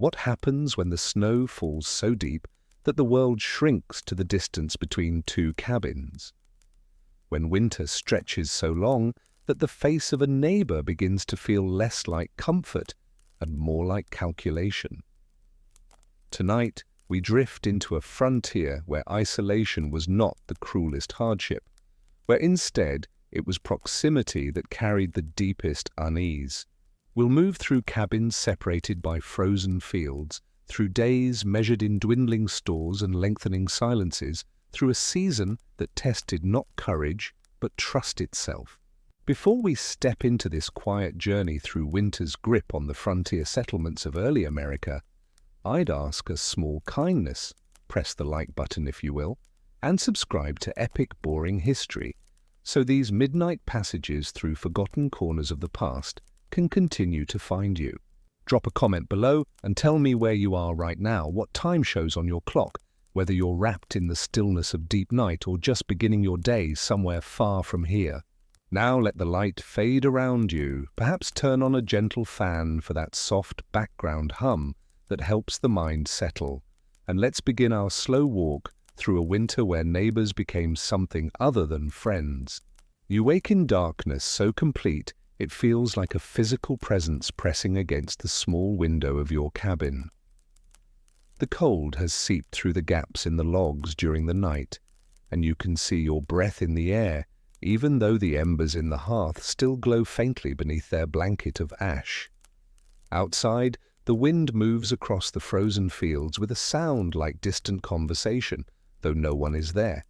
What happens when the snow falls so deep that the world shrinks to the distance between two cabins? When winter stretches so long that the face of a neighbor begins to feel less like comfort and more like calculation? Tonight, we drift into a frontier where isolation was not the cruelest hardship, where instead it was proximity that carried the deepest unease. We'll move through cabins separated by frozen fields, through days measured in dwindling stores and lengthening silences, through a season that tested not courage, but trust itself. Before we step into this quiet journey through winter's grip on the frontier settlements of early America, I'd ask a small kindness. Press the like button if you will, and subscribe to Epic Boring History, so these midnight passages through forgotten corners of the past can continue to find you. Drop a comment below and tell me where you are right now, what time shows on your clock, whether you're wrapped in the stillness of deep night or just beginning your day somewhere far from here. Now let the light fade around you, perhaps turn on a gentle fan for that soft background hum that helps the mind settle, and let's begin our slow walk through a winter where neighbors became something other than friends. You wake in darkness so complete it feels like a physical presence pressing against the small window of your cabin. The cold has seeped through the gaps in the logs during the night, and you can see your breath in the air, even though the embers in the hearth still glow faintly beneath their blanket of ash. Outside, the wind moves across the frozen fields with a sound like distant conversation, though no one is there.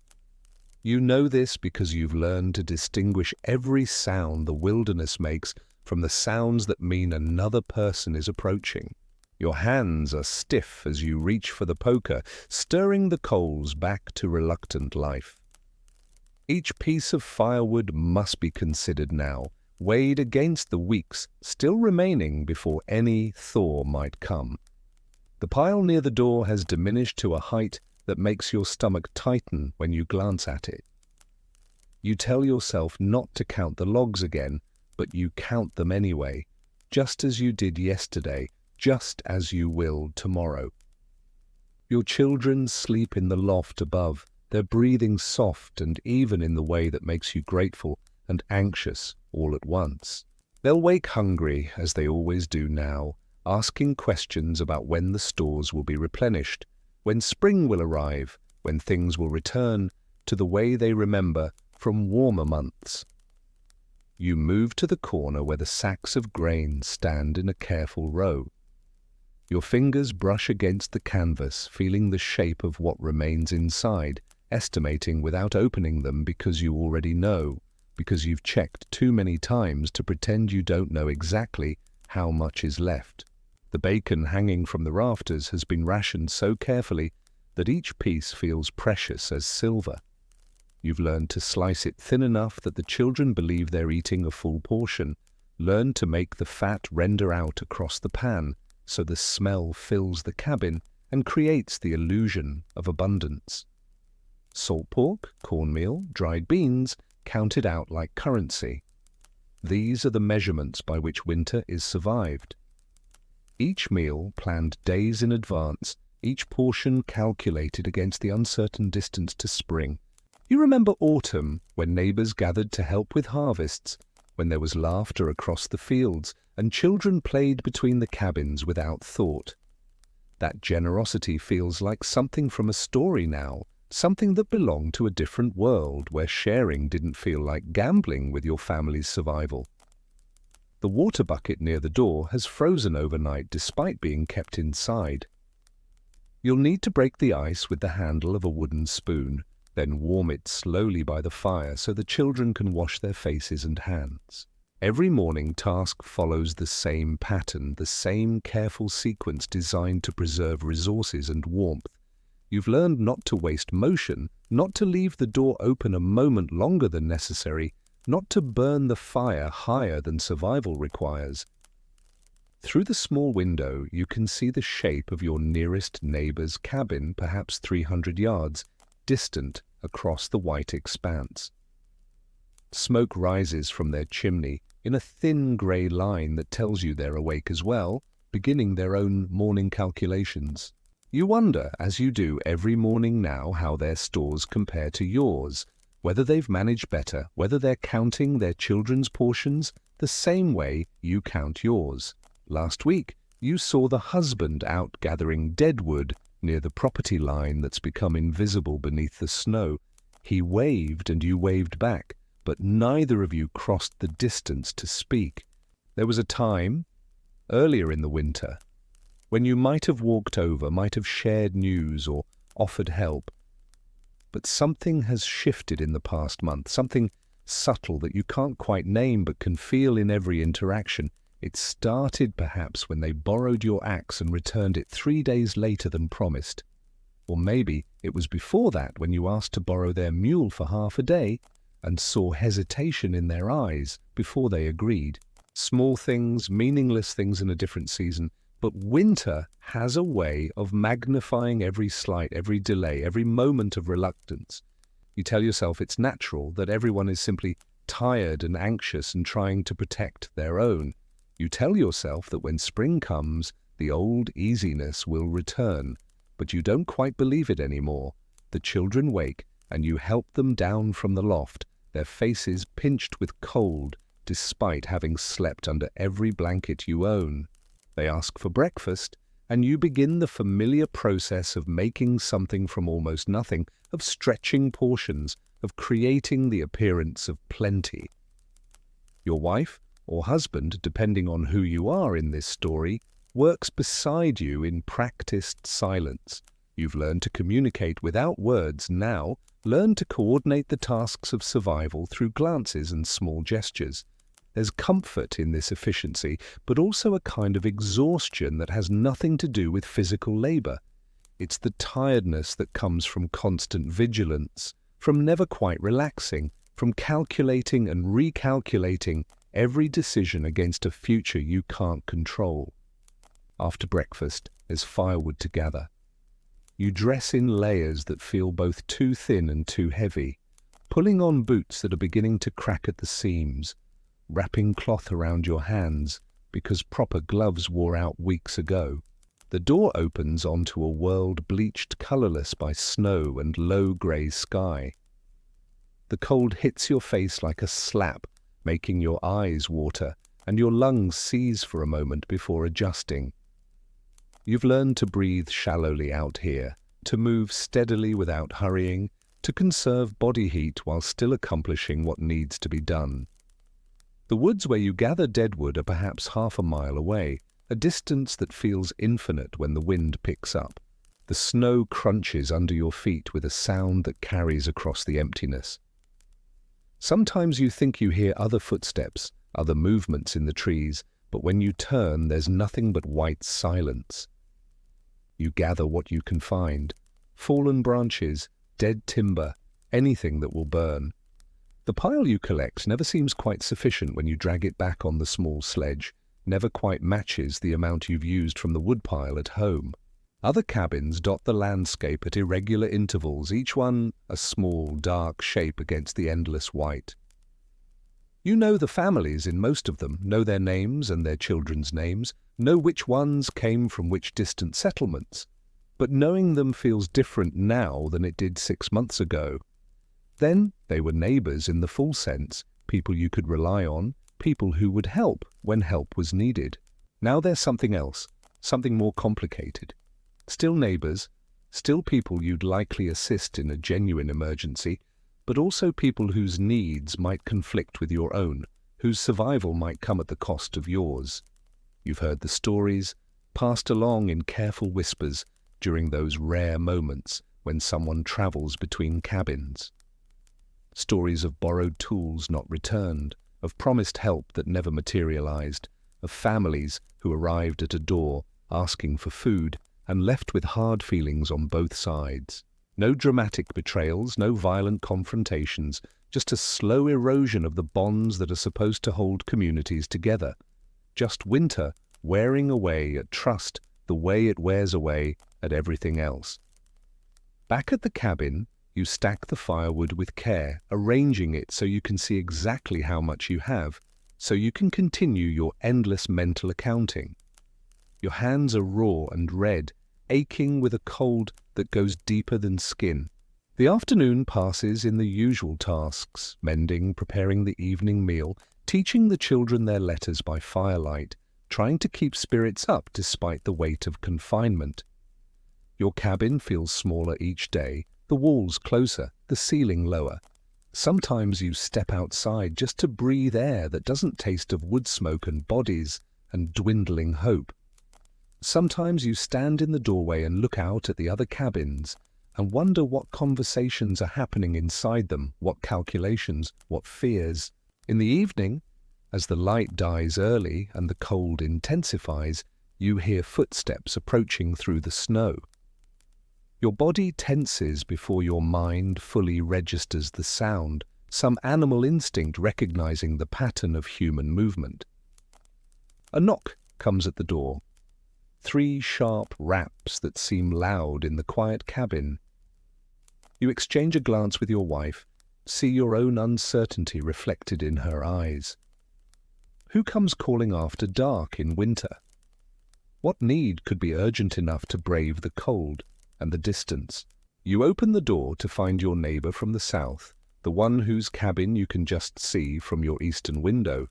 You know this because you've learned to distinguish every sound the wilderness makes from the sounds that mean another person is approaching. Your hands are stiff as you reach for the poker, stirring the coals back to reluctant life. Each piece of firewood must be considered now, weighed against the weeks still remaining before any thaw might come. The pile near the door has diminished to a height that makes your stomach tighten when you glance at it. You tell yourself not to count the logs again, but you count them anyway, just as you did yesterday, just as you will tomorrow. Your children sleep in the loft above, their breathing soft and even in the way that makes you grateful and anxious all at once. They'll wake hungry, as they always do now, asking questions about when the stores will be replenished, when spring will arrive, when things will return to the way they remember from warmer months. You move to the corner where the sacks of grain stand in a careful row. Your fingers brush against the canvas, feeling the shape of what remains inside, estimating without opening them because you already know, because you've checked too many times to pretend you don't know exactly how much is left. The bacon hanging from the rafters has been rationed so carefully that each piece feels precious as silver. You've learned to slice it thin enough that the children believe they're eating a full portion, learned to make the fat render out across the pan so the smell fills the cabin and creates the illusion of abundance. Salt pork, cornmeal, dried beans, counted out like currency. These are the measurements by which winter is survived. Each meal planned days in advance, each portion calculated against the uncertain distance to spring. You remember autumn, when neighbors gathered to help with harvests, when there was laughter across the fields and children played between the cabins without thought. That generosity feels like something from a story now, something that belonged to a different world where sharing didn't feel like gambling with your family's survival. The water bucket near the door has frozen overnight despite being kept inside. You'll need to break the ice with the handle of a wooden spoon, then warm it slowly by the fire so the children can wash their faces and hands. Every morning task follows the same pattern, the same careful sequence designed to preserve resources and warmth. You've learned not to waste motion, not to leave the door open a moment longer than necessary, not to burn the fire higher than survival requires. Through the small window, you can see the shape of your nearest neighbor's cabin, perhaps 300 yards, distant across the white expanse. Smoke rises from their chimney in a thin grey line that tells you they're awake as well, beginning their own morning calculations. You wonder, as you do every morning now, how their stores compare to yours, whether they've managed better, whether they're counting their children's portions the same way you count yours. Last week, you saw the husband out gathering deadwood near the property line that's become invisible beneath the snow. He waved and you waved back, but neither of you crossed the distance to speak. There was a time, earlier in the winter, when you might have walked over, might have shared news or offered help. But something has shifted in the past month, something subtle that you can't quite name but can feel in every interaction. It started perhaps when they borrowed your axe and returned it 3 days later than promised. Or maybe it was before that when you asked to borrow their mule for half a day and saw hesitation in their eyes before they agreed. Small things, meaningless things in a different season, but winter has a way of magnifying every slight, every delay, every moment of reluctance. You tell yourself it's natural, that everyone is simply tired and anxious and trying to protect their own. You tell yourself that when spring comes, the old easiness will return, but you don't quite believe it anymore. The children wake, and you help them down from the loft, their faces pinched with cold, despite having slept under every blanket you own. They ask for breakfast, and you begin the familiar process of making something from almost nothing, of stretching portions, of creating the appearance of plenty. Your wife, or husband, depending on who you are in this story, works beside you in practiced silence. You've learned to communicate without words now, learn to coordinate the tasks of survival through glances and small gestures. There's comfort in this efficiency, but also a kind of exhaustion that has nothing to do with physical labor. It's the tiredness that comes from constant vigilance, from never quite relaxing, from calculating and recalculating every decision against a future you can't control. After breakfast, there's firewood to gather. You dress in layers that feel both too thin and too heavy, pulling on boots that are beginning to crack at the seams, wrapping cloth around your hands because proper gloves wore out weeks ago. The door opens onto a world bleached colorless by snow and low grey sky. The cold hits your face like a slap, making your eyes water and your lungs seize for a moment before adjusting. You've learned to breathe shallowly out here, to move steadily without hurrying, to conserve body heat while still accomplishing what needs to be done. The woods where you gather deadwood are perhaps half a mile away, a distance that feels infinite when the wind picks up. The snow crunches under your feet with a sound that carries across the emptiness. Sometimes you think you hear other footsteps, other movements in the trees, but when you turn, there's nothing but white silence. You gather what you can find: fallen branches, dead timber, anything that will burn. The pile you collect never seems quite sufficient when you drag it back on the small sledge, never quite matches the amount you've used from the woodpile at home. Other cabins dot the landscape at irregular intervals, each one a small, dark shape against the endless white. You know the families in most of them, know their names and their children's names, know which ones came from which distant settlements, but knowing them feels different now than it did 6 months ago. Then they were neighbors in the full sense, people you could rely on, people who would help when help was needed. Now they're something else, something more complicated. Still neighbors, still people you'd likely assist in a genuine emergency, but also people whose needs might conflict with your own, whose survival might come at the cost of yours. You've heard the stories, passed along in careful whispers during those rare moments when someone travels between cabins. Stories of borrowed tools not returned, of promised help that never materialized, of families who arrived at a door asking for food and left with hard feelings on both sides. No dramatic betrayals, no violent confrontations, just a slow erosion of the bonds that are supposed to hold communities together. Just winter wearing away at trust the way it wears away at everything else. Back at the cabin, you stack the firewood with care, arranging it so you can see exactly how much you have, so you can continue your endless mental accounting. Your hands are raw and red, aching with a cold that goes deeper than skin. The afternoon passes in the usual tasks, mending, preparing the evening meal, teaching the children their letters by firelight, trying to keep spirits up despite the weight of confinement. Your cabin feels smaller each day, the walls closer, the ceiling lower. Sometimes you step outside just to breathe air that doesn't taste of wood smoke and bodies and dwindling hope. Sometimes you stand in the doorway and look out at the other cabins and wonder what conversations are happening inside them, what calculations, what fears. In the evening, as the light dies early and the cold intensifies, you hear footsteps approaching through the snow. Your body tenses before your mind fully registers the sound, some animal instinct recognizing the pattern of human movement. A knock comes at the door. 3 sharp raps that seem loud in the quiet cabin. You exchange a glance with your wife, see your own uncertainty reflected in her eyes. Who comes calling after dark in winter? What need could be urgent enough to brave the cold and the distance? You open the door to find your neighbor from the south, the one whose cabin you can just see from your eastern window.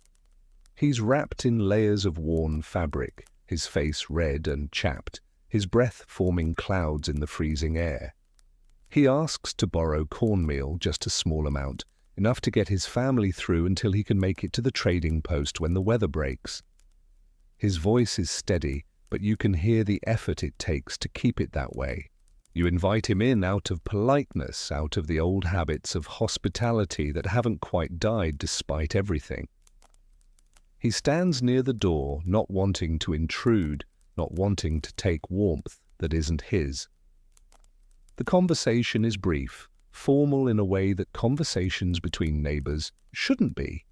He's wrapped in layers of worn fabric, his face red and chapped, his breath forming clouds in the freezing air. He asks to borrow cornmeal, just a small amount, enough to get his family through until he can make it to the trading post when the weather breaks. His voice is steady, but you can hear the effort it takes to keep it that way. You invite him in out of politeness, out of the old habits of hospitality that haven't quite died despite everything. He stands near the door, not wanting to intrude, not wanting to take warmth that isn't his. The conversation is brief, formal in a way that conversations between neighbors shouldn't be.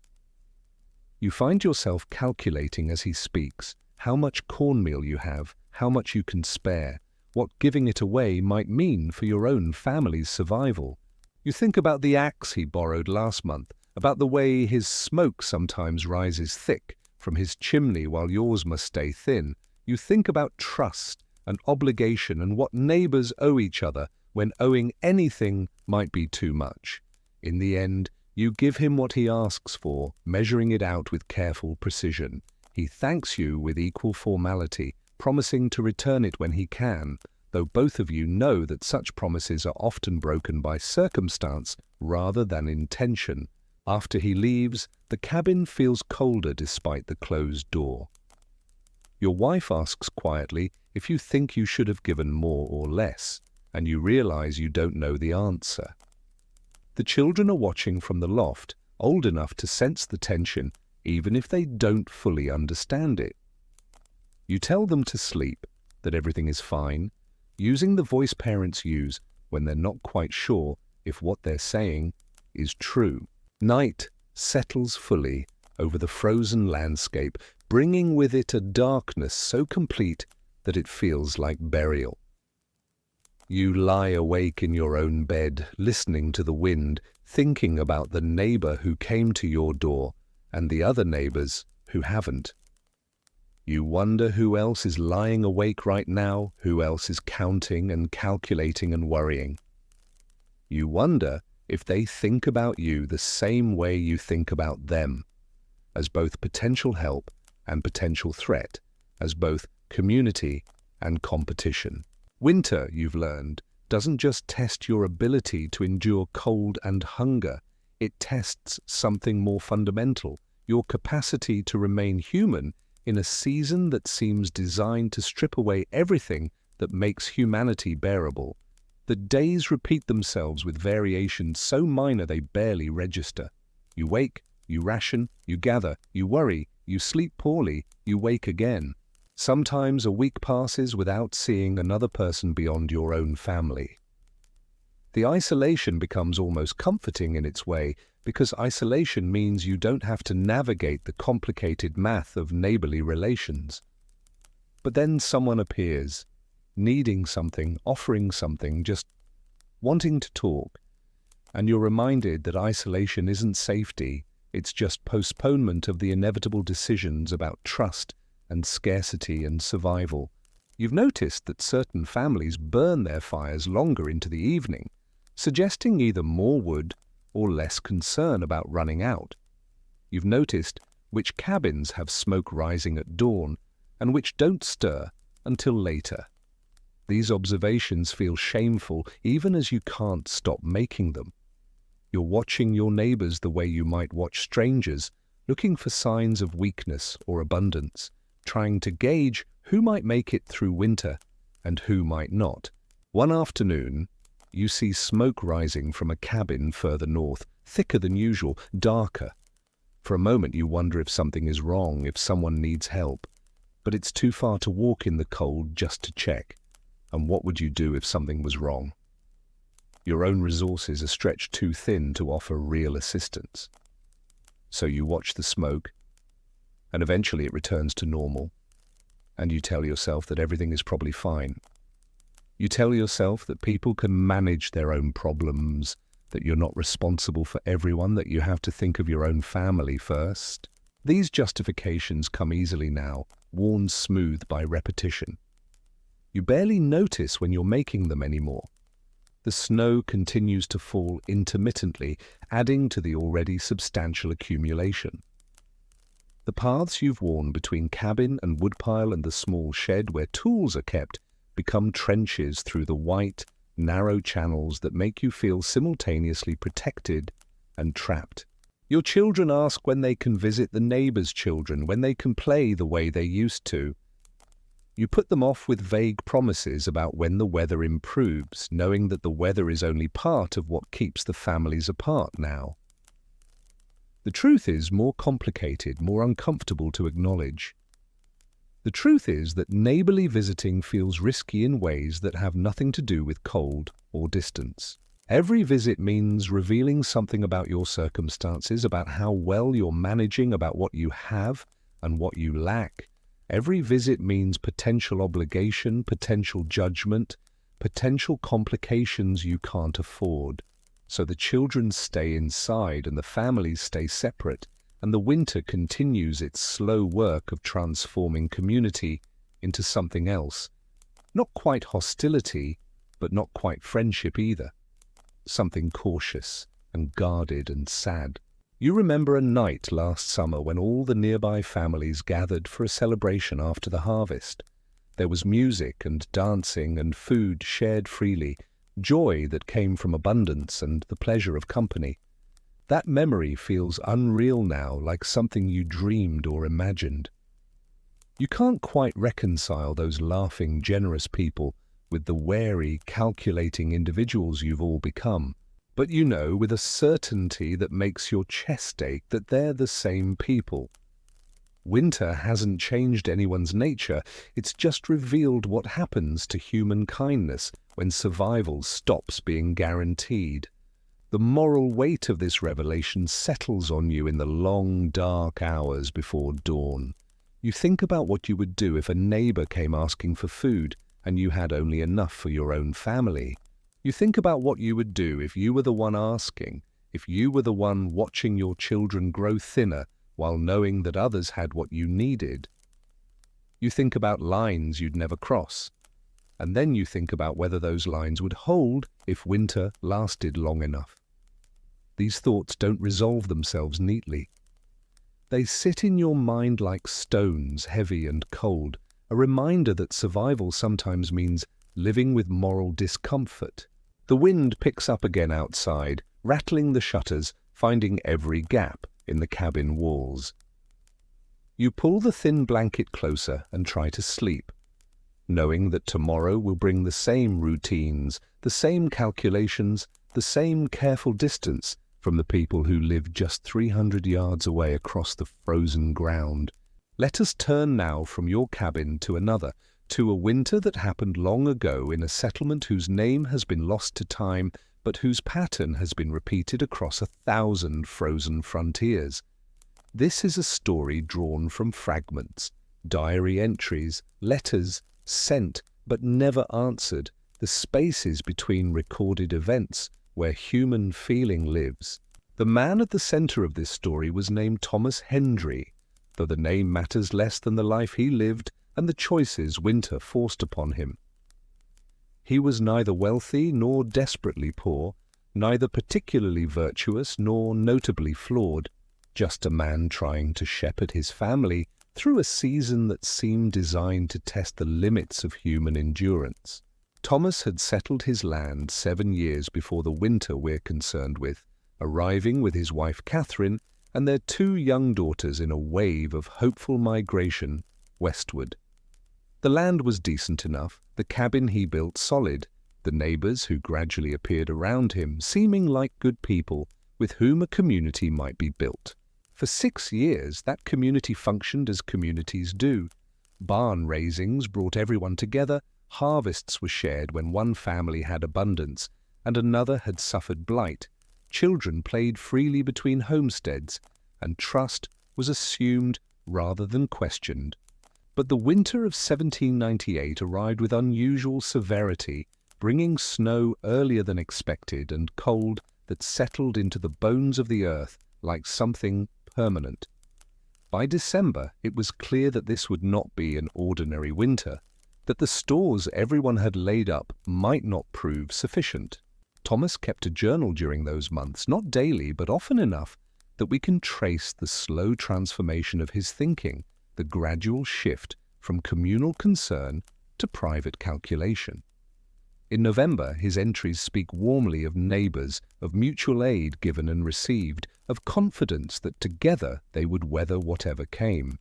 You find yourself calculating as he speaks how much cornmeal you have, how much you can spare, what giving it away might mean for your own family's survival. You think about the axe he borrowed last month, about the way his smoke sometimes rises thick from his chimney while yours must stay thin. You think about trust and obligation and what neighbors owe each other when owing anything might be too much. In the end, you give him what he asks for, measuring it out with careful precision. He thanks you with equal formality, promising to return it when he can, though both of you know that such promises are often broken by circumstance rather than intention. After he leaves, the cabin feels colder despite the closed door. Your wife asks quietly if you think you should have given more or less, and you realize you don't know the answer. The children are watching from the loft, old enough to sense the tension, even if they don't fully understand it. You tell them to sleep, that everything is fine, using the voice parents use when they're not quite sure if what they're saying is true. Night settles fully over the frozen landscape, bringing with it a darkness so complete that it feels like burial. You lie awake in your own bed, listening to the wind, thinking about the neighbor who came to your door and the other neighbors who haven't. You wonder who else is lying awake right now, who else is counting and calculating and worrying. You wonder if they think about you the same way you think about them, as both potential help and potential threat, as both community and competition. Winter, you've learned, doesn't just test your ability to endure cold and hunger. It tests something more fundamental, your capacity to remain human in a season that seems designed to strip away everything that makes humanity bearable. The days repeat themselves with variations so minor they barely register. You wake, you ration, you gather, you worry, you sleep poorly, you wake again. Sometimes a week passes without seeing another person beyond your own family. The isolation becomes almost comforting in its way, because isolation means you don't have to navigate the complicated math of neighborly relations. But then someone appears, needing something, offering something, just wanting to talk, and you're reminded that isolation isn't safety, it's just postponement of the inevitable decisions about trust and scarcity and survival. You've noticed that certain families burn their fires longer into the evening, suggesting either more wood or less concern about running out. You've noticed which cabins have smoke rising at dawn and which don't stir until later. These observations feel shameful even as you can't stop making them. You're watching your neighbors the way you might watch strangers, looking for signs of weakness or abundance, trying to gauge who might make it through winter and who might not. One afternoon, you see smoke rising from a cabin further north, thicker than usual, darker. For a moment you wonder if something is wrong, if someone needs help. But it's too far to walk in the cold just to check. And what would you do if something was wrong? Your own resources are stretched too thin to offer real assistance. So you watch the smoke, and eventually it returns to normal, and you tell yourself that everything is probably fine. You tell yourself that people can manage their own problems, that you're not responsible for everyone, that you have to think of your own family first. These justifications come easily now, worn smooth by repetition. You barely notice when you're making them anymore. The snow continues to fall intermittently, adding to the already substantial accumulation. The paths you've worn between cabin and woodpile and the small shed where tools are kept become trenches through the white, narrow channels that make you feel simultaneously protected and trapped. Your children ask when they can visit the neighbors' children, when they can play the way they used to. You put them off with vague promises about when the weather improves, knowing that the weather is only part of what keeps the families apart now. The truth is more complicated, more uncomfortable to acknowledge. The truth is that neighborly visiting feels risky in ways that have nothing to do with cold or distance. Every visit means revealing something about your circumstances, about how well you're managing, about what you have and what you lack. Every visit means potential obligation, potential judgment, potential complications you can't afford. So the children stay inside and the families stay separate, and the winter continues its slow work of transforming community into something else. Not quite hostility, but not quite friendship either. Something cautious and guarded and sad. You remember a night last summer when all the nearby families gathered for a celebration after the harvest. There was music and dancing and food shared freely, joy that came from abundance and the pleasure of company. That memory feels unreal now, like something you dreamed or imagined. You can't quite reconcile those laughing, generous people with the wary, calculating individuals you've all become. But you know with a certainty that makes your chest ache that they're the same people. Winter hasn't changed anyone's nature, it's just revealed what happens to human kindness when survival stops being guaranteed. The moral weight of this revelation settles on you in the long, dark hours before dawn. You think about what you would do if a neighbor came asking for food and you had only enough for your own family. You think about what you would do if you were the one asking, if you were the one watching your children grow thinner while knowing that others had what you needed. You think about lines you'd never cross, and then you think about whether those lines would hold if winter lasted long enough. These thoughts don't resolve themselves neatly. They sit in your mind like stones, heavy and cold, a reminder that survival sometimes means living with moral discomfort. The wind picks up again outside, rattling the shutters, finding every gap in the cabin walls. You pull the thin blanket closer and try to sleep, knowing that tomorrow will bring the same routines, the same calculations, the same careful distance from the people who live just 300 yards away across the frozen ground. Let us turn now from your cabin to another, to a winter that happened long ago in a settlement whose name has been lost to time, but whose pattern has been repeated across 1,000 frozen frontiers. This is a story drawn from fragments, diary entries, letters, sent but never answered, the spaces between recorded events where human feeling lives. The man at the center of this story was named Thomas Hendry, though the name matters less than the life he lived and the choices winter forced upon him. He was neither wealthy nor desperately poor, neither particularly virtuous nor notably flawed, just a man trying to shepherd his family through a season that seemed designed to test the limits of human endurance. Thomas had settled his land 7 years before the winter we're concerned with, arriving with his wife Catherine and their 2 young daughters in a wave of hopeful migration westward. The land was decent enough, the cabin he built solid, the neighbors who gradually appeared around him seeming like good people with whom a community might be built. For 6 years, that community functioned as communities do. Barn raisings brought everyone together, harvests were shared when one family had abundance and another had suffered blight, children played freely between homesteads, and trust was assumed rather than questioned. But the winter of 1798 arrived with unusual severity, bringing snow earlier than expected and cold that settled into the bones of the earth like something permanent. By December, it was clear that this would not be an ordinary winter, that the stores everyone had laid up might not prove sufficient. Thomas kept a journal during those months, not daily, but often enough that we can trace the slow transformation of his thinking, the gradual shift from communal concern to private calculation. In November, his entries speak warmly of neighbors, of mutual aid given and received, of confidence that together they would weather whatever came.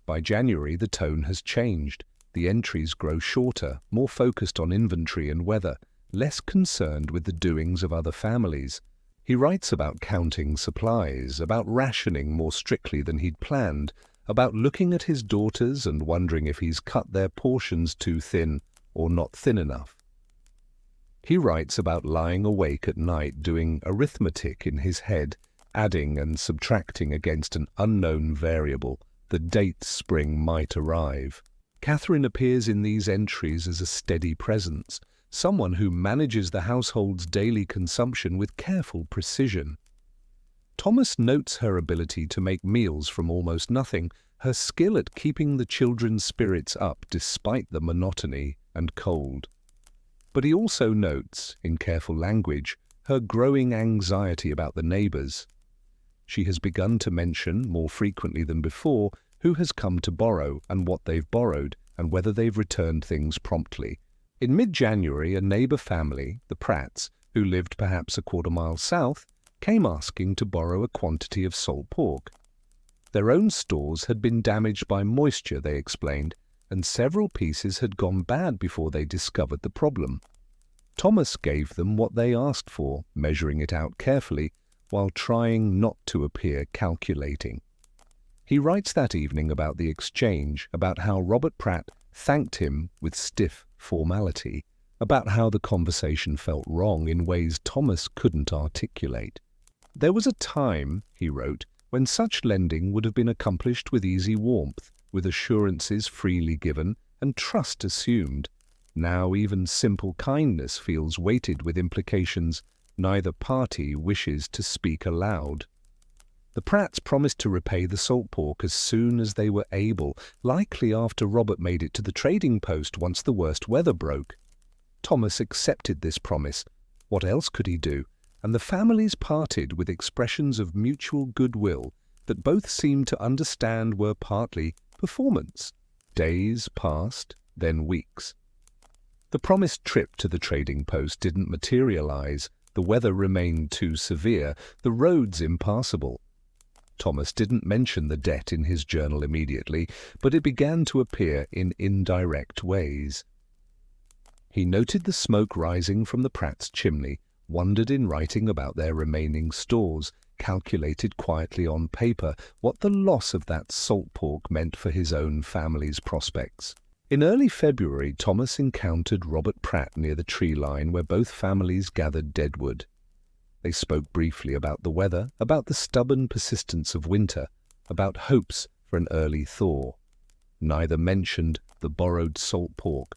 By January, the tone has changed. The entries grow shorter, more focused on inventory and weather, less concerned with the doings of other families. He writes about counting supplies, about rationing more strictly than he'd planned, about looking at his daughters and wondering if he's cut their portions too thin or not thin enough. He writes about lying awake at night doing arithmetic in his head, adding and subtracting against an unknown variable, the date spring might arrive. Catherine appears in these entries as a steady presence, someone who manages the household's daily consumption with careful precision. Thomas notes her ability to make meals from almost nothing, her skill at keeping the children's spirits up despite the monotony and cold. But he also notes, in careful language, her growing anxiety about the neighbors. She has begun to mention, more frequently than before, who has come to borrow and what they've borrowed and whether they've returned things promptly. In mid-January, a neighbor family, the Pratts, who lived perhaps a quarter-mile south, came asking to borrow a quantity of salt pork. Their own stores had been damaged by moisture, they explained, and several pieces had gone bad before they discovered the problem. Thomas gave them what they asked for, measuring it out carefully, while trying not to appear calculating. He writes that evening about the exchange, about how Robert Pratt thanked him with stiff formality, about how the conversation felt wrong in ways Thomas couldn't articulate. There was a time, he wrote, when such lending would have been accomplished with easy warmth, with assurances freely given and trust assumed. Now even simple kindness feels weighted with implications neither party wishes to speak aloud. The Pratts promised to repay the salt pork as soon as they were able, likely after Robert made it to the trading post once the worst weather broke. Thomas accepted this promise. What else could he do? And the families parted with expressions of mutual goodwill that both seemed to understand were partly performance. Days passed, then weeks. The promised trip to the trading post didn't materialize. The weather remained too severe, the roads impassable. Thomas didn't mention the debt in his journal immediately, but it began to appear in indirect ways. He noted the smoke rising from the Pratt's chimney, wondered in writing about their remaining stores, calculated quietly on paper what the loss of that salt pork meant for his own family's prospects. In early February, Thomas encountered Robert Pratt near the tree line where both families gathered deadwood. They spoke briefly about the weather, about the stubborn persistence of winter, about hopes for an early thaw. Neither mentioned the borrowed salt pork.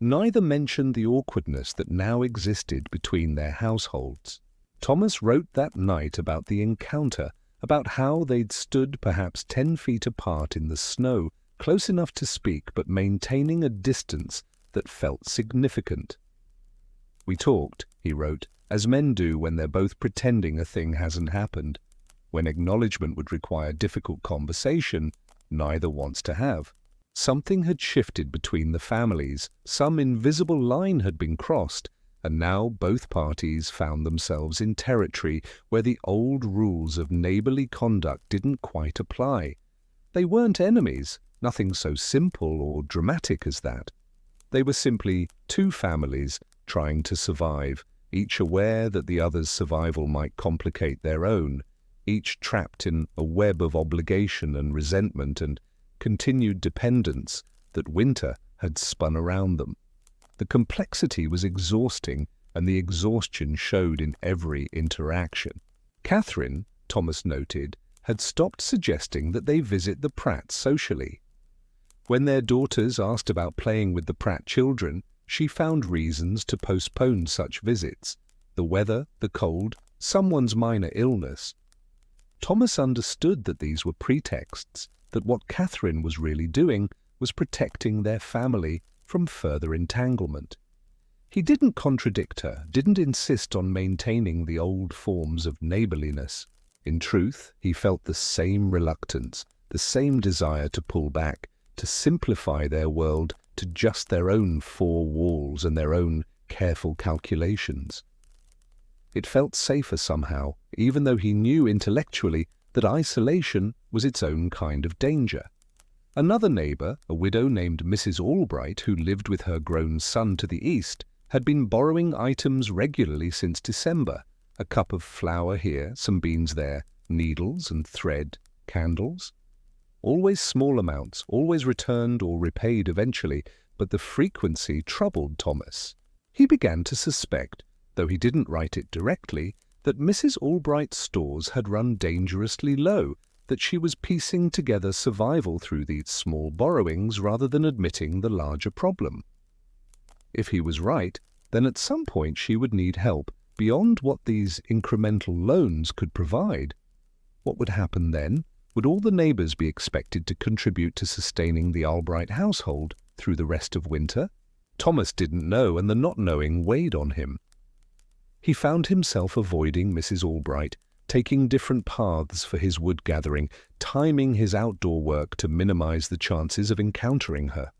Neither mentioned the awkwardness that now existed between their households. Thomas wrote that night about the encounter, about how they'd stood perhaps 10 feet apart in the snow, close enough to speak but maintaining a distance that felt significant. "We talked," he wrote, "as men do when they're both pretending a thing hasn't happened. When acknowledgement would require difficult conversation, neither wants to have." Something had shifted between the families, some invisible line had been crossed, and now both parties found themselves in territory where the old rules of neighbourly conduct didn't quite apply. They weren't enemies, nothing so simple or dramatic as that. They were simply two families trying to survive, each aware that the other's survival might complicate their own, each trapped in a web of obligation and resentment and continued dependence that winter had spun around them. The complexity was exhausting, and the exhaustion showed in every interaction. Catherine, Thomas noted, had stopped suggesting that they visit the Pratts socially. When their daughters asked about playing with the Pratt children, she found reasons to postpone such visits: the weather, the cold, someone's minor illness. Thomas understood that these were pretexts, that what Catherine was really doing was protecting their family from further entanglement. He didn't contradict her, didn't insist on maintaining the old forms of neighbourliness. In truth, he felt the same reluctance, the same desire to pull back, to simplify their world to just their own four walls and their own careful calculations. It felt safer somehow, even though he knew intellectually that isolation was its own kind of danger. Another neighbour, a widow named Mrs. Albright, who lived with her grown son to the east, had been borrowing items regularly since December: a cup of flour here, some beans there, needles and thread, candles. Always small amounts, always returned or repaid eventually, but the frequency troubled Thomas. He began to suspect, though he didn't write it directly, that Mrs. Albright's stores had run dangerously low, that she was piecing together survival through these small borrowings rather than admitting the larger problem. If he was right, then at some point she would need help beyond what these incremental loans could provide. What would happen then? Would all the neighbours be expected to contribute to sustaining the Albright household through the rest of winter? Thomas didn't know, and the not knowing weighed on him. He found himself avoiding Mrs. Albright, taking different paths for his wood gathering, timing his outdoor work to minimize the chances of encountering her.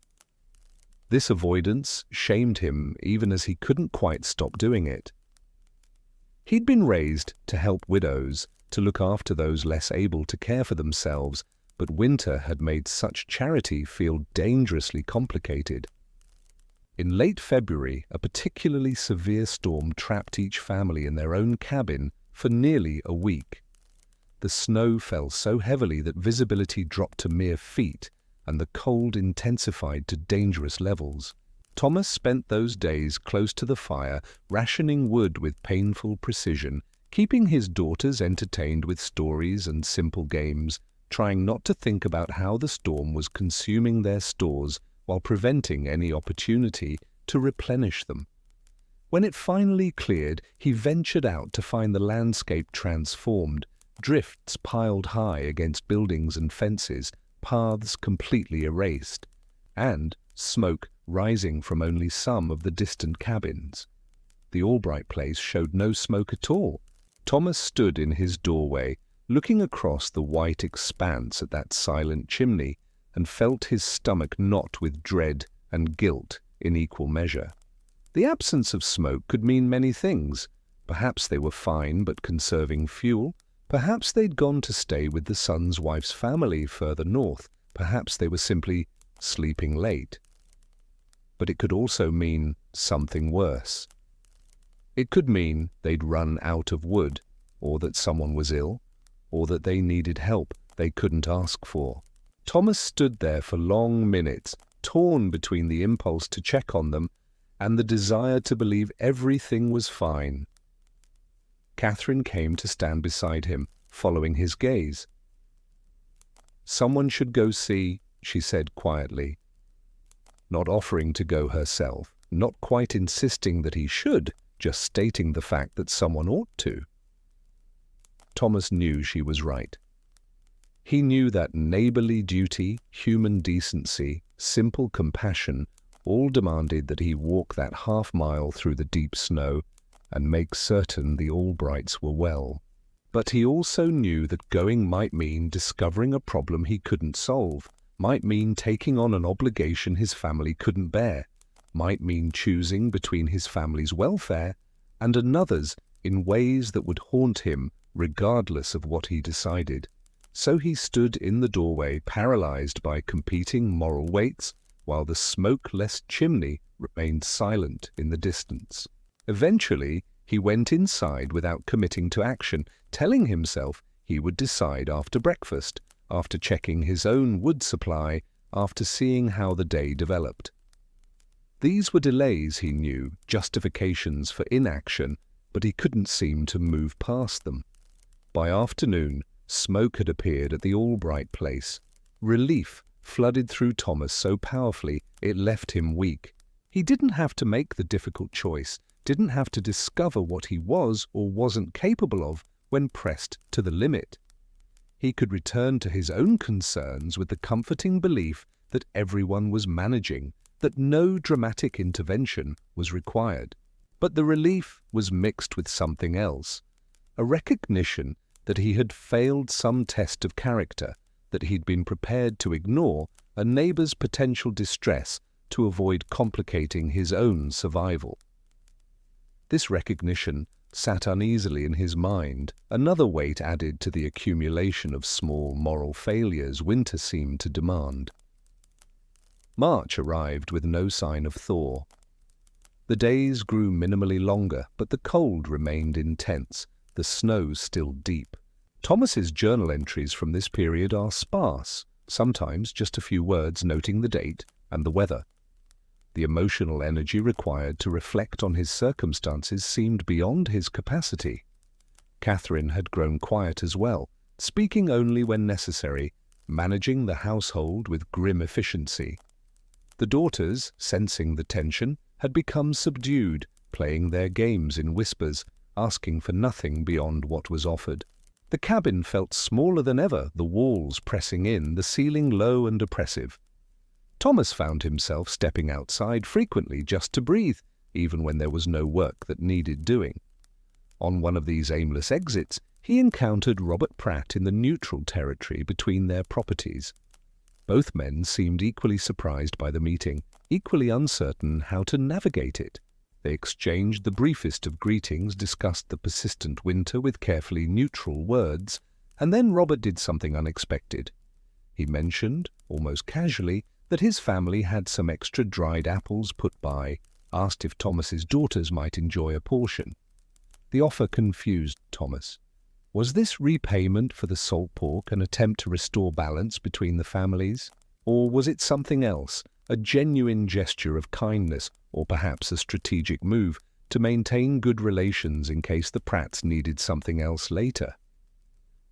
This avoidance shamed him even as he couldn't quite stop doing it. He'd been raised to help widows, to look after those less able to care for themselves, but winter had made such charity feel dangerously complicated. In late February, a particularly severe storm trapped each family in their own cabin for nearly a week. The snow fell so heavily that visibility dropped to mere feet, and the cold intensified to dangerous levels. Thomas spent those days close to the fire, rationing wood with painful precision, keeping his daughters entertained with stories and simple games, trying not to think about how the storm was consuming their stores while preventing any opportunity to replenish them. When it finally cleared, he ventured out to find the landscape transformed, drifts piled high against buildings and fences, paths completely erased, and smoke rising from only some of the distant cabins. The Albright place showed no smoke at all. Thomas stood in his doorway, looking across the white expanse at that silent chimney, and felt his stomach knot with dread and guilt in equal measure. The absence of smoke could mean many things. Perhaps they were fine but conserving fuel. Perhaps they'd gone to stay with the son's wife's family further north. Perhaps they were simply sleeping late. But it could also mean something worse. It could mean they'd run out of wood, or that someone was ill, or that they needed help they couldn't ask for. Thomas stood there for long minutes, torn between the impulse to check on them and the desire to believe everything was fine. Catherine came to stand beside him, following his gaze. "Someone should go see," she said quietly, not offering to go herself, not quite insisting that he should, just stating the fact that someone ought to. Thomas knew she was right. He knew that neighborly duty, human decency, simple compassion all demanded that he walk that half-mile through the deep snow and make certain the Albrights were well. But he also knew that going might mean discovering a problem he couldn't solve, might mean taking on an obligation his family couldn't bear, might mean choosing between his family's welfare and another's in ways that would haunt him regardless of what he decided. So he stood in the doorway, paralyzed by competing moral weights, while the smokeless chimney remained silent in the distance. Eventually, he went inside without committing to action, telling himself he would decide after breakfast, after checking his own wood supply, after seeing how the day developed. These were delays, he knew, justifications for inaction, but he couldn't seem to move past them. By afternoon, smoke had appeared at the Albright place. Relief flooded through Thomas so powerfully it left him weak. He didn't have to make the difficult choice, didn't have to discover what he was or wasn't capable of when pressed to the limit. He could return to his own concerns with the comforting belief that everyone was managing, that no dramatic intervention was required. But the relief was mixed with something else, a recognition that he had failed some test of character, that he'd been prepared to ignore a neighbor's potential distress to avoid complicating his own survival. This recognition sat uneasily in his mind, another weight added to the accumulation of small moral failures winter seemed to demand. March arrived with no sign of thaw. The days grew minimally longer, but the cold remained intense, the snow still deep. Thomas's journal entries from this period are sparse, sometimes just a few words noting the date and the weather. The emotional energy required to reflect on his circumstances seemed beyond his capacity. Catherine had grown quiet as well, speaking only when necessary, managing the household with grim efficiency. The daughters, sensing the tension, had become subdued, playing their games in whispers, asking for nothing beyond what was offered. The cabin felt smaller than ever, the walls pressing in, the ceiling low and oppressive. Thomas found himself stepping outside frequently just to breathe, even when there was no work that needed doing. On one of these aimless exits, he encountered Robert Pratt in the neutral territory between their properties. Both men seemed equally surprised by the meeting, equally uncertain how to navigate it. They exchanged the briefest of greetings, discussed the persistent winter with carefully neutral words, and then Robert did something unexpected. He mentioned, almost casually, that his family had some extra dried apples put by, asked if Thomas's daughters might enjoy a portion. The offer confused Thomas. Was this repayment for the salt pork an attempt to restore balance between the families? Or was it something else, a genuine gesture of kindness, or perhaps a strategic move to maintain good relations in case the Pratts needed something else later?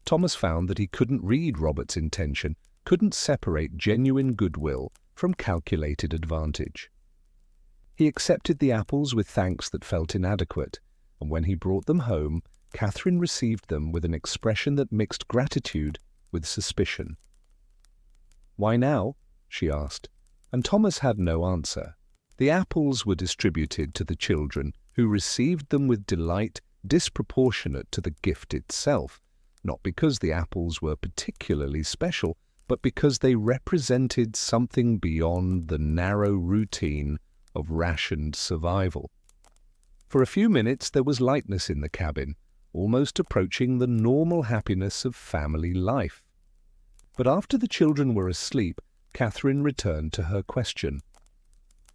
Thomas found that he couldn't read Robert's intention, couldn't separate genuine goodwill from calculated advantage. He accepted the apples with thanks that felt inadequate, and when he brought them home, Catherine received them with an expression that mixed gratitude with suspicion. "Why now?" she asked, and Thomas had no answer. The apples were distributed to the children, who received them with delight disproportionate to the gift itself, not because the apples were particularly special, but because they represented something beyond the narrow routine of rationed survival. For a few minutes there was lightness in the cabin, almost approaching the normal happiness of family life. But after the children were asleep, Catherine returned to her question.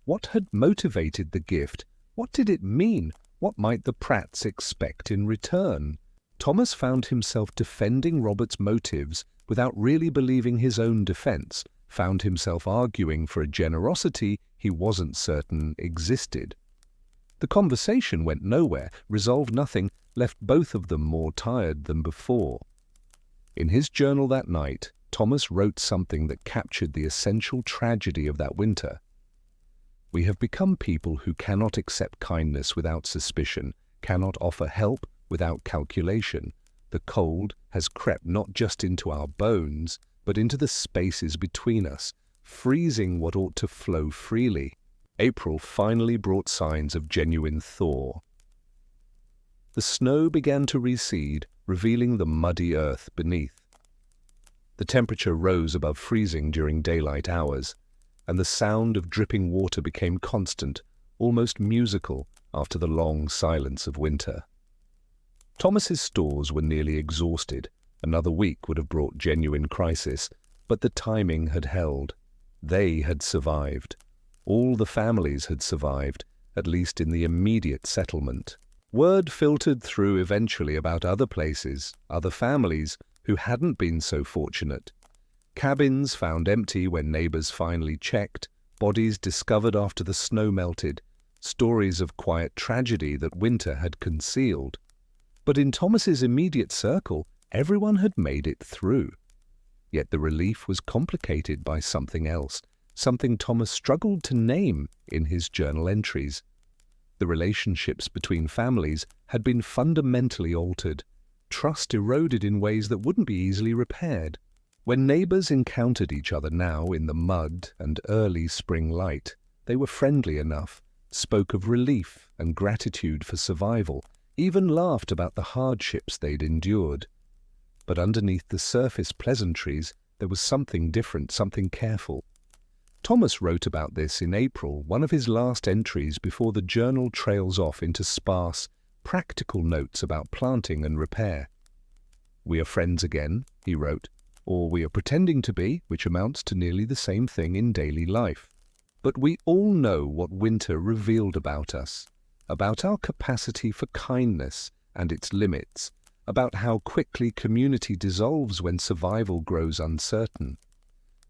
What had motivated the gift? What did it mean? What might the Pratts expect in return? Thomas found himself defending Robert's motives without really believing his own defense, found himself arguing for a generosity he wasn't certain existed. The conversation went nowhere, resolved nothing, left both of them more tired than before. In his journal that night, Thomas wrote something that captured the essential tragedy of that winter. We have become people who cannot accept kindness without suspicion, cannot offer help without calculation. The cold has crept not just into our bones, but into the spaces between us, freezing what ought to flow freely. April finally brought signs of genuine thaw. The snow began to recede, revealing the muddy earth beneath. The temperature rose above freezing during daylight hours, and the sound of dripping water became constant, almost musical, after the long silence of winter. Thomas's stores were nearly exhausted. Another week would have brought genuine crisis, but the timing had held. They had survived. All the families had survived, at least in the immediate settlement. Word filtered through eventually about other places, other families who hadn't been so fortunate. Cabins found empty when neighbors finally checked, bodies discovered after the snow melted, stories of quiet tragedy that winter had concealed. But in Thomas's immediate circle, everyone had made it through. Yet the relief was complicated by something else, something Thomas struggled to name in his journal entries. The relationships between families had been fundamentally altered. Trust eroded in ways that wouldn't be easily repaired. When neighbors encountered each other now in the mud and early spring light, they were friendly enough, spoke of relief and gratitude for survival, even laughed about the hardships they'd endured. But underneath the surface pleasantries, there was something different, something careful. Thomas wrote about this in April, one of his last entries before the journal trails off into sparse, practical notes about planting and repair. "We are friends again," he wrote, "or we are pretending to be, which amounts to nearly the same thing in daily life. But we all know what winter revealed about us, about our capacity for kindness and its limits, about how quickly community dissolves when survival grows uncertain.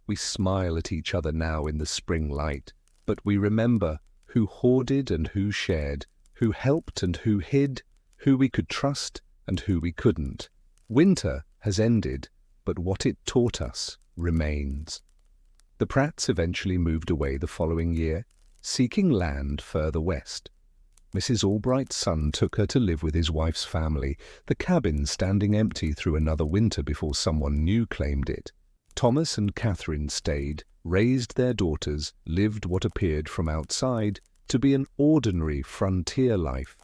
We smile at each other now in the spring light, but we remember who hoarded and who shared, who helped and who hid, who we could trust and who we couldn't. Winter has ended, but what it taught us remains." The Pratts eventually moved away the following year, seeking land further west. Mrs. Albright's son took her to live with his wife's family, the cabin standing empty through another winter before someone new claimed it. Thomas and Catherine stayed, raised their daughters, lived what appeared from outside to be an ordinary frontier life.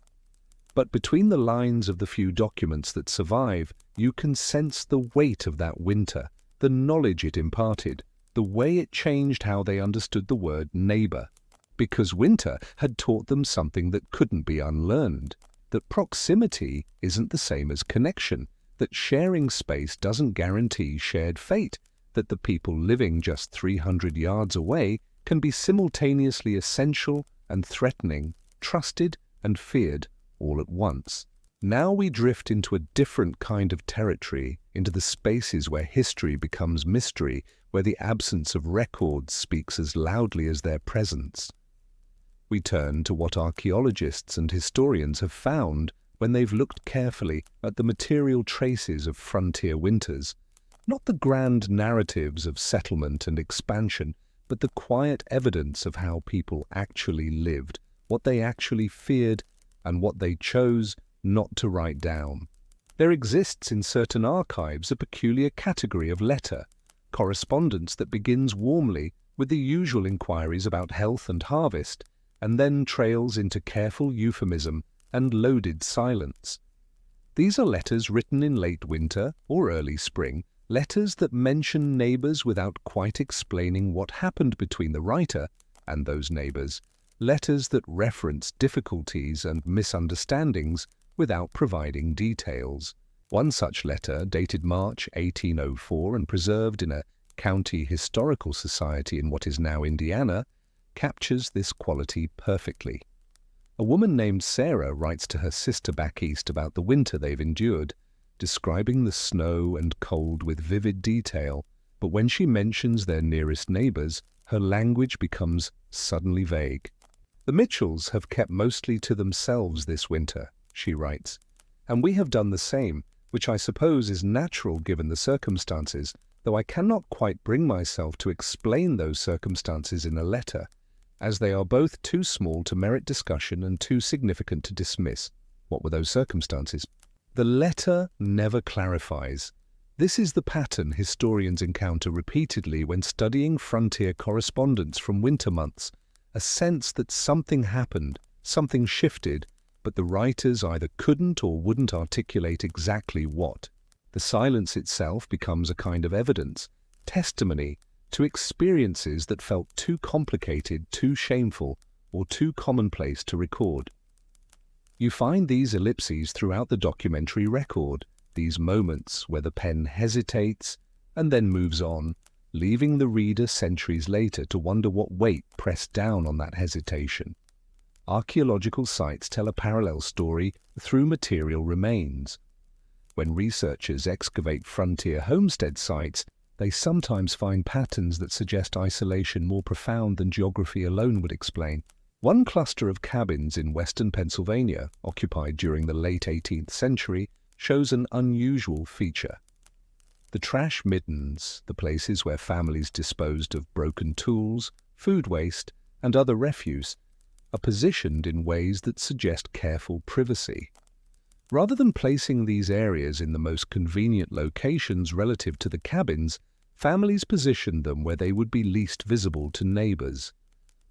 But between the lines of the few documents that survive, you can sense the weight of that winter, the knowledge it imparted, the way it changed how they understood the word neighbor. Because winter had taught them something that couldn't be unlearned, that proximity isn't the same as connection, that sharing space doesn't guarantee shared fate, that the people living just 300 yards away can be simultaneously essential and threatening, trusted and feared all at once. Now we drift into a different kind of territory, into the spaces where history becomes mystery, where the absence of records speaks as loudly as their presence. We turn to what archaeologists and historians have found when they've looked carefully at the material traces of frontier winters. Not the grand narratives of settlement and expansion, but the quiet evidence of how people actually lived, what they actually feared, and what they chose not to write down. There exists in certain archives a peculiar category of letter, correspondence that begins warmly with the usual inquiries about health and harvest, and then trails into careful euphemism and loaded silence. These are letters written in late winter or early spring, letters that mention neighbors without quite explaining what happened between the writer and those neighbors, letters that reference difficulties and misunderstandings without providing details. One such letter, dated March 1804 and preserved in a county historical society in what is now Indiana, captures this quality perfectly. A woman named Sarah writes to her sister back east about the winter they've endured, describing the snow and cold with vivid detail, but when she mentions their nearest neighbors, her language becomes suddenly vague. "The Mitchells have kept mostly to themselves this winter," she writes, "and we have done the same, which I suppose is natural given the circumstances, though I cannot quite bring myself to explain those circumstances in a letter, as they are both too small to merit discussion and too significant to dismiss." What were those circumstances? The letter never clarifies. This is the pattern historians encounter repeatedly when studying frontier correspondence from winter months, a sense that something happened, something shifted, but the writers either couldn't or wouldn't articulate exactly what. The silence itself becomes a kind of evidence, testimony to experiences that felt too complicated, too shameful, or too commonplace to record. You find these ellipses throughout the documentary record, these moments where the pen hesitates and then moves on, leaving the reader centuries later to wonder what weight pressed down on that hesitation. Archaeological sites tell a parallel story through material remains. When researchers excavate frontier homestead sites, they sometimes find patterns that suggest isolation more profound than geography alone would explain. One cluster of cabins in western Pennsylvania, occupied during the late 18th century, shows an unusual feature. The trash middens, the places where families disposed of broken tools, food waste, and other refuse, are positioned in ways that suggest careful privacy. Rather than placing these areas in the most convenient locations relative to the cabins, families positioned them where they would be least visible to neighbors.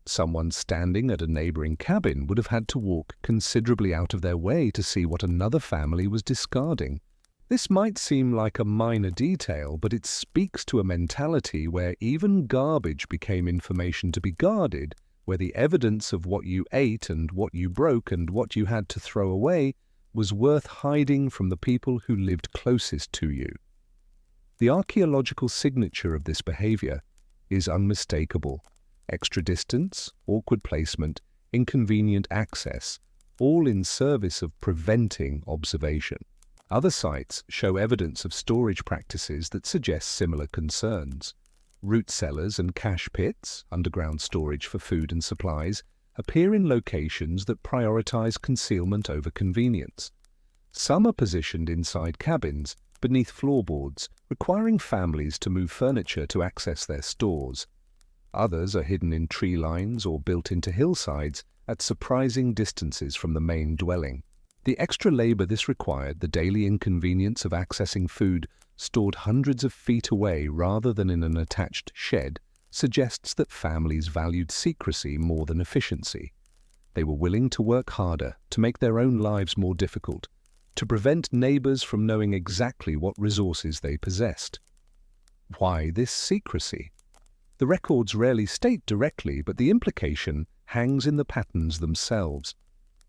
Someone standing at a neighboring cabin would have had to walk considerably out of their way to see what another family was discarding. This might seem like a minor detail, but it speaks to a mentality where even garbage became information to be guarded, where the evidence of what you ate and what you broke and what you had to throw away was worth hiding from the people who lived closest to you. The archaeological signature of this behavior is unmistakable. Extra distance, awkward placement, inconvenient access, all in service of preventing observation. Other sites show evidence of storage practices that suggest similar concerns. Root cellars and cache pits, underground storage for food and supplies, appear in locations that prioritize concealment over convenience. Some are positioned inside cabins, beneath floorboards, requiring families to move furniture to access their stores. Others are hidden in tree lines or built into hillsides at surprising distances from the main dwelling. The extra labor this required, the daily inconvenience of accessing food stored hundreds of feet away rather than in an attached shed, suggests that families valued secrecy more than efficiency. They were willing to work harder, to make their own lives more difficult, to prevent neighbors from knowing exactly what resources they possessed. Why this secrecy? The records rarely state directly, but the implication hangs in the patterns themselves.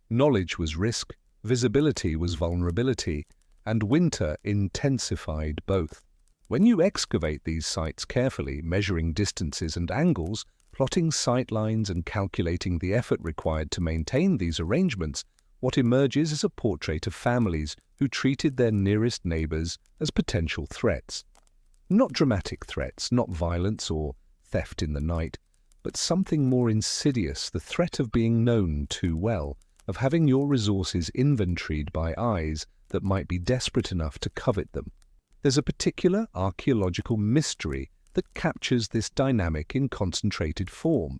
Knowledge was risk, visibility was vulnerability, and winter intensified both. When you excavate these sites carefully, measuring distances and angles, plotting sight lines and calculating the effort required to maintain these arrangements, what emerges is a portrait of families who treated their nearest neighbors as potential threats. Not dramatic threats, not violence or theft in the night, but something more insidious, the threat of being known too well, of having your resources inventoried by eyes that might be desperate enough to covet them. There's a particular archaeological mystery that captures this dynamic in concentrated form.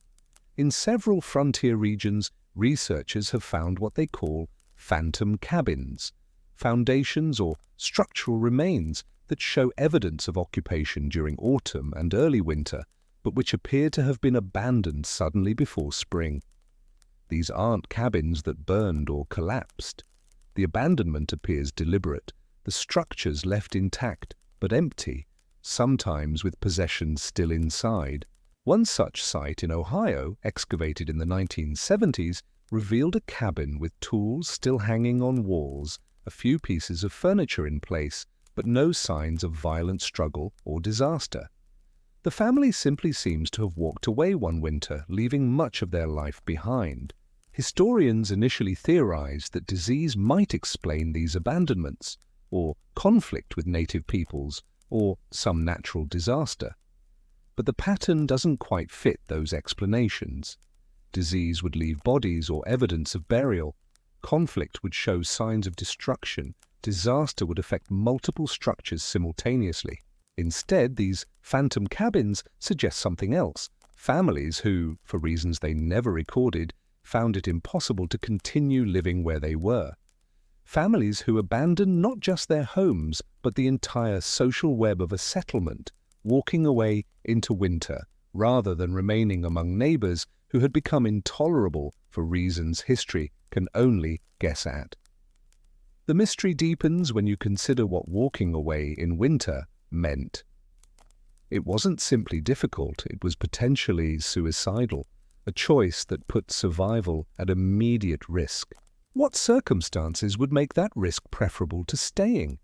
In several frontier regions, researchers have found what they call phantom cabins, foundations or structural remains that show evidence of occupation during autumn and early winter, but which appear to have been abandoned suddenly before spring. These aren't cabins that burned or collapsed. The abandonment appears deliberate, the structures left intact but empty, sometimes with possessions still inside. One such site in Ohio, excavated in the 1970s, revealed a cabin with tools still hanging on walls, a few pieces of furniture in place, but no signs of violent struggle or disaster. The family simply seems to have walked away one winter, leaving much of their life behind. Historians initially theorized that disease might explain these abandonments, or conflict with native peoples, or some natural disaster. But the pattern doesn't quite fit those explanations. Disease would leave bodies or evidence of burial. Conflict would show signs of destruction. Disaster would affect multiple structures simultaneously. Instead, these phantom cabins suggest something else. Families who, for reasons they never recorded, found it impossible to continue living where they were. Families who abandon not just their homes, but the entire social web of a settlement, walking away into winter, rather than remaining among neighbors who had become intolerable for reasons history can only guess at. The mystery deepens when you consider what walking away in winter meant. It wasn't simply difficult, it was potentially suicidal, a choice that put survival at immediate risk. What circumstances would make that risk preferable to staying?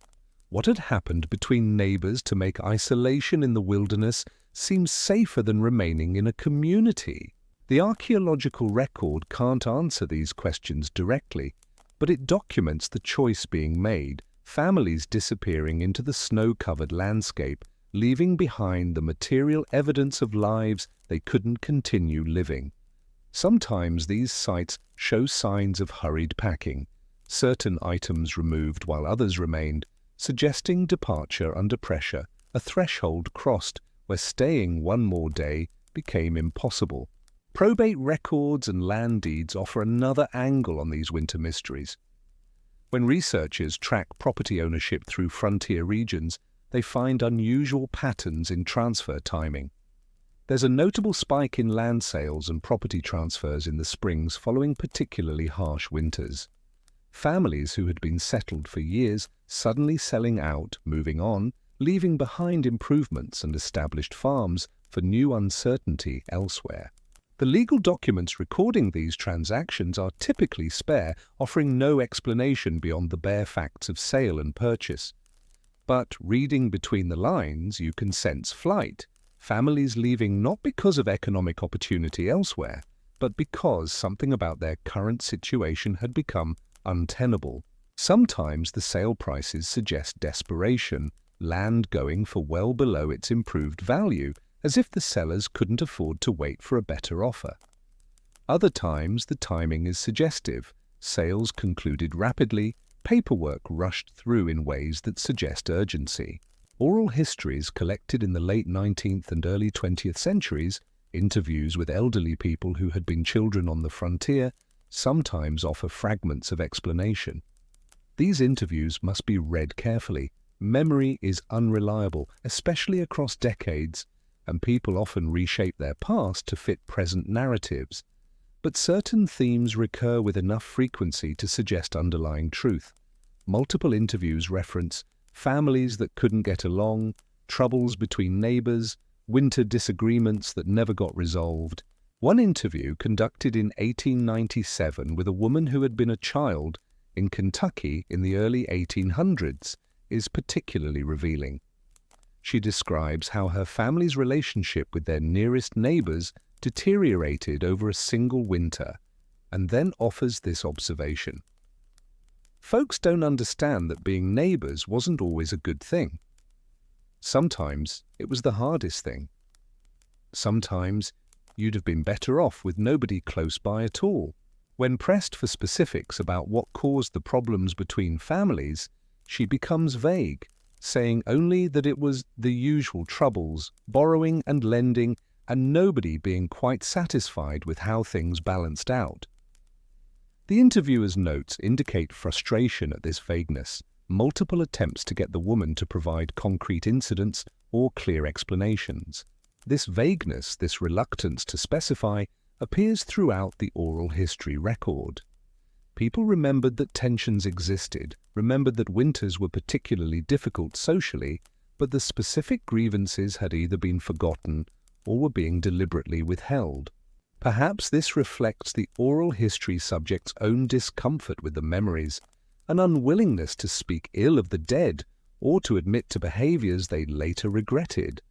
What had happened between neighbors to make isolation in the wilderness seem safer than remaining in a community? The archaeological record can't answer these questions directly, but it documents the choice being made, families disappearing into the snow-covered landscape, leaving behind the material evidence of lives they couldn't continue living. Sometimes these sites show signs of hurried packing, certain items removed while others remained, suggesting departure under pressure, a threshold crossed where staying one more day became impossible. Probate records and land deeds offer another angle on these winter mysteries. When researchers track property ownership through frontier regions, they find unusual patterns in transfer timing. There's a notable spike in land sales and property transfers in the springs following particularly harsh winters. Families who had been settled for years suddenly selling out, moving on, leaving behind improvements and established farms for new uncertainty elsewhere. The legal documents recording these transactions are typically spare, offering no explanation beyond the bare facts of sale and purchase. But reading between the lines, you can sense flight. Families leaving not because of economic opportunity elsewhere, but because something about their current situation had become untenable. Sometimes the sale prices suggest desperation, land going for well below its improved value, as if the sellers couldn't afford to wait for a better offer. Other times the timing is suggestive. Sales concluded rapidly, paperwork rushed through in ways that suggest urgency. Oral histories collected in the late 19th and early 20th centuries, interviews with elderly people who had been children on the frontier, sometimes offer fragments of explanation. These interviews must be read carefully. Memory is unreliable, especially across decades, and people often reshape their past to fit present narratives. But certain themes recur with enough frequency to suggest underlying truth. Multiple interviews reference families that couldn't get along, troubles between neighbors, winter disagreements that never got resolved. One interview, conducted in 1897 with a woman who had been a child in Kentucky in the early 1800s, is particularly revealing. She describes how her family's relationship with their nearest neighbors deteriorated over a single winter, and then offers this observation. Folks don't understand that being neighbors wasn't always a good thing. Sometimes it was the hardest thing. Sometimes you'd have been better off with nobody close by at all. When pressed for specifics about what caused the problems between families, she becomes vague, saying only that it was the usual troubles, borrowing and lending, and nobody being quite satisfied with how things balanced out. The interviewer's notes indicate frustration at this vagueness, multiple attempts to get the woman to provide concrete incidents or clear explanations. This vagueness, this reluctance to specify, appears throughout the oral history record. People remembered that tensions existed, remembered that winters were particularly difficult socially, but the specific grievances had either been forgotten or were being deliberately withheld. Perhaps this reflects the oral history subject's own discomfort with the memories, an unwillingness to speak ill of the dead or to admit to behaviors they later regretted.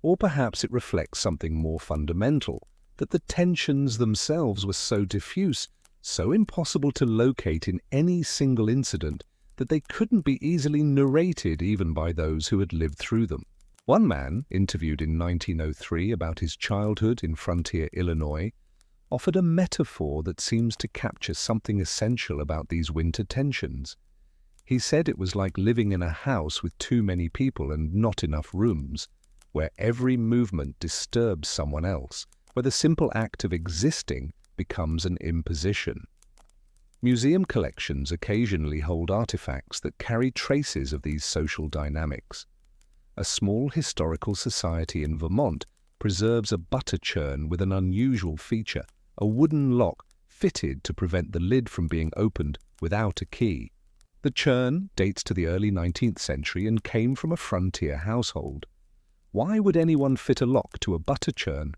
Or perhaps it reflects something more fundamental, that the tensions themselves were so diffuse, so impossible to locate in any single incident, that they couldn't be easily narrated even by those who had lived through them. One man, interviewed in 1903 about his childhood in frontier Illinois, offered a metaphor that seems to capture something essential about these winter tensions. He said it was like living in a house with too many people and not enough rooms, where every movement disturbs someone else, where the simple act of existing becomes an imposition. Museum collections occasionally hold artifacts that carry traces of these social dynamics. A small historical society in Vermont preserves a butter churn with an unusual feature, a wooden lock fitted to prevent the lid from being opened without a key. The churn dates to the early 19th century and came from a frontier household. Why would anyone fit a lock to a butter churn?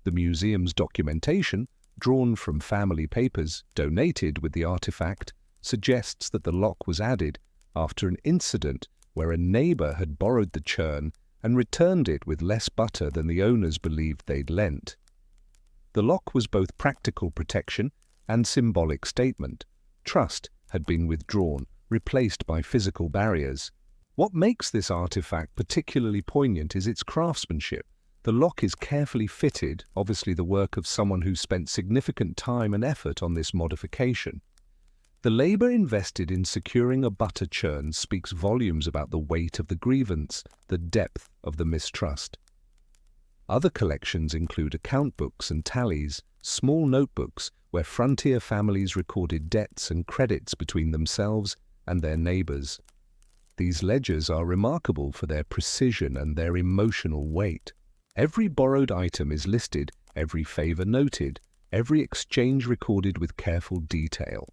The museum's documentation, drawn from family papers donated with the artifact, suggests that the lock was added after an incident where a neighbor had borrowed the churn and returned it with less butter than the owners believed they'd lent. The lock was both practical protection and symbolic statement. Trust had been withdrawn, replaced by physical barriers. What makes this artifact particularly poignant is its craftsmanship. The lock is carefully fitted, obviously the work of someone who spent significant time and effort on this modification. The labor invested in securing a butter churn speaks volumes about the weight of the grievance, the depth of the mistrust. Other collections include account books and tallies, small notebooks where frontier families recorded debts and credits between themselves and their neighbors. These ledgers are remarkable for their precision and their emotional weight. Every borrowed item is listed, every favor noted, every exchange recorded with careful detail.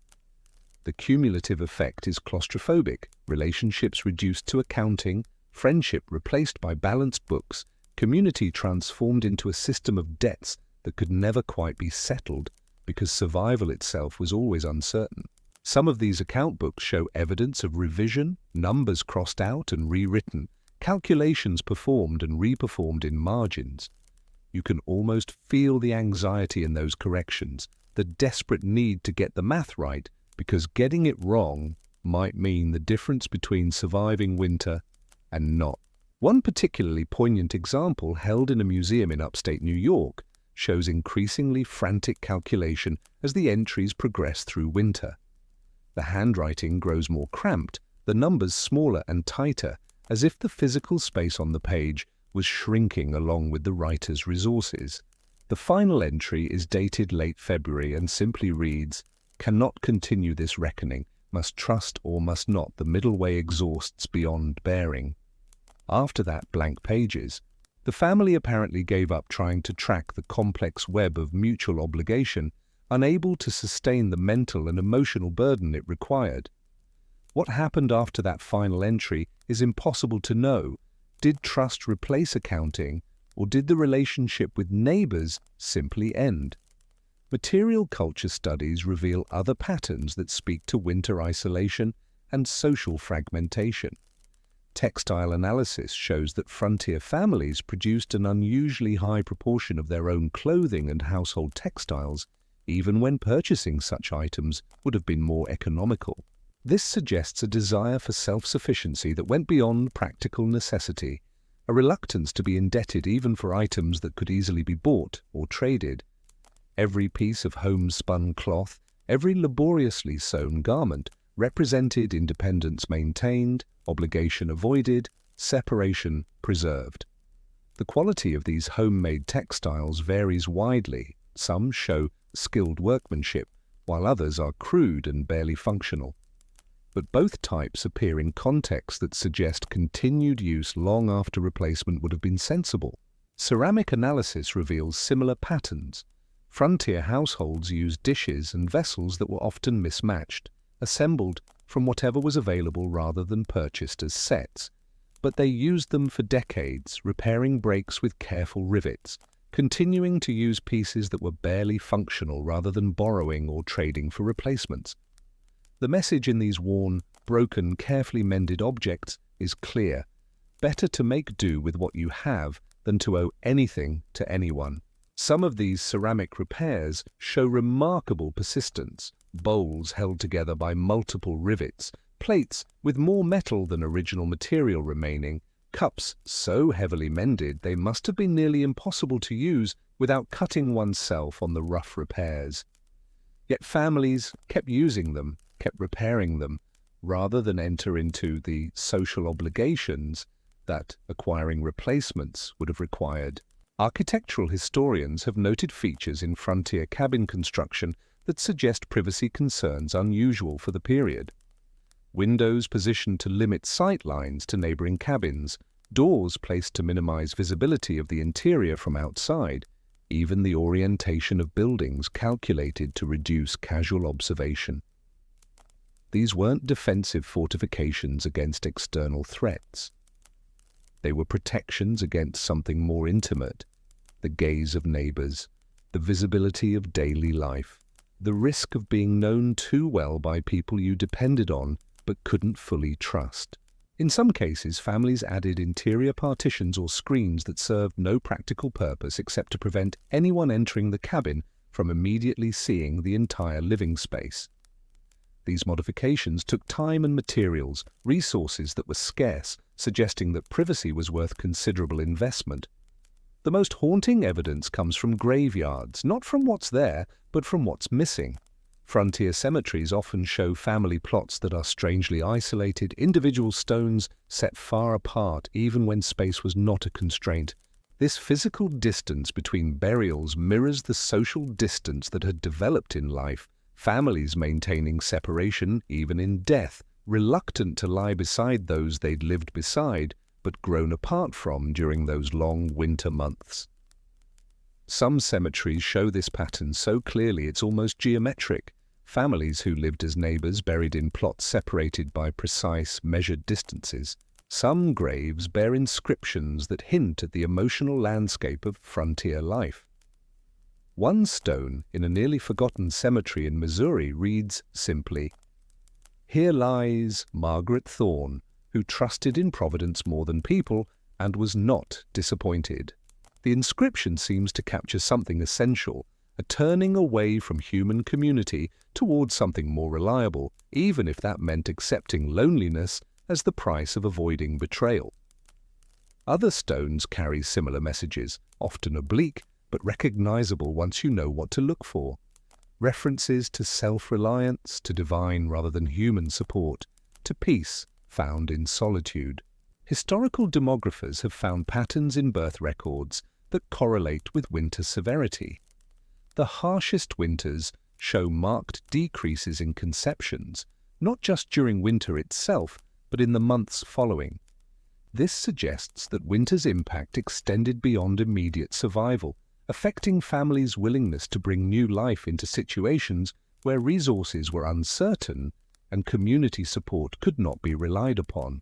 The cumulative effect is claustrophobic, relationships reduced to accounting, friendship replaced by balanced books, community transformed into a system of debts that could never quite be settled because survival itself was always uncertain. Some of these account books show evidence of revision, numbers crossed out and rewritten, calculations performed and reperformed in margins. You can almost feel the anxiety in those corrections, the desperate need to get the math right, because getting it wrong might mean the difference between surviving winter and not. One particularly poignant example held in a museum in upstate New York shows increasingly frantic calculation as the entries progress through winter. The handwriting grows more cramped, the numbers smaller and tighter, as if the physical space on the page was shrinking along with the writer's resources. The final entry is dated late February and simply reads, "Cannot continue this reckoning, must trust or must not, the middle way exhausts beyond bearing." After that, blank pages. The family apparently gave up trying to track the complex web of mutual obligation, unable to sustain the mental and emotional burden it required. What happened after that final entry is impossible to know. Did trust replace accounting, or did the relationship with neighbors simply end? Material culture studies reveal other patterns that speak to winter isolation and social fragmentation. Textile analysis shows that frontier families produced an unusually high proportion of their own clothing and household textiles, even when purchasing such items would have been more economical. This suggests a desire for self-sufficiency that went beyond practical necessity, a reluctance to be indebted even for items that could easily be bought or traded. Every piece of homespun cloth, every laboriously sewn garment represented independence maintained, obligation avoided, separation preserved. The quality of these homemade textiles varies widely. Some show skilled workmanship, while others are crude and barely functional. But both types appear in contexts that suggest continued use long after replacement would have been sensible. Ceramic analysis reveals similar patterns. Frontier households used dishes and vessels that were often mismatched, assembled from whatever was available rather than purchased as sets. But they used them for decades, repairing breaks with careful rivets, continuing to use pieces that were barely functional rather than borrowing or trading for replacements. The message in these worn, broken, carefully mended objects is clear. Better to make do with what you have than to owe anything to anyone. Some of these ceramic repairs show remarkable persistence. Bowls held together by multiple rivets, plates with more metal than original material remaining, cups so heavily mended they must have been nearly impossible to use without cutting oneself on the rough repairs. Yet families kept using them, kept repairing them, rather than enter into the social obligations that acquiring replacements would have required. Architectural historians have noted features in frontier cabin construction that suggest privacy concerns unusual for the period. Windows positioned to limit sight lines to neighboring cabins, doors placed to minimize visibility of the interior from outside, even the orientation of buildings calculated to reduce casual observation. These weren't defensive fortifications against external threats. They were protections against something more intimate: the gaze of neighbors, the visibility of daily life, the risk of being known too well by people you depended on but couldn't fully trust. In some cases, families added interior partitions or screens that served no practical purpose except to prevent anyone entering the cabin from immediately seeing the entire living space. These modifications took time and materials, resources that were scarce, suggesting that privacy was worth considerable investment. The most haunting evidence comes from graveyards, not from what's there, but from what's missing. Frontier cemeteries often show family plots that are strangely isolated, individual stones set far apart even when space was not a constraint. This physical distance between burials mirrors the social distance that had developed in life, families maintaining separation even in death, reluctant to lie beside those they'd lived beside but grown apart from during those long winter months. Some cemeteries show this pattern so clearly it's almost geometric. Families who lived as neighbors buried in plots separated by precise, measured distances. Some graves bear inscriptions that hint at the emotional landscape of frontier life. One stone in a nearly forgotten cemetery in Missouri reads simply, "Here lies Margaret Thorne, who trusted in Providence more than people and was not disappointed." The inscription seems to capture something essential: a turning away from human community towards something more reliable, even if that meant accepting loneliness as the price of avoiding betrayal. Other stones carry similar messages, often oblique, but recognizable once you know what to look for. References to self-reliance, to divine rather than human support, to peace found in solitude. Historical demographers have found patterns in birth records that correlate with winter severity. The harshest winters show marked decreases in conceptions, not just during winter itself, but in the months following. This suggests that winter's impact extended beyond immediate survival, affecting families' willingness to bring new life into situations where resources were uncertain and community support could not be relied upon.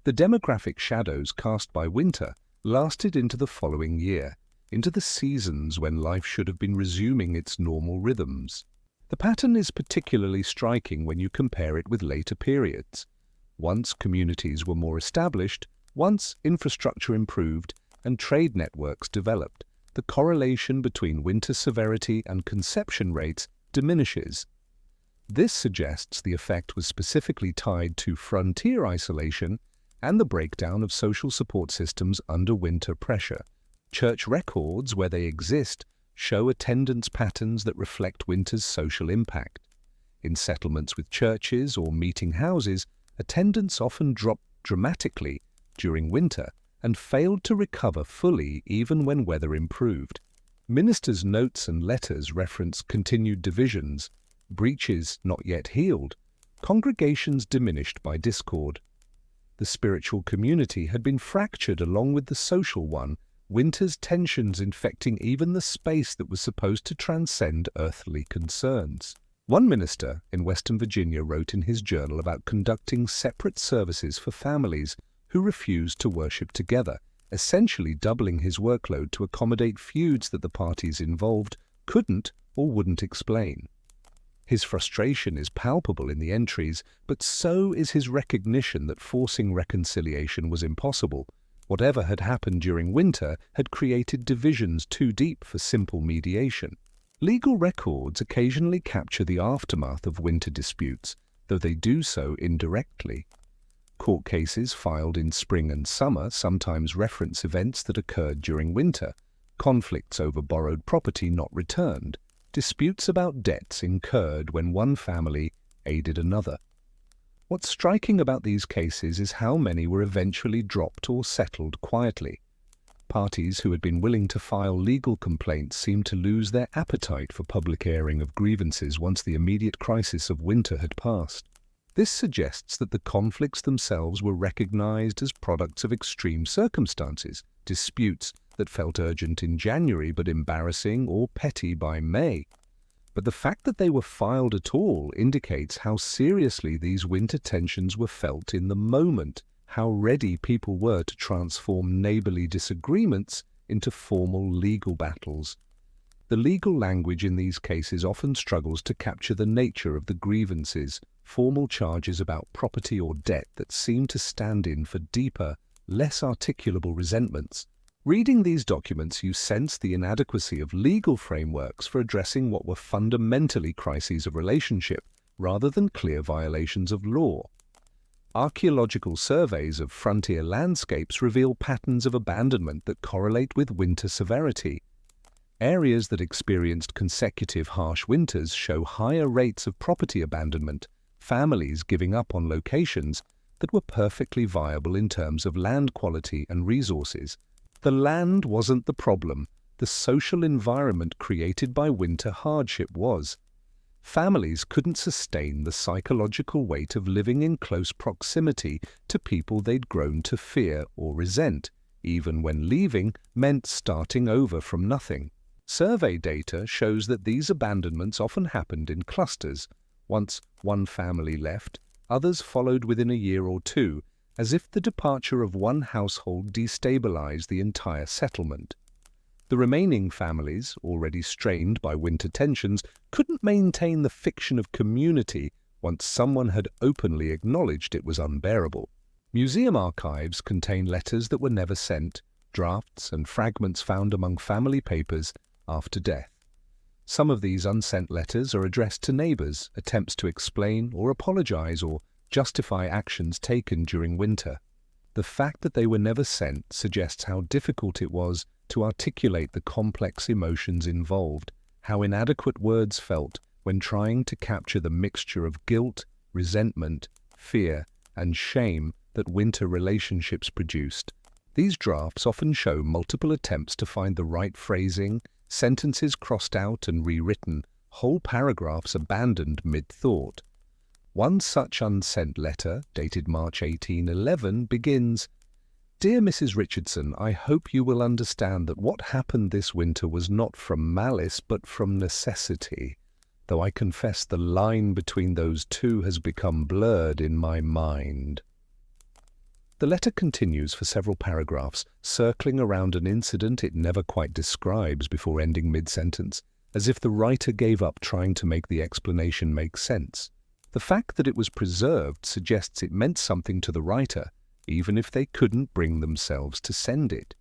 The demographic shadows cast by winter lasted into the following year, into the seasons when life should have been resuming its normal rhythms. The pattern is particularly striking when you compare it with later periods. Once communities were more established, once infrastructure improved and trade networks developed, the correlation between winter severity and conception rates diminishes. This suggests the effect was specifically tied to frontier isolation and the breakdown of social support systems under winter pressure. Church records, where they exist, show attendance patterns that reflect winter's social impact. In settlements with churches or meeting houses, attendance often dropped dramatically during winter and failed to recover fully even when weather improved. Ministers' notes and letters reference continued divisions, breaches not yet healed, congregations diminished by discord. The spiritual community had been fractured along with the social one, winter's tensions infecting even the space that was supposed to transcend earthly concerns. One minister in Western Virginia wrote in his journal about conducting separate services for families who refused to worship together, essentially doubling his workload to accommodate feuds that the parties involved couldn't or wouldn't explain. His frustration is palpable in the entries, but so is his recognition that forcing reconciliation was impossible. Whatever had happened during winter had created divisions too deep for simple mediation. Legal records occasionally capture the aftermath of winter disputes, though they do so indirectly. Court cases filed in spring and summer sometimes reference events that occurred during winter, conflicts over borrowed property not returned, disputes about debts incurred when one family aided another. What's striking about these cases is how many were eventually dropped or settled quietly. Parties who had been willing to file legal complaints seemed to lose their appetite for public airing of grievances once the immediate crisis of winter had passed. This suggests that the conflicts themselves were recognized as products of extreme circumstances, disputes that felt urgent in January but embarrassing or petty by May. But the fact that they were filed at all indicates how seriously these winter tensions were felt in the moment, how ready people were to transform neighborly disagreements into formal legal battles. The legal language in these cases often struggles to capture the nature of the grievances, formal charges about property or debt that seem to stand in for deeper, less articulable resentments. Reading these documents, you sense the inadequacy of legal frameworks for addressing what were fundamentally crises of relationship, rather than clear violations of law. Archaeological surveys of frontier landscapes reveal patterns of abandonment that correlate with winter severity. Areas that experienced consecutive harsh winters show higher rates of property abandonment, families giving up on locations that were perfectly viable in terms of land quality and resources. The land wasn't the problem, the social environment created by winter hardship was. Families couldn't sustain the psychological weight of living in close proximity to people they'd grown to fear or resent, even when leaving meant starting over from nothing. Survey data shows that these abandonments often happened in clusters. Once one family left, others followed within a year or two, as if the departure of one household destabilized the entire settlement. The remaining families, already strained by winter tensions, couldn't maintain the fiction of community once someone had openly acknowledged it was unbearable. Museum archives contain letters that were never sent, drafts and fragments found among family papers after death. Some of these unsent letters are addressed to neighbors, attempts to explain or apologize or justify actions taken during winter. The fact that they were never sent suggests how difficult it was to articulate the complex emotions involved, how inadequate words felt when trying to capture the mixture of guilt, resentment, fear, and shame that winter relationships produced. These drafts often show multiple attempts to find the right phrasing, sentences crossed out and rewritten, whole paragraphs abandoned mid-thought. One such unsent letter, dated March 1811, begins, "Dear Mrs. Richardson, I hope you will understand that what happened this winter was not from malice but from necessity, though I confess the line between those two has become blurred in my mind." The letter continues for several paragraphs, circling around an incident it never quite describes before ending mid-sentence, as if the writer gave up trying to make the explanation make sense. The fact that it was preserved suggests it meant something to the writer, even if they couldn't bring themselves to send it.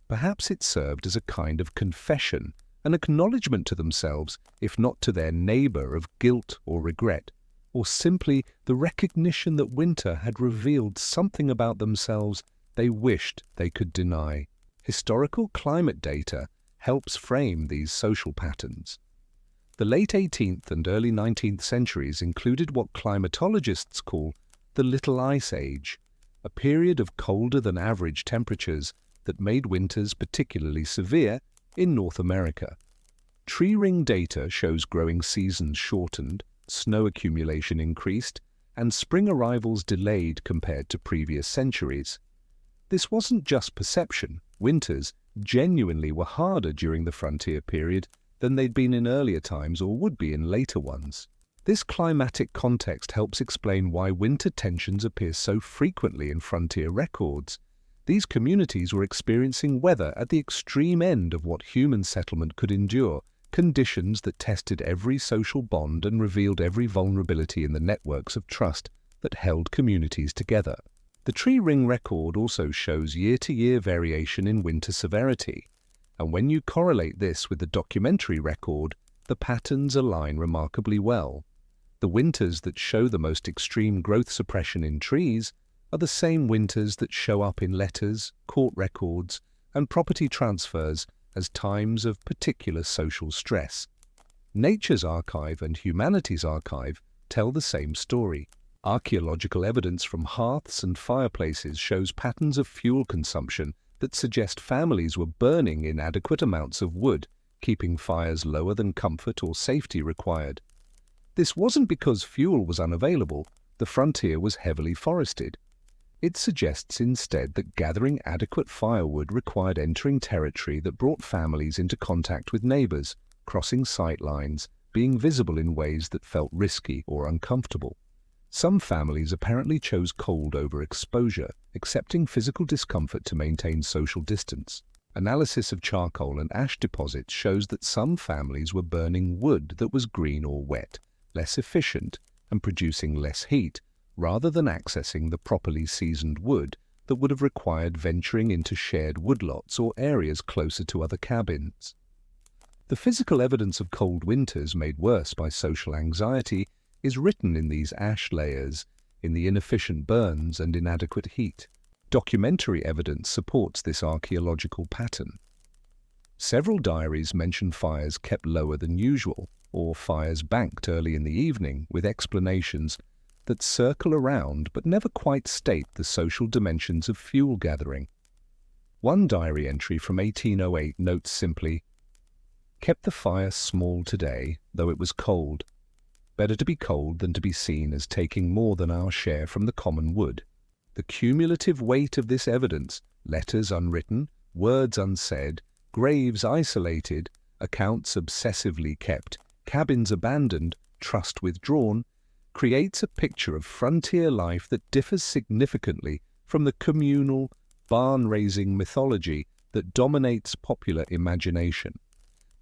Perhaps it served as a kind of confession, an acknowledgement to themselves, if not to their neighbor, of guilt or regret, or simply the recognition that winter had revealed something about themselves they wished they could deny. Historical climate data helps frame these social patterns. The late 18th and early 19th centuries included what climatologists call the Little Ice Age, a period of colder than average temperatures that made winters particularly severe in North America. Tree ring data shows growing seasons shortened, snow accumulation increased, and spring arrivals delayed compared to previous centuries. This wasn't just perception. Winters genuinely were harder during the frontier period than they'd been in earlier times or would be in later ones. This climatic context helps explain why winter tensions appear so frequently in frontier records. These communities were experiencing weather at the extreme end of what human settlement could endure, conditions that tested every social bond and revealed every vulnerability in the networks of trust that held communities together. The tree ring record also shows year-to-year variation in winter severity, and when you correlate this with the documentary record, the patterns align remarkably well. The winters that show the most extreme growth suppression in trees are the same winters that show up in letters, court records, and property transfers as times of particular social stress. Nature's Archive and Humanities Archive tell the same story. Archaeological evidence from hearths and fireplaces shows patterns of fuel consumption that suggest families were burning inadequate amounts of wood, keeping fires lower than comfort or safety required. This wasn't because fuel was unavailable. The frontier was heavily forested. It suggests instead that gathering adequate firewood required entering territory that brought families into contact with neighbors, crossing sight lines, being visible in ways that felt risky or uncomfortable. Some families apparently chose cold over exposure, accepting physical discomfort to maintain social distance. Analysis of charcoal and ash deposits shows that some families were burning wood that was green or wet, less efficient, and producing less heat, rather than accessing the properly seasoned wood that would have required venturing into shared woodlots or areas closer to other cabins. The physical evidence of cold winters made worse by social anxiety is written in these ash layers, in the inefficient burns and inadequate heat. Documentary evidence supports this archaeological pattern. Several diaries mention fires kept lower than usual, or fires banked early in the evening, with explanations that circle around but never quite state the social dimensions of fuel gathering. One diary entry from 1808 notes simply, "Kept the fire small today, though it was cold. Better to be cold than to be seen as taking more than our share from the common wood." The cumulative weight of this evidence, letters unwritten, words unsaid, graves isolated, accounts obsessively kept, cabins abandoned, trust withdrawn, creates a picture of frontier life that differs significantly from the communal, barn-raising mythology that dominates popular imagination.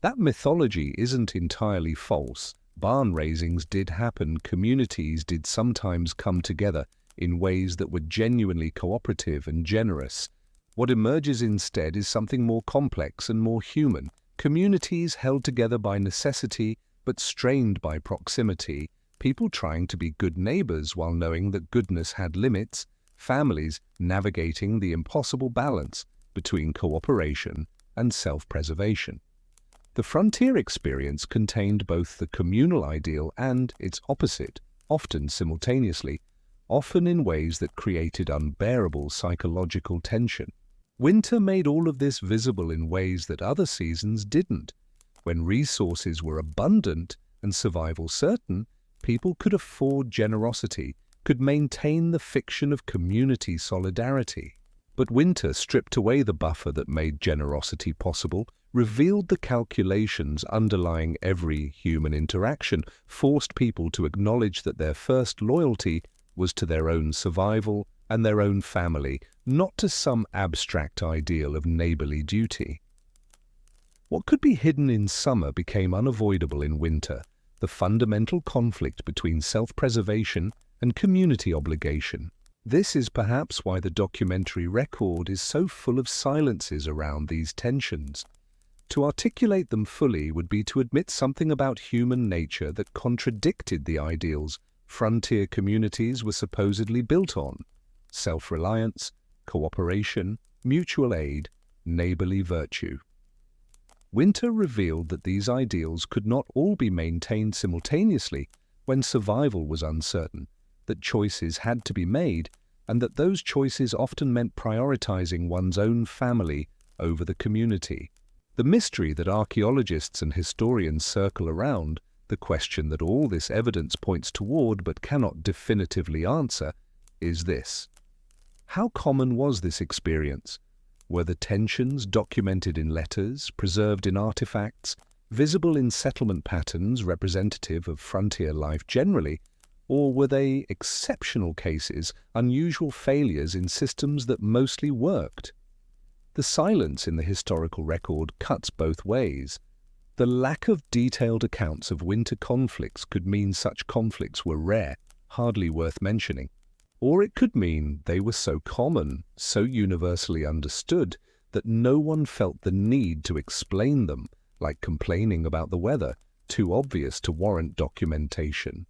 That mythology isn't entirely false. Barn raisings did happen, communities did sometimes come together in ways that were genuinely cooperative and generous. What emerges instead is something more complex and more human. Communities held together by necessity but strained by proximity, people trying to be good neighbors while knowing that goodness had limits, families navigating the impossible balance between cooperation and self-preservation. The frontier experience contained both the communal ideal and its opposite, often simultaneously, often in ways that created unbearable psychological tension. Winter made all of this visible in ways that other seasons didn't. When resources were abundant and survival certain, people could afford generosity, could maintain the fiction of community solidarity. But winter stripped away the buffer that made generosity possible, revealed the calculations underlying every human interaction, forced people to acknowledge that their first loyalty was to their own survival and their own family, not to some abstract ideal of neighborly duty. What could be hidden in summer became unavoidable in winter, the fundamental conflict between self-preservation and community obligation. This is perhaps why the documentary record is so full of silences around these tensions. To articulate them fully would be to admit something about human nature that contradicted the ideals frontier communities were supposedly built on: self-reliance, cooperation, mutual aid, neighborly virtue. Winter revealed that these ideals could not all be maintained simultaneously when survival was uncertain, that choices had to be made, and that those choices often meant prioritizing one's own family over the community. The mystery that archaeologists and historians circle around, the question that all this evidence points toward but cannot definitively answer, is this: how common was this experience? Were the tensions documented in letters, preserved in artifacts, visible in settlement patterns representative of frontier life generally, or were they exceptional cases, unusual failures in systems that mostly worked? The silence in the historical record cuts both ways. The lack of detailed accounts of winter conflicts could mean such conflicts were rare, hardly worth mentioning. Or it could mean they were so common, so universally understood, that no one felt the need to explain them, like complaining about the weather, too obvious to warrant documentation.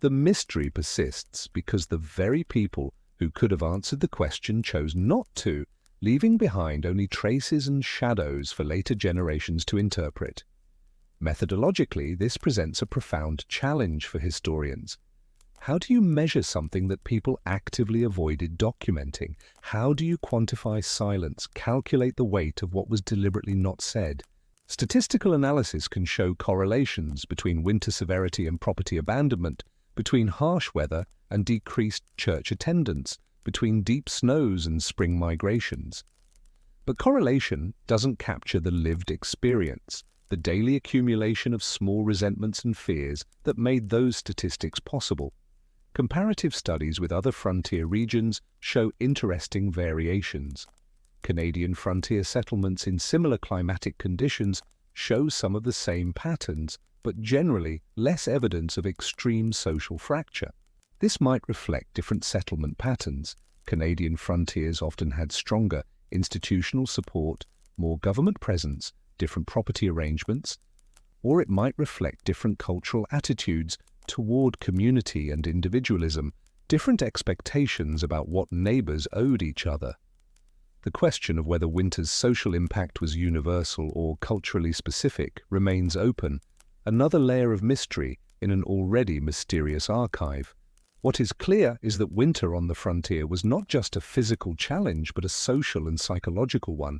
The mystery persists because the very people who could have answered the question chose not to, leaving behind only traces and shadows for later generations to interpret. Methodologically, this presents a profound challenge for historians. How do you measure something that people actively avoided documenting? How do you quantify silence, calculate the weight of what was deliberately not said? Statistical analysis can show correlations between winter severity and property abandonment, between harsh weather and decreased church attendance, between deep snows and spring migrations. But correlation doesn't capture the lived experience, the daily accumulation of small resentments and fears that made those statistics possible. Comparative studies with other frontier regions show interesting variations. Canadian frontier settlements in similar climatic conditions show some of the same patterns, but generally less evidence of extreme social fracture. This might reflect different settlement patterns. Canadian frontiers often had stronger institutional support, more government presence, different property arrangements, or it might reflect different cultural attitudes toward community and individualism, different expectations about what neighbors owed each other. The question of whether winter's social impact was universal or culturally specific remains open, another layer of mystery in an already mysterious archive. What is clear is that winter on the frontier was not just a physical challenge but a social and psychological one.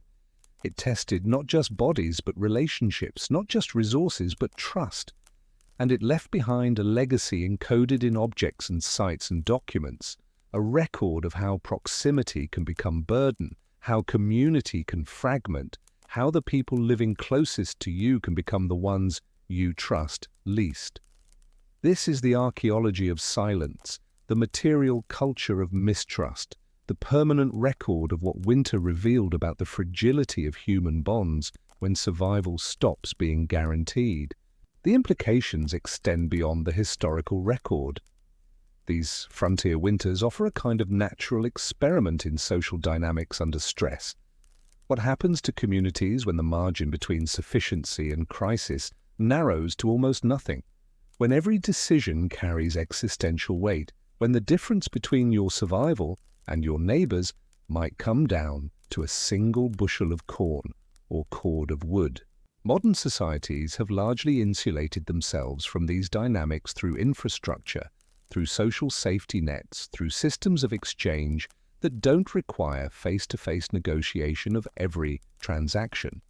It tested not just bodies but relationships, not just resources but trust. And it left behind a legacy encoded in objects and sites and documents, a record of how proximity can become burden, how community can fragment, how the people living closest to you can become the ones you trust least. This is the archaeology of silence, the material culture of mistrust, the permanent record of what winter revealed about the fragility of human bonds when survival stops being guaranteed. The implications extend beyond the historical record. These frontier winters offer a kind of natural experiment in social dynamics under stress. What happens to communities when the margin between sufficiency and crisis narrows to almost nothing? When every decision carries existential weight, when the difference between your survival and your neighbors might come down to a single bushel of corn or cord of wood. Modern societies have largely insulated themselves from these dynamics through infrastructure, through social safety nets, through systems of exchange that don't require face-to-face negotiation of every transaction.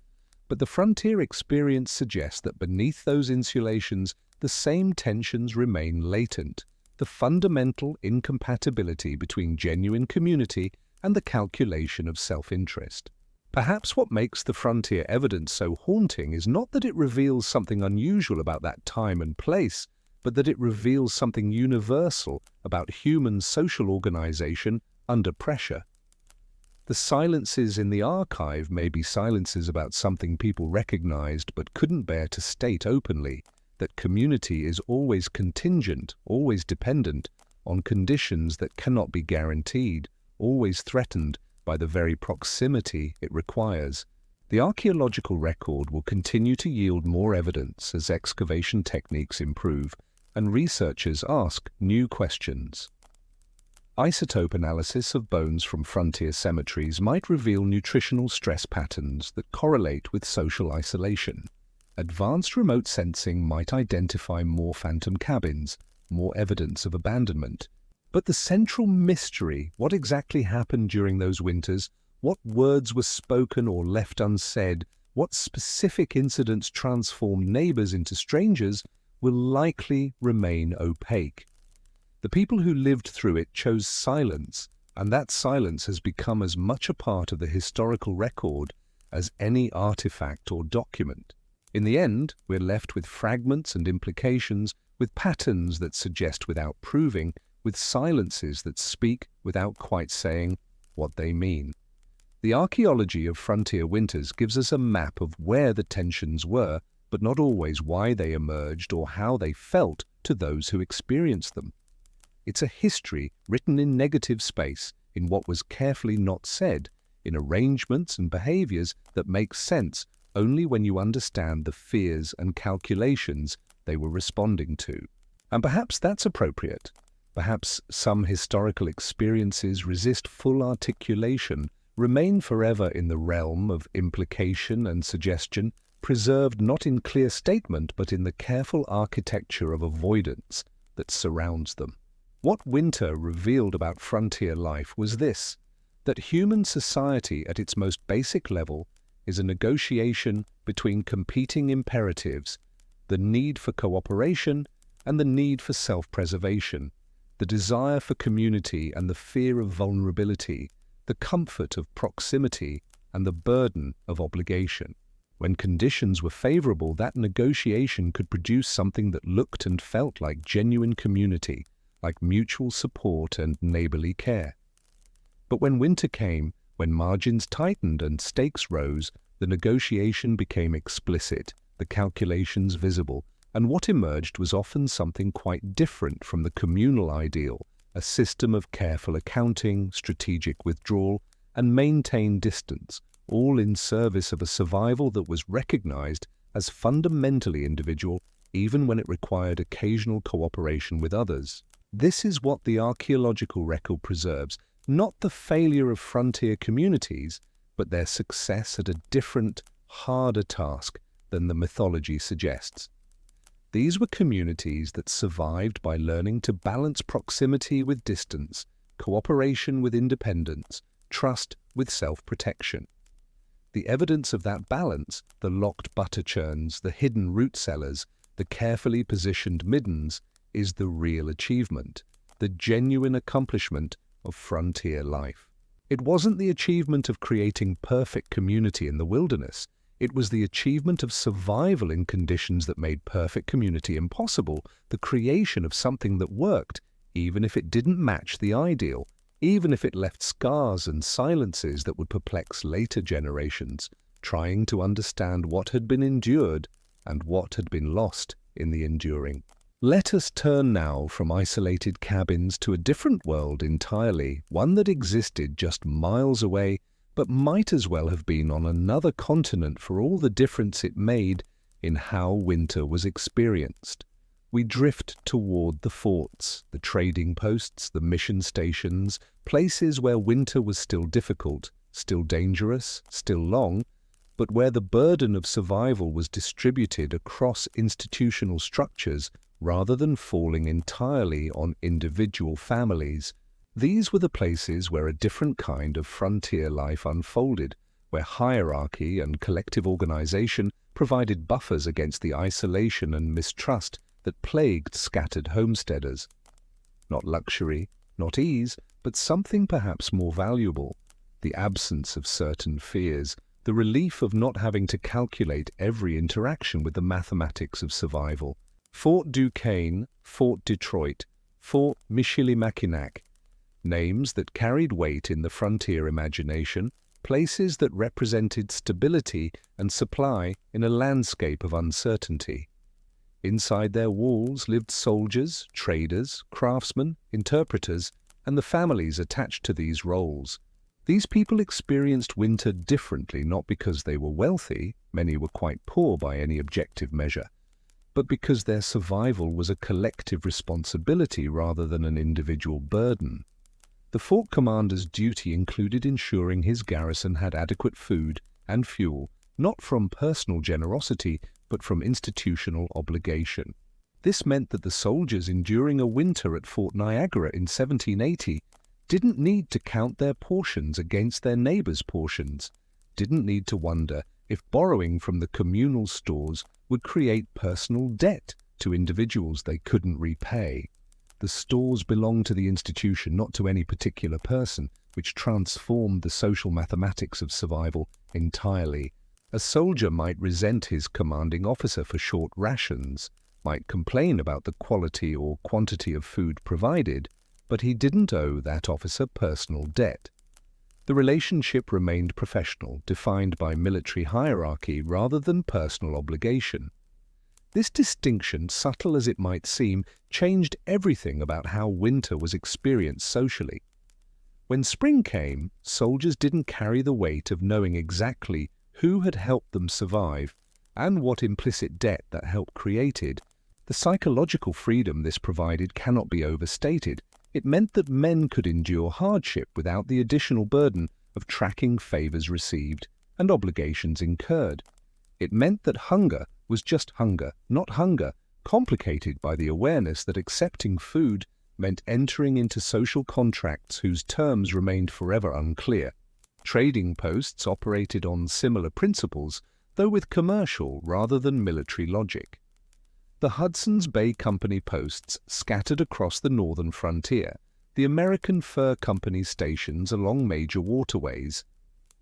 But the frontier experience suggests that beneath those insulations, the same tensions remain latent, the fundamental incompatibility between genuine community and the calculation of self-interest. Perhaps what makes the frontier evidence so haunting is not that it reveals something unusual about that time and place, but that it reveals something universal about human social organization under pressure. The silences in the archive may be silences about something people recognized but couldn't bear to state openly, that community is always contingent, always dependent on conditions that cannot be guaranteed, always threatened by the very proximity it requires. The archaeological record will continue to yield more evidence as excavation techniques improve and researchers ask new questions. Isotope analysis of bones from frontier cemeteries might reveal nutritional stress patterns that correlate with social isolation. Advanced remote sensing might identify more phantom cabins, more evidence of abandonment. But the central mystery, what exactly happened during those winters, what words were spoken or left unsaid, what specific incidents transformed neighbors into strangers, will likely remain opaque. The people who lived through it chose silence, and that silence has become as much a part of the historical record as any artifact or document. In the end, we're left with fragments and implications, with patterns that suggest without proving, with silences that speak without quite saying what they mean. The archaeology of frontier winters gives us a map of where the tensions were, but not always why they emerged or how they felt to those who experienced them. It's a history written in negative space, in what was carefully not said, in arrangements and behaviors that make sense only when you understand the fears and calculations they were responding to. And perhaps that's appropriate. Perhaps some historical experiences resist full articulation, remain forever in the realm of implication and suggestion, preserved not in clear statement but in the careful architecture of avoidance that surrounds them. What winter revealed about frontier life was this: that human society at its most basic level is a negotiation between competing imperatives, the need for cooperation and the need for self-preservation, the desire for community and the fear of vulnerability, the comfort of proximity and the burden of obligation. When conditions were favorable, that negotiation could produce something that looked and felt like genuine community, like mutual support and neighborly care. But when winter came, when margins tightened and stakes rose, the negotiation became explicit, the calculations visible, and what emerged was often something quite different from the communal ideal, a system of careful accounting, strategic withdrawal, and maintained distance, all in service of a survival that was recognized as fundamentally individual, even when it required occasional cooperation with others. This is what the archaeological record preserves, not the failure of frontier communities, but their success at a different, harder task than the mythology suggests. These were communities that survived by learning to balance proximity with distance, cooperation with independence, trust with self-protection. The evidence of that balance, the locked butter churns, the hidden root cellars, the carefully positioned middens, is the real achievement, the genuine accomplishment of frontier life. It wasn't the achievement of creating perfect community in the wilderness. It was the achievement of survival in conditions that made perfect community impossible, the creation of something that worked, even if it didn't match the ideal, even if it left scars and silences that would perplex later generations, trying to understand what had been endured and what had been lost in the enduring. Let us turn now from isolated cabins to a different world entirely, one that existed just miles away, but might as well have been on another continent for all the difference it made in how winter was experienced. We drift toward the forts, the trading posts, the mission stations, places where winter was still difficult, still dangerous, still long, but where the burden of survival was distributed across institutional structures rather than falling entirely on individual families. These were the places where a different kind of frontier life unfolded, where hierarchy and collective organization provided buffers against the isolation and mistrust that plagued scattered homesteaders. Not luxury, not ease, but something perhaps more valuable: the absence of certain fears, the relief of not having to calculate every interaction with the mathematics of survival. Fort Duquesne, Fort Detroit, Fort Michilimackinac, names that carried weight in the frontier imagination, places that represented stability and supply in a landscape of uncertainty. Inside their walls lived soldiers, traders, craftsmen, interpreters, and the families attached to these roles. These people experienced winter differently, not because they were wealthy, many were quite poor by any objective measure, but because their survival was a collective responsibility rather than an individual burden. The fort commander's duty included ensuring his garrison had adequate food and fuel, not from personal generosity, but from institutional obligation. This meant that the soldiers enduring a winter at Fort Niagara in 1780 didn't need to count their portions against their neighbors' portions, didn't need to wonder if borrowing from the communal stores would create personal debt to individuals they couldn't repay. The stores belonged to the institution, not to any particular person, which transformed the social mathematics of survival entirely. A soldier might resent his commanding officer for short rations, might complain about the quality or quantity of food provided, but he didn't owe that officer personal debt. The relationship remained professional, defined by military hierarchy rather than personal obligation. This distinction, subtle as it might seem, changed everything about how winter was experienced socially. When spring came, soldiers didn't carry the weight of knowing exactly who had helped them survive and what implicit debt that help created. The psychological freedom this provided cannot be overstated. It meant that men could endure hardship without the additional burden of tracking favors received and obligations incurred. It meant that hunger was just hunger, not hunger, complicated by the awareness that accepting food meant entering into social contracts whose terms remained forever unclear. Trading posts operated on similar principles, though with commercial rather than military logic. The Hudson's Bay Company posts scattered across the northern frontier, the American Fur Company stations along major waterways.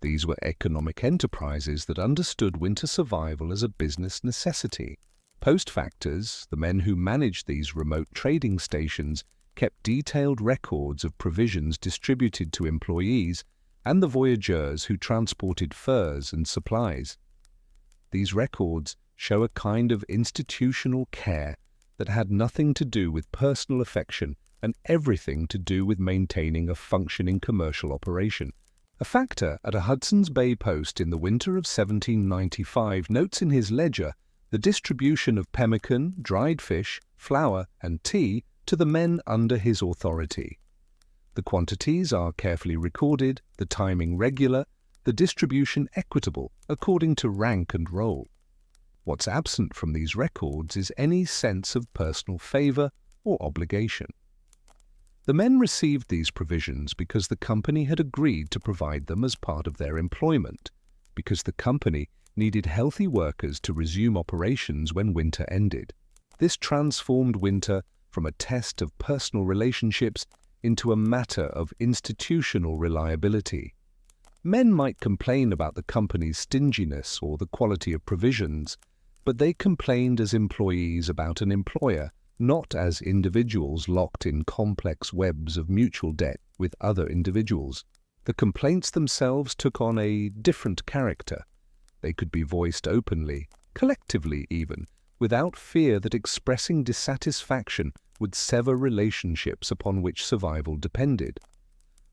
These were economic enterprises that understood winter survival as a business necessity. Post factors, the men who managed these remote trading stations, kept detailed records of provisions distributed to employees and the voyageurs who transported furs and supplies. These records show a kind of institutional care that had nothing to do with personal affection and everything to do with maintaining a functioning commercial operation. A factor at a Hudson's Bay post in the winter of 1795 notes in his ledger the distribution of pemmican, dried fish, flour, and tea to the men under his authority. The quantities are carefully recorded, the timing regular, the distribution equitable according to rank and role. What's absent from these records is any sense of personal favor or obligation. The men received these provisions because the company had agreed to provide them as part of their employment, because the company needed healthy workers to resume operations when winter ended. This transformed winter from a test of personal relationships into a matter of institutional reliability. Men might complain about the company's stinginess or the quality of provisions, but they complained as employees about an employer, not as individuals locked in complex webs of mutual debt with other individuals. The complaints themselves took on a different character. They could be voiced openly, collectively even, without fear that expressing dissatisfaction would sever relationships upon which survival depended.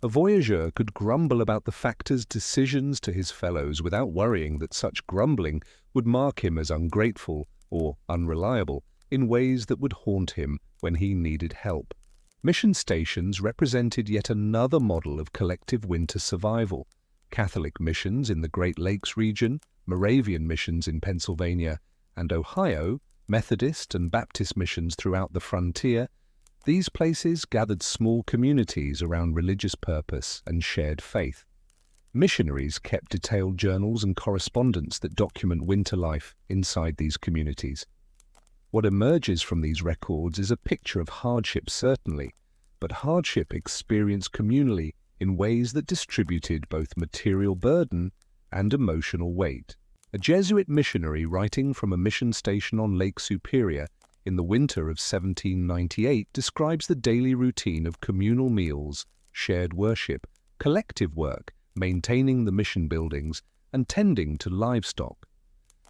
A voyageur could grumble about the factor's decisions to his fellows without worrying that such grumbling would mark him as ungrateful or unreliable in ways that would haunt him when he needed help. Mission stations represented yet another model of collective winter survival. Catholic missions in the Great Lakes region, Moravian missions in Pennsylvania and Ohio, Methodist and Baptist missions throughout the frontier, these places gathered small communities around religious purpose and shared faith. Missionaries kept detailed journals and correspondence that document winter life inside these communities. What emerges from these records is a picture of hardship, certainly, but hardship experienced communally in ways that distributed both material burden and emotional weight. A Jesuit missionary writing from a mission station on Lake Superior in the winter of 1798 describes the daily routine of communal meals, shared worship, collective work, maintaining the mission buildings, and tending to livestock.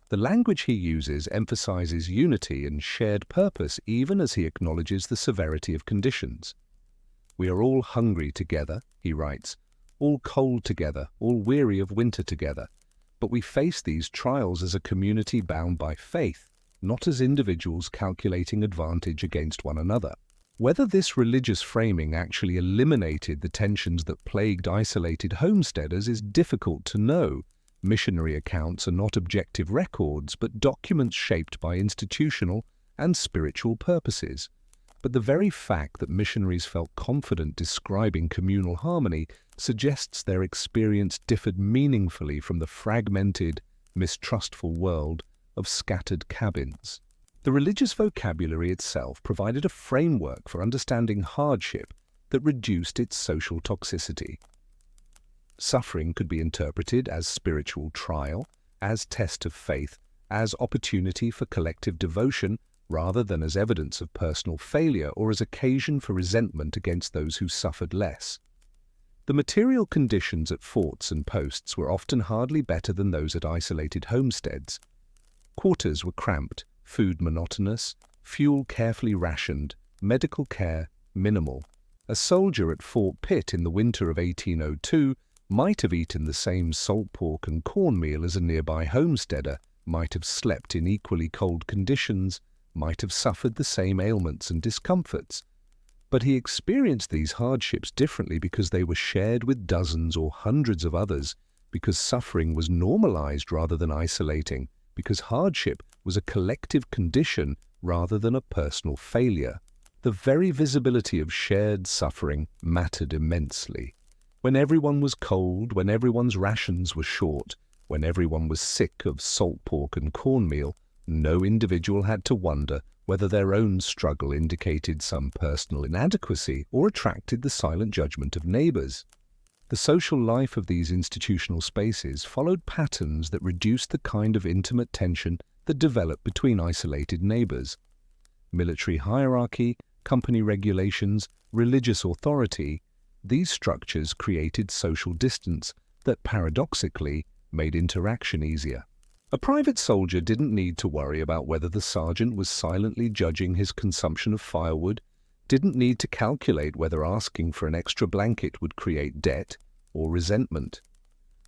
The language he uses emphasizes unity and shared purpose even as he acknowledges the severity of conditions. "We are all hungry together," he writes, "all cold together, all weary of winter together, but we face these trials as a community bound by faith, not as individuals calculating advantage against one another." Whether this religious framing actually eliminated the tensions that plagued isolated homesteaders is difficult to know. Missionary accounts are not objective records, but documents shaped by institutional and spiritual purposes. But the very fact that missionaries felt confident describing communal harmony suggests their experience differed meaningfully from the fragmented, mistrustful world of scattered cabins. The religious vocabulary itself provided a framework for understanding hardship that reduced its social toxicity. Suffering could be interpreted as spiritual trial, as test of faith, as opportunity for collective devotion, rather than as evidence of personal failure or as occasion for resentment against those who suffered less. The material conditions at forts and posts were often hardly better than those at isolated homesteads. Quarters were cramped, food monotonous, fuel carefully rationed, medical care minimal. A soldier at Fort Pitt in the winter of 1802 might have eaten the same salt pork and cornmeal as a nearby homesteader, might have slept in equally cold conditions, might have suffered the same ailments and discomforts. But he experienced these hardships differently because they were shared with dozens or hundreds of others, because suffering was normalized rather than isolating, because hardship was a collective condition rather than a personal failure. The very visibility of shared suffering mattered immensely. When everyone was cold, when everyone's rations were short, when everyone was sick of salt pork and cornmeal, no individual had to wonder whether their own struggle indicated some personal inadequacy or attracted the silent judgment of neighbours. The social life of these institutional spaces followed patterns that reduced the kind of intimate tension that developed between isolated neighbours. Military hierarchy, company regulations, religious authority, these structures created social distance that paradoxically made interaction easier. A private soldier didn't need to worry about whether the sergeant was silently judging his consumption of firewood, didn't need to calculate whether asking for an extra blanket would create debt or resentment.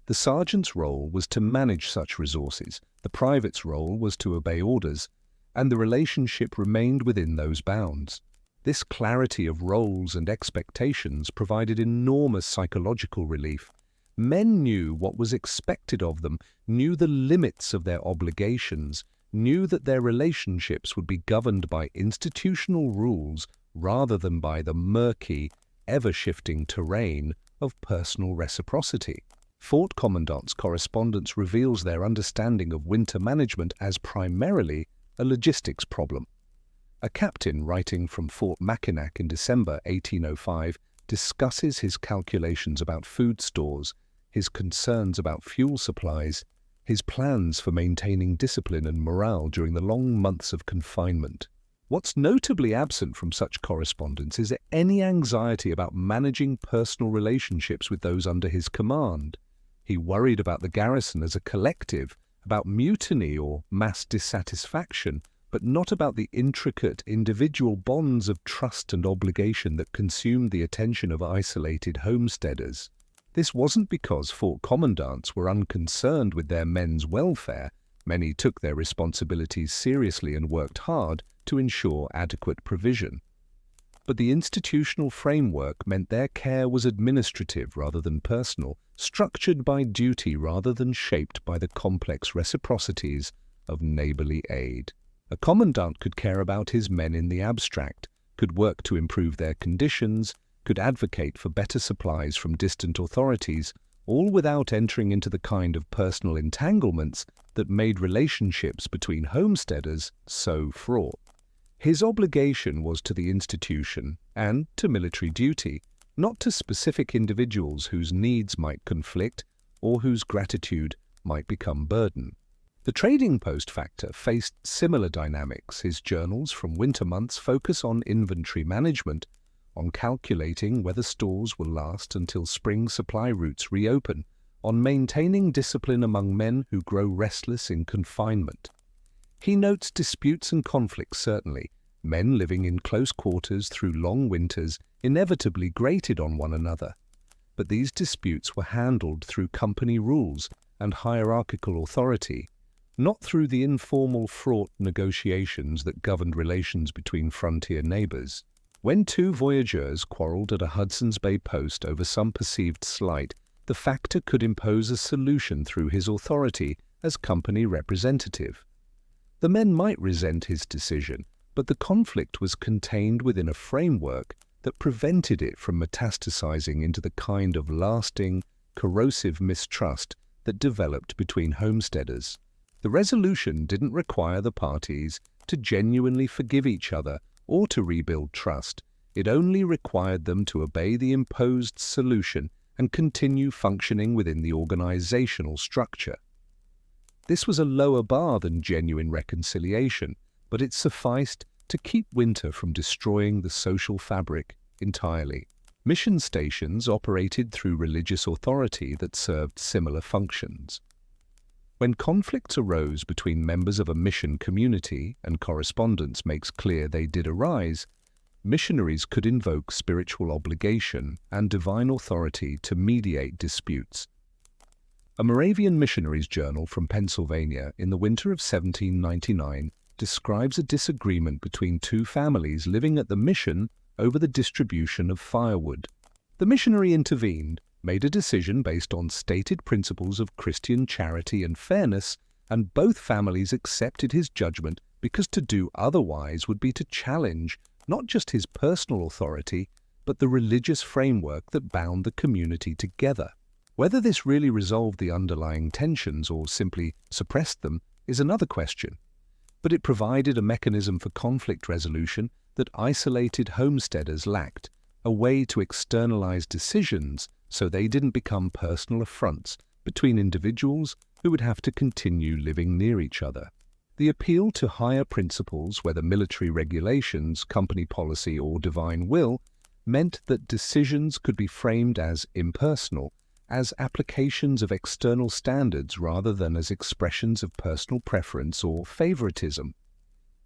The sergeant's role was to manage such resources, the private's role was to obey orders, and the relationship remained within those bounds. This clarity of roles and expectations provided enormous psychological relief. Men knew what was expected of them, knew the limits of their obligations, knew that their relationships would be governed by institutional rules rather than by the murky, ever-shifting terrain of personal reciprocity. Fort Commandant's correspondence reveals their understanding of winter management as primarily a logistics problem. A captain writing from Fort Mackinac in December 1805 discusses his calculations about food stores, his concerns about fuel supplies, his plans for maintaining discipline and morale during the long months of confinement. What's notably absent from such correspondence is any anxiety about managing personal relationships with those under his command. He worried about the garrison as a collective, about mutiny or mass dissatisfaction, but not about the intricate individual bonds of trust and obligation that consumed the attention of isolated homesteaders. This wasn't because fort commandants were unconcerned with their men's welfare. Many took their responsibilities seriously and worked hard to ensure adequate provision. But the institutional framework meant their care was administrative rather than personal, structured by duty rather than shaped by the complex reciprocities of neighborly aid. A commandant could care about his men in the abstract, could work to improve their conditions, could advocate for better supplies from distant authorities, all without entering into the kind of personal entanglements that made relationships between homesteaders so fraught. His obligation was to the institution and to military duty, not to specific individuals whose needs might conflict or whose gratitude might become burden. The trading post factor faced similar dynamics. His journals from winter months focus on inventory management, on calculating whether stores will last until spring supply routes reopen, on maintaining discipline among men who grow restless in confinement. He notes disputes and conflicts certainly. Men living in close quarters through long winters inevitably grated on one another. But these disputes were handled through company rules and hierarchical authority, not through the informal, fraught negotiations that governed relations between frontier neighbors. When two voyageurs quarreled at a Hudson's Bay post over some perceived slight, the factor could impose a solution through his authority as company representative. The men might resent his decision, but the conflict was contained within a framework that prevented it from metastasizing into the kind of lasting, corrosive mistrust that developed between homesteaders. The resolution didn't require the parties to genuinely forgive each other or to rebuild trust. It only required them to obey the imposed solution and continue functioning within the organizational structure. This was a lower bar than genuine reconciliation, but it sufficed to keep winter from destroying the social fabric entirely. Mission stations operated through religious authority that served similar functions. When conflicts arose between members of a mission community, and correspondence makes clear they did arise, missionaries could invoke spiritual obligation and divine authority to mediate disputes. A Moravian missionary's journal from Pennsylvania in the winter of 1799 describes a disagreement between two families living at the mission over the distribution of firewood. The missionary intervened, made a decision based on stated principles of Christian charity and fairness, and both families accepted his judgment because to do otherwise would be to challenge not just his personal authority, but the religious framework that bound the community together. Whether this really resolved the underlying tensions or simply suppressed them is another question, but it provided a mechanism for conflict resolution that isolated homesteaders lacked, a way to externalize decisions so they didn't become personal affronts between individuals who would have to continue living near each other. The appeal to higher principles, whether military regulations, company policy, or divine will, meant that decisions could be framed as impersonal, as applications of external standards rather than as expressions of personal preference or favoritism.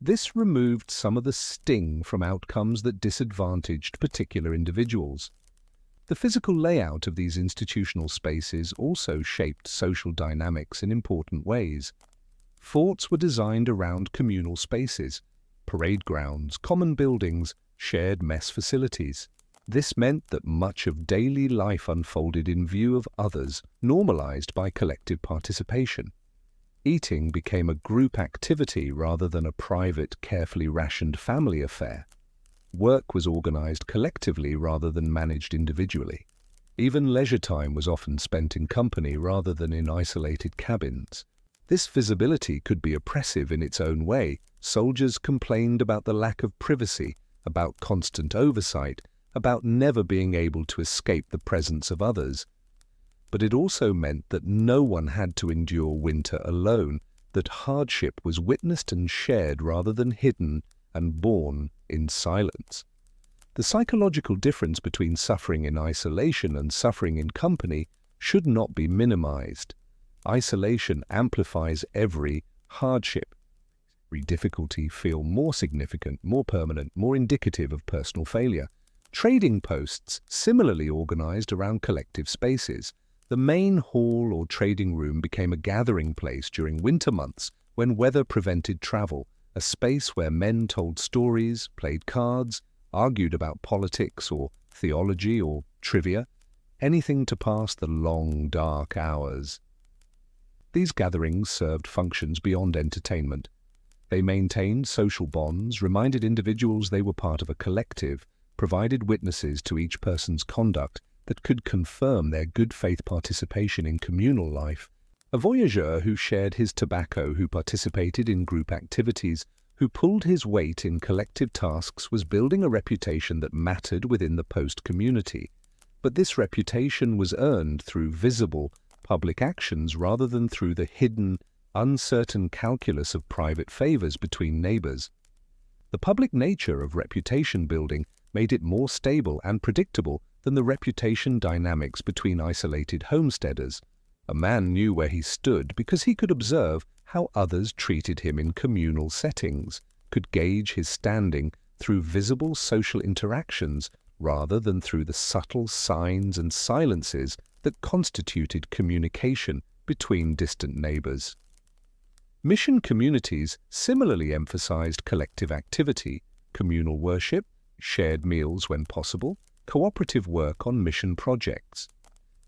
This removed some of the sting from outcomes that disadvantaged particular individuals. The physical layout of these institutional spaces also shaped social dynamics in important ways. Forts were designed around communal spaces, parade grounds, common buildings, shared mess facilities. This meant that much of daily life unfolded in view of others, normalized by collective participation. Eating became a group activity rather than a private, carefully rationed family affair. Work was organized collectively rather than managed individually. Even leisure time was often spent in company rather than in isolated cabins. This visibility could be oppressive in its own way. Soldiers complained about the lack of privacy, about constant oversight, about never being able to escape the presence of others. But it also meant that no one had to endure winter alone, that hardship was witnessed and shared rather than hidden and borne in silence. The psychological difference between suffering in isolation and suffering in company should not be minimized. Isolation amplifies every hardship. Every difficulty feel more significant, more permanent, more indicative of personal failure. Trading posts similarly organized around collective spaces. The main hall or trading room became a gathering place during winter months when weather prevented travel, a space where men told stories, played cards, argued about politics or theology or trivia, anything to pass the long, dark hours. These gatherings served functions beyond entertainment. They maintained social bonds, reminded individuals they were part of a collective, provided witnesses to each person's conduct that could confirm their good faith participation in communal life. A voyageur who shared his tobacco, who participated in group activities, who pulled his weight in collective tasks was building a reputation that mattered within the post community. But this reputation was earned through visible, public actions rather than through the hidden, uncertain calculus of private favors between neighbors. The public nature of reputation building made it more stable and predictable than the reputation dynamics between isolated homesteaders. A man knew where he stood because he could observe how others treated him in communal settings, could gauge his standing through visible social interactions rather than through the subtle signs and silences that constituted communication between distant neighbors. Mission communities similarly emphasized collective activity, communal worship, shared meals when possible, cooperative work on mission projects.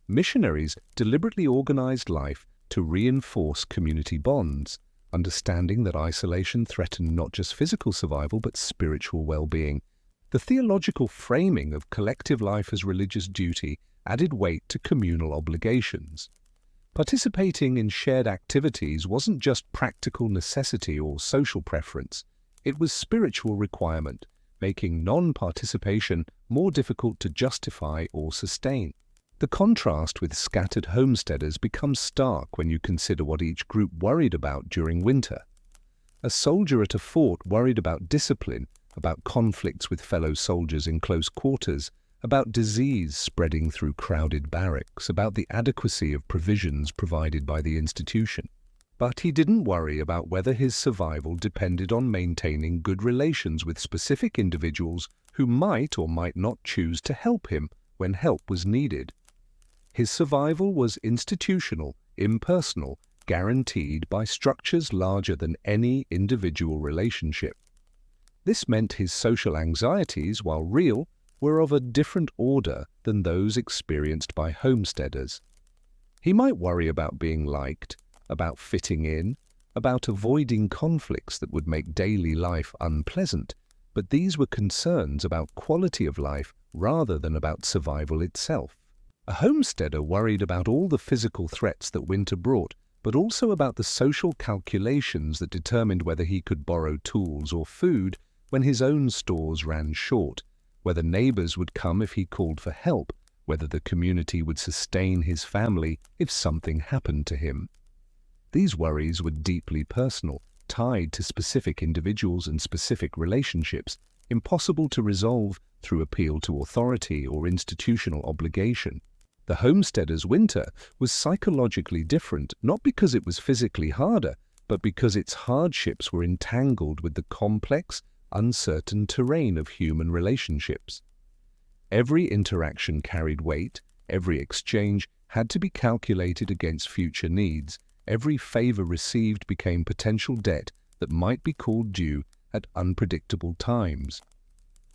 Missionaries deliberately organized life to reinforce community bonds, understanding that isolation threatened not just physical survival but spiritual well-being. The theological framing of collective life as religious duty added weight to communal obligations. Participating in shared activities wasn't just practical necessity or social preference, it was spiritual requirement, making non-participation more difficult to justify or sustain. The contrast with scattered homesteaders becomes stark when you consider what each group worried about during winter. A soldier at a fort worried about discipline, about conflicts with fellow soldiers in close quarters, about disease spreading through crowded barracks, about the adequacy of provisions provided by the institution. But he didn't worry about whether his survival depended on maintaining good relations with specific individuals who might or might not choose to help him when help was needed. His survival was institutional, impersonal, guaranteed by structures larger than any individual relationship. This meant his social anxieties, while real, were of a different order than those experienced by homesteaders. He might worry about being liked, about fitting in, about avoiding conflicts that would make daily life unpleasant, but these were concerns about quality of life rather than about survival itself. A homesteader worried about all the physical threats that winter brought, but also about the social calculations that determined whether he could borrow tools or food when his own stores ran short, whether neighbors would come if he called for help, whether the community would sustain his family if something happened to him. These worries were deeply personal, tied to specific individuals and specific relationships, impossible to resolve through appeal to authority or institutional obligation. The homesteader's winter was psychologically different, not because it was physically harder, but because its hardships were entangled with the complex, uncertain terrain of human relationships. Every interaction carried weight, every exchange had to be calculated against future needs, every favor received became potential debt that might be called due at unpredictable times.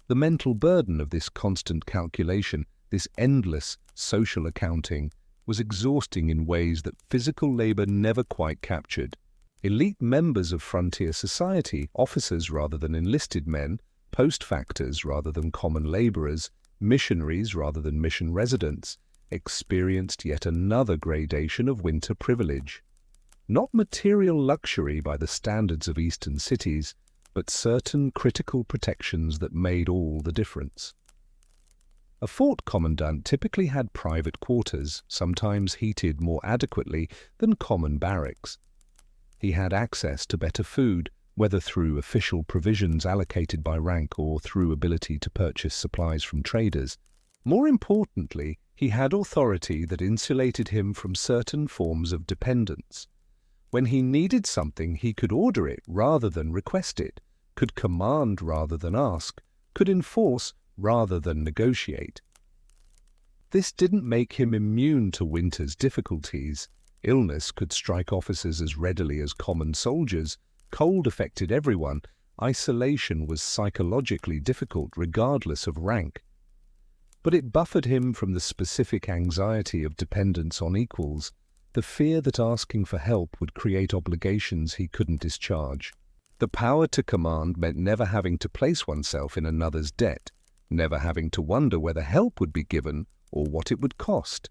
The mental burden of this constant calculation, this endless social accounting, was exhausting in ways that physical labor never quite captured. Elite members of frontier society, officers rather than enlisted men, post factors rather than common laborers, missionaries rather than mission residents, experienced yet another gradation of winter privilege. Not material luxury by the standards of eastern cities, but certain critical protections that made all the difference. A fort commandant typically had private quarters, sometimes heated more adequately than common barracks. He had access to better food, whether through official provisions allocated by rank or through ability to purchase supplies from traders. More importantly, he had authority that insulated him from certain forms of dependence. When he needed something, he could order it rather than request it, could command rather than ask, could enforce rather than negotiate. This didn't make him immune to winter's difficulties. Illness could strike officers as readily as common soldiers, cold affected everyone, isolation was psychologically difficult regardless of rank. But it buffered him from the specific anxiety of dependence on equals, the fear that asking for help would create obligations he couldn't discharge. The power to command meant never having to place oneself in another's debt, never having to wonder whether help would be given or what it would cost.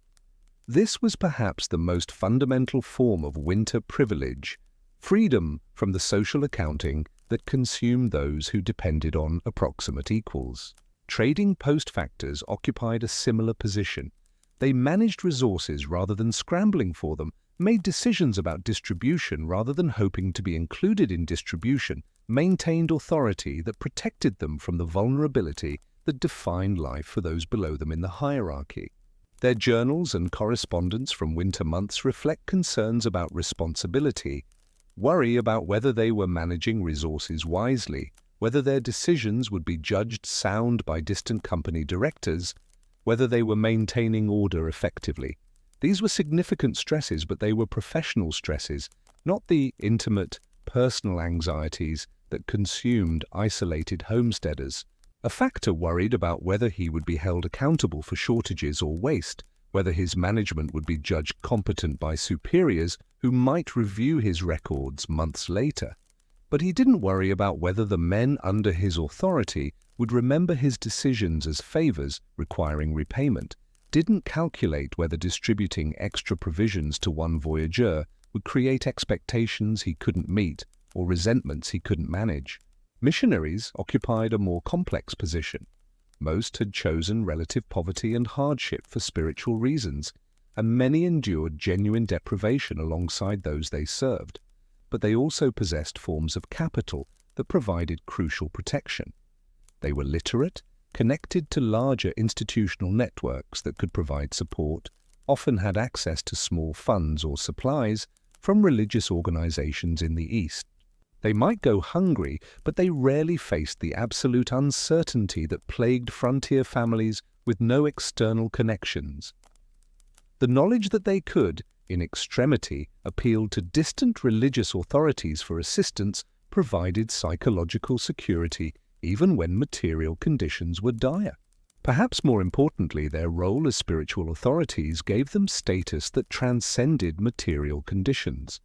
This was perhaps the most fundamental form of winter privilege, freedom from the social accounting that consumed those who depended on approximate equals. Trading post factors occupied a similar position. They managed resources rather than scrambling for them, made decisions about distribution rather than hoping to be included in distribution, maintained authority that protected them from the vulnerability that defined life for those below them in the hierarchy. Their journals and correspondence from winter months reflect concerns about responsibility, worry about whether they were managing resources wisely, whether their decisions would be judged sound by distant company directors, whether they were maintaining order effectively. These were significant stresses, but they were professional stresses, not the intimate, personal anxieties that consumed isolated homesteaders. A factor worried about whether he would be held accountable for shortages or waste, whether his management would be judged competent by superiors who might review his records months later. But he didn't worry about whether the men under his authority would remember his decisions as favors requiring repayment, didn't calculate whether distributing extra provisions to one voyageur would create expectations he couldn't meet or resentments he couldn't manage. Missionaries occupied a more complex position. Most had chosen relative poverty and hardship for spiritual reasons, and many endured genuine deprivation alongside those they served. But they also possessed forms of capital that provided crucial protection. They were literate, connected to larger institutional networks that could provide support, often had access to small funds or supplies from religious organizations in the East. They might go hungry, but they rarely faced the absolute uncertainty that plagued frontier families with no external connections. The knowledge that they could, in extremity, appeal to distant religious authorities for assistance provided psychological security even when material conditions were dire. Perhaps more importantly, their role as spiritual authorities gave them status that transcended material conditions.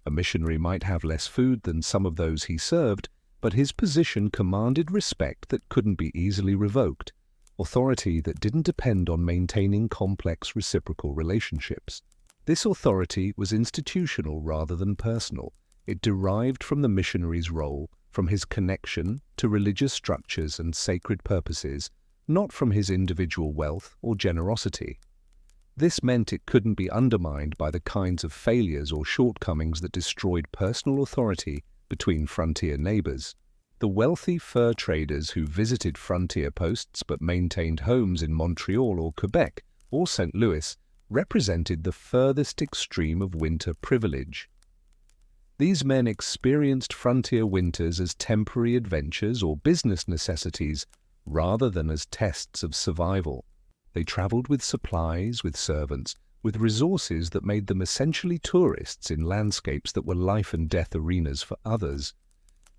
A missionary might have less food than some of those he served, but his position commanded respect that couldn't be easily revoked, authority that didn't depend on maintaining complex reciprocal relationships. This authority was institutional rather than personal. It derived from the missionary's role, from his connection to religious structures and sacred purposes, not from his individual wealth or generosity. This meant it couldn't be undermined by the kinds of failures or shortcomings that destroyed personal authority between frontier neighbors. The wealthy fur traders who visited frontier posts but maintained homes in Montreal or Quebec or St. Louis represented the furthest extreme of winter privilege. These men experienced frontier winters as temporary adventures or business necessities rather than as tests of survival. They traveled with supplies, with servants, with resources that made them essentially tourists in landscapes that were life and death arenas for others.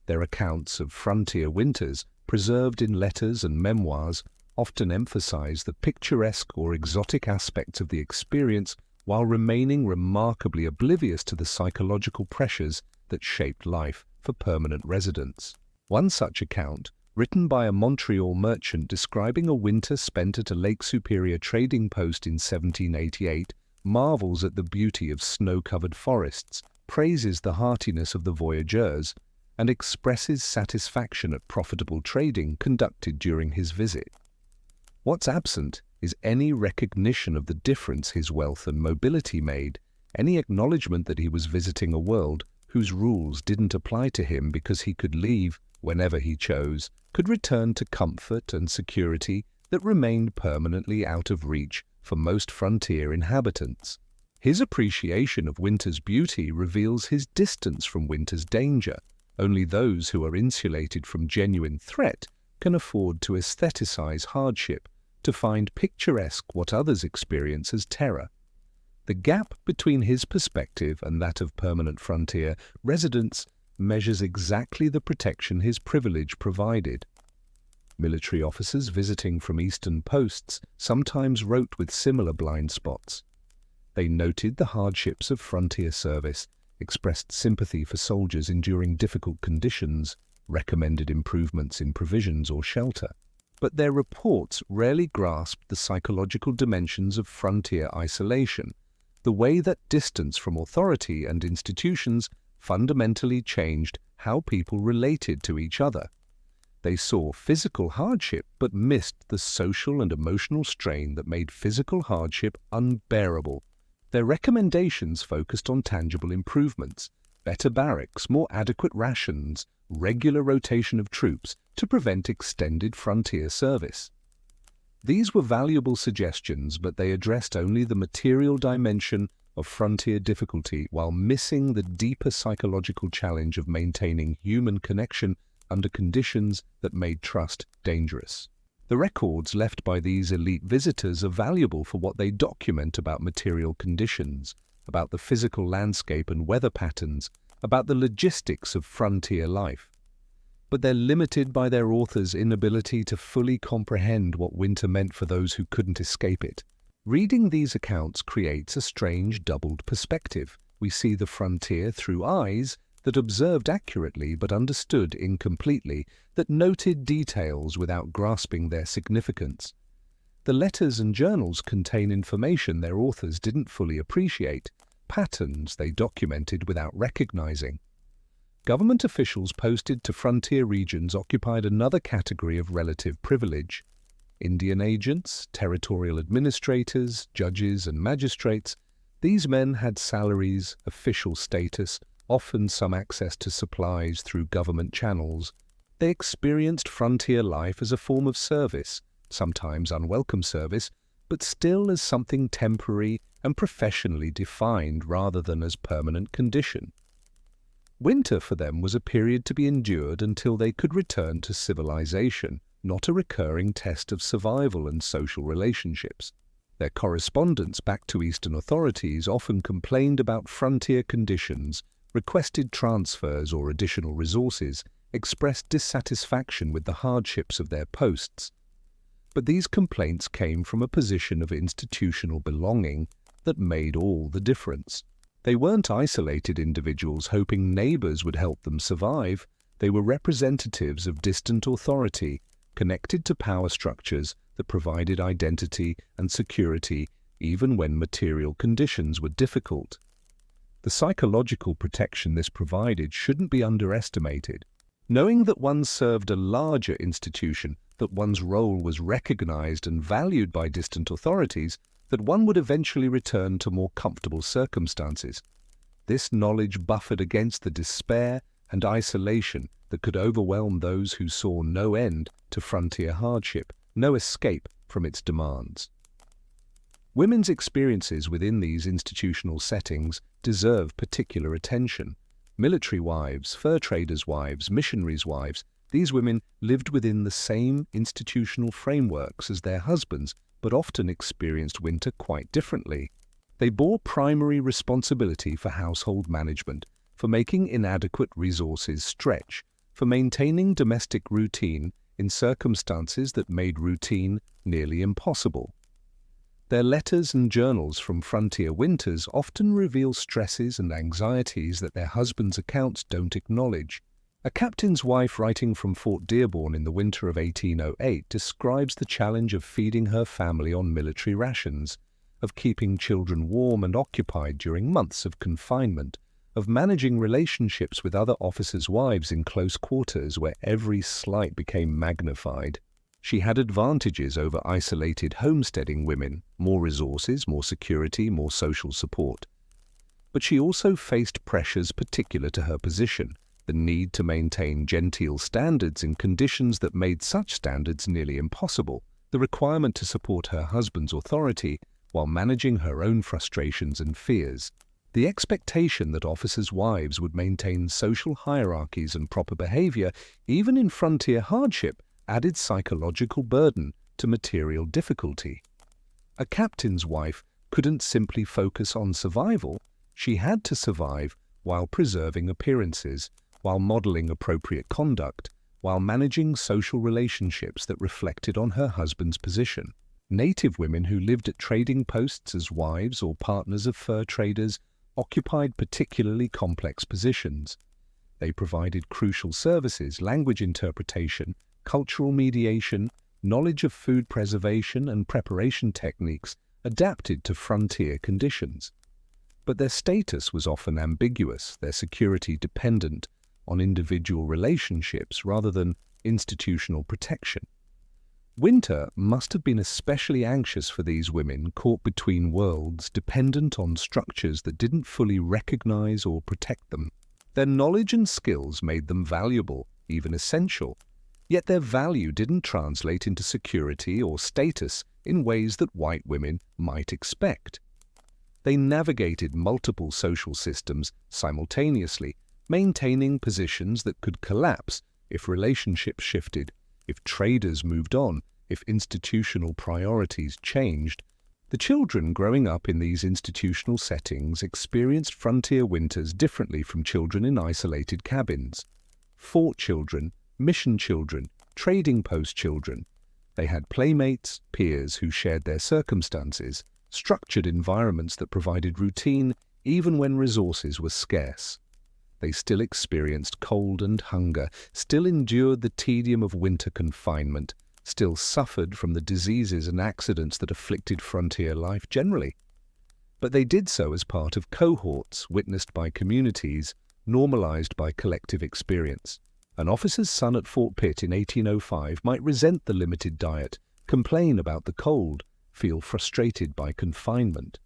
Their accounts of frontier winters, preserved in letters and memoirs, often emphasize the picturesque or exotic aspects of the experience while remaining remarkably oblivious to the psychological pressures that shaped life for permanent residents. One such account, written by a Montreal merchant describing a winter spent at a Lake Superior trading post in 1788, marvels at the beauty of snow-covered forests, praises the heartiness of the voyageurs, and expresses satisfaction at profitable trading conducted during his visit. What's absent is any recognition of the difference his wealth and mobility made, any acknowledgement that he was visiting a world whose rules didn't apply to him because he could leave whenever he chose, could return to comfort and security that remained permanently out of reach for most frontier inhabitants. His appreciation of winter's beauty reveals his distance from winter's danger. Only those who are insulated from genuine threat can afford to aestheticize hardship, to find picturesque what others experience as terror. The gap between his perspective and that of permanent frontier residents measures exactly the protection his privilege provided. Military officers visiting from eastern posts sometimes wrote with similar blind spots. They noted the hardships of frontier service, expressed sympathy for soldiers enduring difficult conditions, recommended improvements in provisions or shelter. But their reports rarely grasped the psychological dimensions of frontier isolation, the way that distance from authority and institutions fundamentally changed how people related to each other. They saw physical hardship but missed the social and emotional strain that made physical hardship unbearable. Their recommendations focused on tangible improvements, better barracks, more adequate rations, regular rotation of troops to prevent extended frontier service. These were valuable suggestions, but they addressed only the material dimension of frontier difficulty while missing the deeper psychological challenge of maintaining human connection under conditions that made trust dangerous. The records left by these elite visitors are valuable for what they document about material conditions, about the physical landscape and weather patterns, about the logistics of frontier life. But they're limited by their author's inability to fully comprehend what winter meant for those who couldn't escape it. Reading these accounts creates a strange doubled perspective. We see the frontier through eyes that observed accurately but understood incompletely, that noted details without grasping their significance. The letters and journals contain information their authors didn't fully appreciate, patterns they documented without recognizing. Government officials posted to frontier regions occupied another category of relative privilege. Indian agents, territorial administrators, judges and magistrates, these men had salaries, official status, often some access to supplies through government channels. They experienced frontier life as a form of service, sometimes unwelcome service, but still as something temporary and professionally defined rather than as permanent condition. Winter for them was a period to be endured until they could return to civilization, not a recurring test of survival and social relationships. Their correspondence back to Eastern authorities often complained about frontier conditions, requested transfers or additional resources, expressed dissatisfaction with the hardships of their posts. But these complaints came from a position of institutional belonging that made all the difference. They weren't isolated individuals hoping neighbors would help them survive. They were representatives of distant authority, connected to power structures that provided identity and security even when material conditions were difficult. The psychological protection this provided shouldn't be underestimated. Knowing that one served a larger institution, that one's role was recognized and valued by distant authorities, that one would eventually return to more comfortable circumstances. This knowledge buffered against the despair and isolation that could overwhelm those who saw no end to frontier hardship, no escape from its demands. Women's experiences within these institutional settings deserve particular attention. Military wives, fur traders' wives, missionaries' wives, these women lived within the same institutional frameworks as their husbands, but often experienced winter quite differently. They bore primary responsibility for household management, for making inadequate resources stretch, for maintaining domestic routine in circumstances that made routine nearly impossible. Their letters and journals from frontier winters often reveal stresses and anxieties that their husbands' accounts don't acknowledge. A captain's wife writing from Fort Dearborn in the winter of 1808 describes the challenge of feeding her family on military rations, of keeping children warm and occupied during months of confinement, of managing relationships with other officers' wives in close quarters where every slight became magnified. She had advantages over isolated homesteading women, more resources, more security, more social support. But she also faced pressures particular to her position, the need to maintain genteel standards in conditions that made such standards nearly impossible, the requirement to support her husband's authority while managing her own frustrations and fears, the expectation that officers' wives would maintain social hierarchies and proper behavior even in frontier hardship added psychological burden to material difficulty. A captain's wife couldn't simply focus on survival, she had to survive while preserving appearances, while modeling appropriate conduct, while managing social relationships that reflected on her husband's position. Native women who lived at trading posts as wives or partners of fur traders occupied particularly complex positions. They provided crucial services, language interpretation, cultural mediation, knowledge of food preservation and preparation techniques adapted to frontier conditions. But their status was often ambiguous, their security dependent on individual relationships rather than institutional protection. Winter must have been especially anxious for these women caught between worlds, dependent on structures that didn't fully recognize or protect them. Their knowledge and skills made them valuable, even essential, yet their value didn't translate into security or status in ways that white women might expect. They navigated multiple social systems simultaneously, maintaining positions that could collapse if relationships shifted, if traders moved on, if institutional priorities changed. The children growing up in these institutional settings experienced frontier winters differently from children in isolated cabins. Fort children, mission children, trading post children. They had playmates, peers who shared their circumstances, structured environments that provided routine even when resources were scarce. They still experienced cold and hunger, still endured the tedium of winter confinement, still suffered from the diseases and accidents that afflicted frontier life generally. But they did so as part of cohorts witnessed by communities, normalized by collective experience. An officer's son at Fort Pitt in 1805 might resent the limited diet, complain about the cold, feel frustrated by confinement.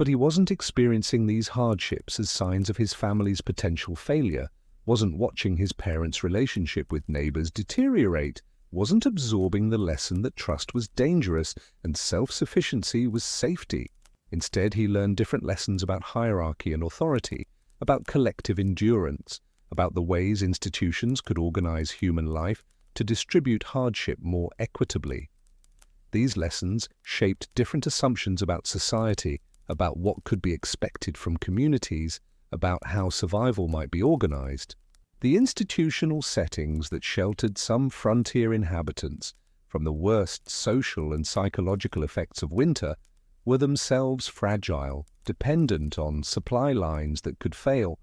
But he wasn't experiencing these hardships as signs of his family's potential failure, wasn't watching his parents' relationship with neighbors deteriorate, wasn't absorbing the lesson that trust was dangerous and self-sufficiency was safety. Instead, he learned different lessons about hierarchy and authority, about collective endurance, about the ways institutions could organize human life to distribute hardship more equitably. These lessons shaped different assumptions about society, about what could be expected from communities, about how survival might be organized. The institutional settings that sheltered some frontier inhabitants from the worst social and psychological effects of winter were themselves fragile, dependent on supply lines that could fail,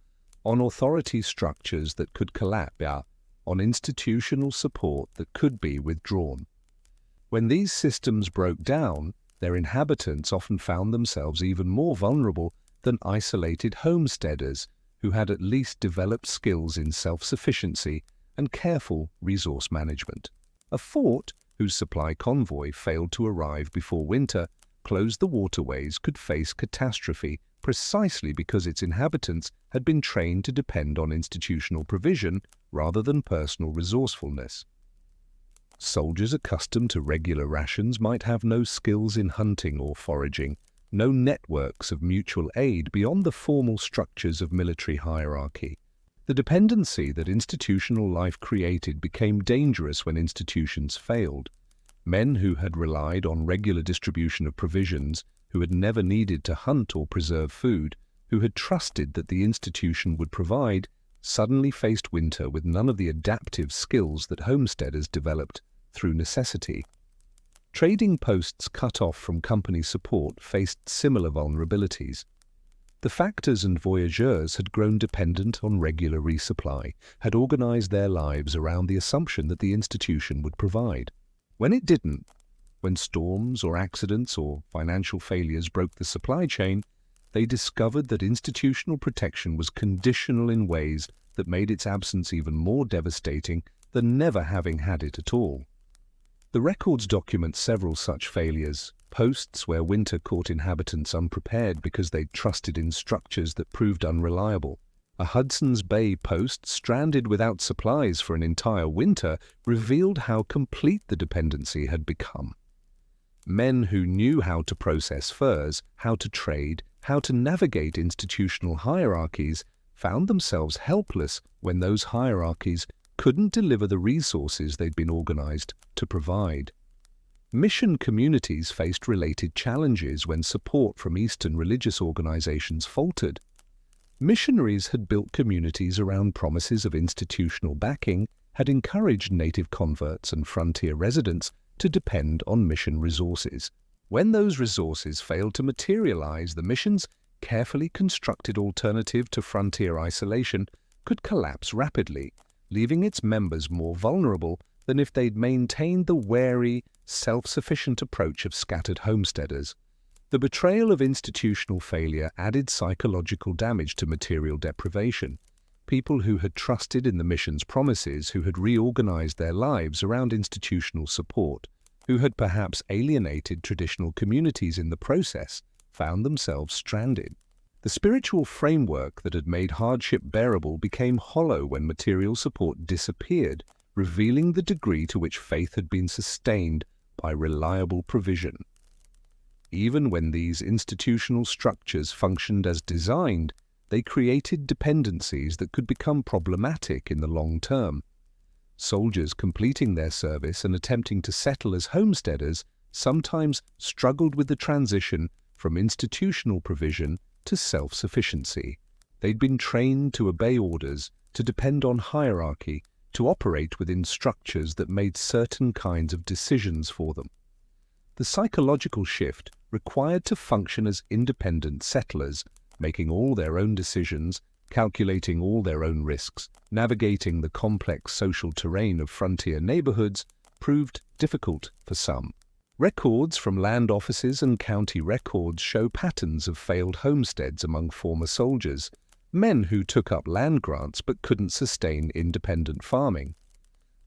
on authority structures that could collapse, on institutional support that could be withdrawn. When these systems broke down, their inhabitants often found themselves even more vulnerable than isolated homesteaders who had at least developed skills in self-sufficiency and careful resource management. A fort whose supply convoy failed to arrive before winter closed the waterways could face catastrophe precisely because its inhabitants had been trained to depend on institutional provision rather than personal resourcefulness. Soldiers accustomed to regular rations might have no skills in hunting or foraging, no networks of mutual aid beyond the formal structures of military hierarchy. The dependency that institutional life created became dangerous when institutions failed. Men who had relied on regular distribution of provisions, who had never needed to hunt or preserve food, who had trusted that the institution would provide, suddenly faced winter with none of the adaptive skills that homesteaders developed through necessity. Trading posts cut off from company support faced similar vulnerabilities. The factors and voyageurs had grown dependent on regular resupply, had organized their lives around the assumption that the institution would provide. When it didn't, when storms or accidents or financial failures broke the supply chain, they discovered that institutional protection was conditional in ways that made its absence even more devastating than never having had it at all. The records document several such failures, posts where winter caught inhabitants unprepared because they'd trusted in structures that proved unreliable. A Hudson's Bay post stranded without supplies for an entire winter revealed how complete the dependency had become. Men who knew how to process furs, how to trade, how to navigate institutional hierarchies found themselves helpless when those hierarchies couldn't deliver the resources they'd been organized to provide. Mission communities faced related challenges when support from Eastern religious organizations faltered. Missionaries had built communities around promises of institutional backing, had encouraged native converts and frontier residents to depend on mission resources. When those resources failed to materialize, the mission's carefully constructed alternative to frontier isolation could collapse rapidly, leaving its members more vulnerable than if they'd maintained the wary, self-sufficient approach of scattered homesteaders. The betrayal of institutional failure added psychological damage to material deprivation. People who had trusted in the mission's promises, who had reorganized their lives around institutional support, who had perhaps alienated traditional communities in the process, found themselves stranded. The spiritual framework that had made hardship bearable became hollow when material support disappeared, revealing the degree to which faith had been sustained by reliable provision. Even when these institutional structures functioned as designed, they created dependencies that could become problematic in the long term. Soldiers completing their service and attempting to settle as homesteaders sometimes struggled with the transition from institutional provision to self-sufficiency. They'd been trained to obey orders, to depend on hierarchy, to operate within structures that made certain kinds of decisions for them. The psychological shift required to function as independent settlers, making all their own decisions, calculating all their own risks, navigating the complex social terrain of frontier neighborhoods, proved difficult for some. Records from land offices and county records show patterns of failed homesteads among former soldiers, men who took up land grants but couldn't sustain independent farming.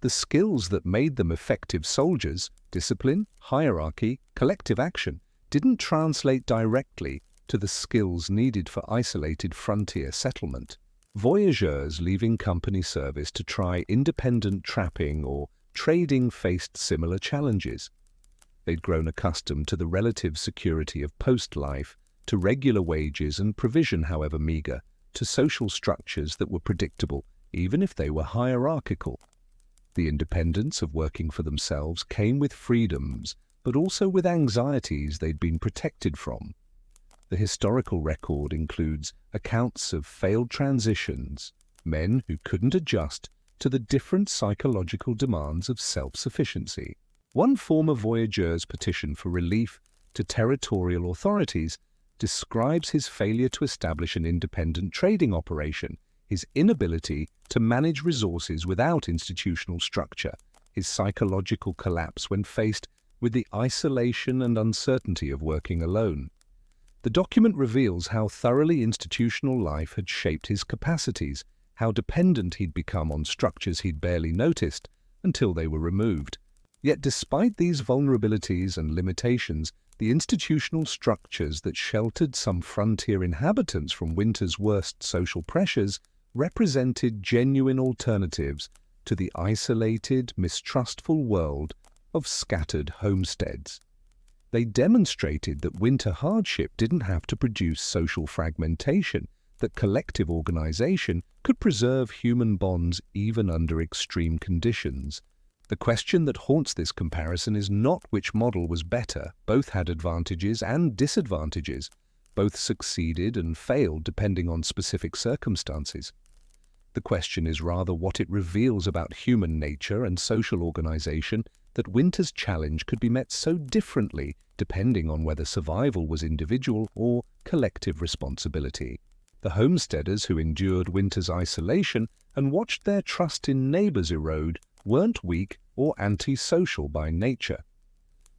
The skills that made them effective soldiers, discipline, hierarchy, collective action, didn't translate directly to the skills needed for isolated frontier settlement. Voyageurs leaving company service to try independent trapping or trading faced similar challenges. They'd grown accustomed to the relative security of post life, to regular wages and provision, however meager, to social structures that were predictable, even if they were hierarchical. The independence of working for themselves came with freedoms, but also with anxieties they'd been protected from. The historical record includes accounts of failed transitions, men who couldn't adjust to the different psychological demands of self-sufficiency. One former voyageur's petition for relief to territorial authorities describes his failure to establish an independent trading operation. his inability to manage resources without institutional structure, his psychological collapse when faced with the isolation and uncertainty of working alone. The document reveals how thoroughly institutional life had shaped his capacities, how dependent he'd become on structures he'd barely noticed until they were removed. Yet despite these vulnerabilities and limitations, the institutional structures that sheltered some frontier inhabitants from winter's worst social pressures represented genuine alternatives to the isolated, mistrustful world of scattered homesteads. They demonstrated that winter hardship didn't have to produce social fragmentation, that collective organization could preserve human bonds even under extreme conditions. The question that haunts this comparison is not which model was better. Both had advantages and disadvantages. Both succeeded and failed depending on specific circumstances. The question is rather what it reveals about human nature and social organization, that winter's challenge could be met so differently depending on whether survival was individual or collective responsibility. The homesteaders who endured winter's isolation and watched their trust in neighbors erode weren't weak or antisocial by nature.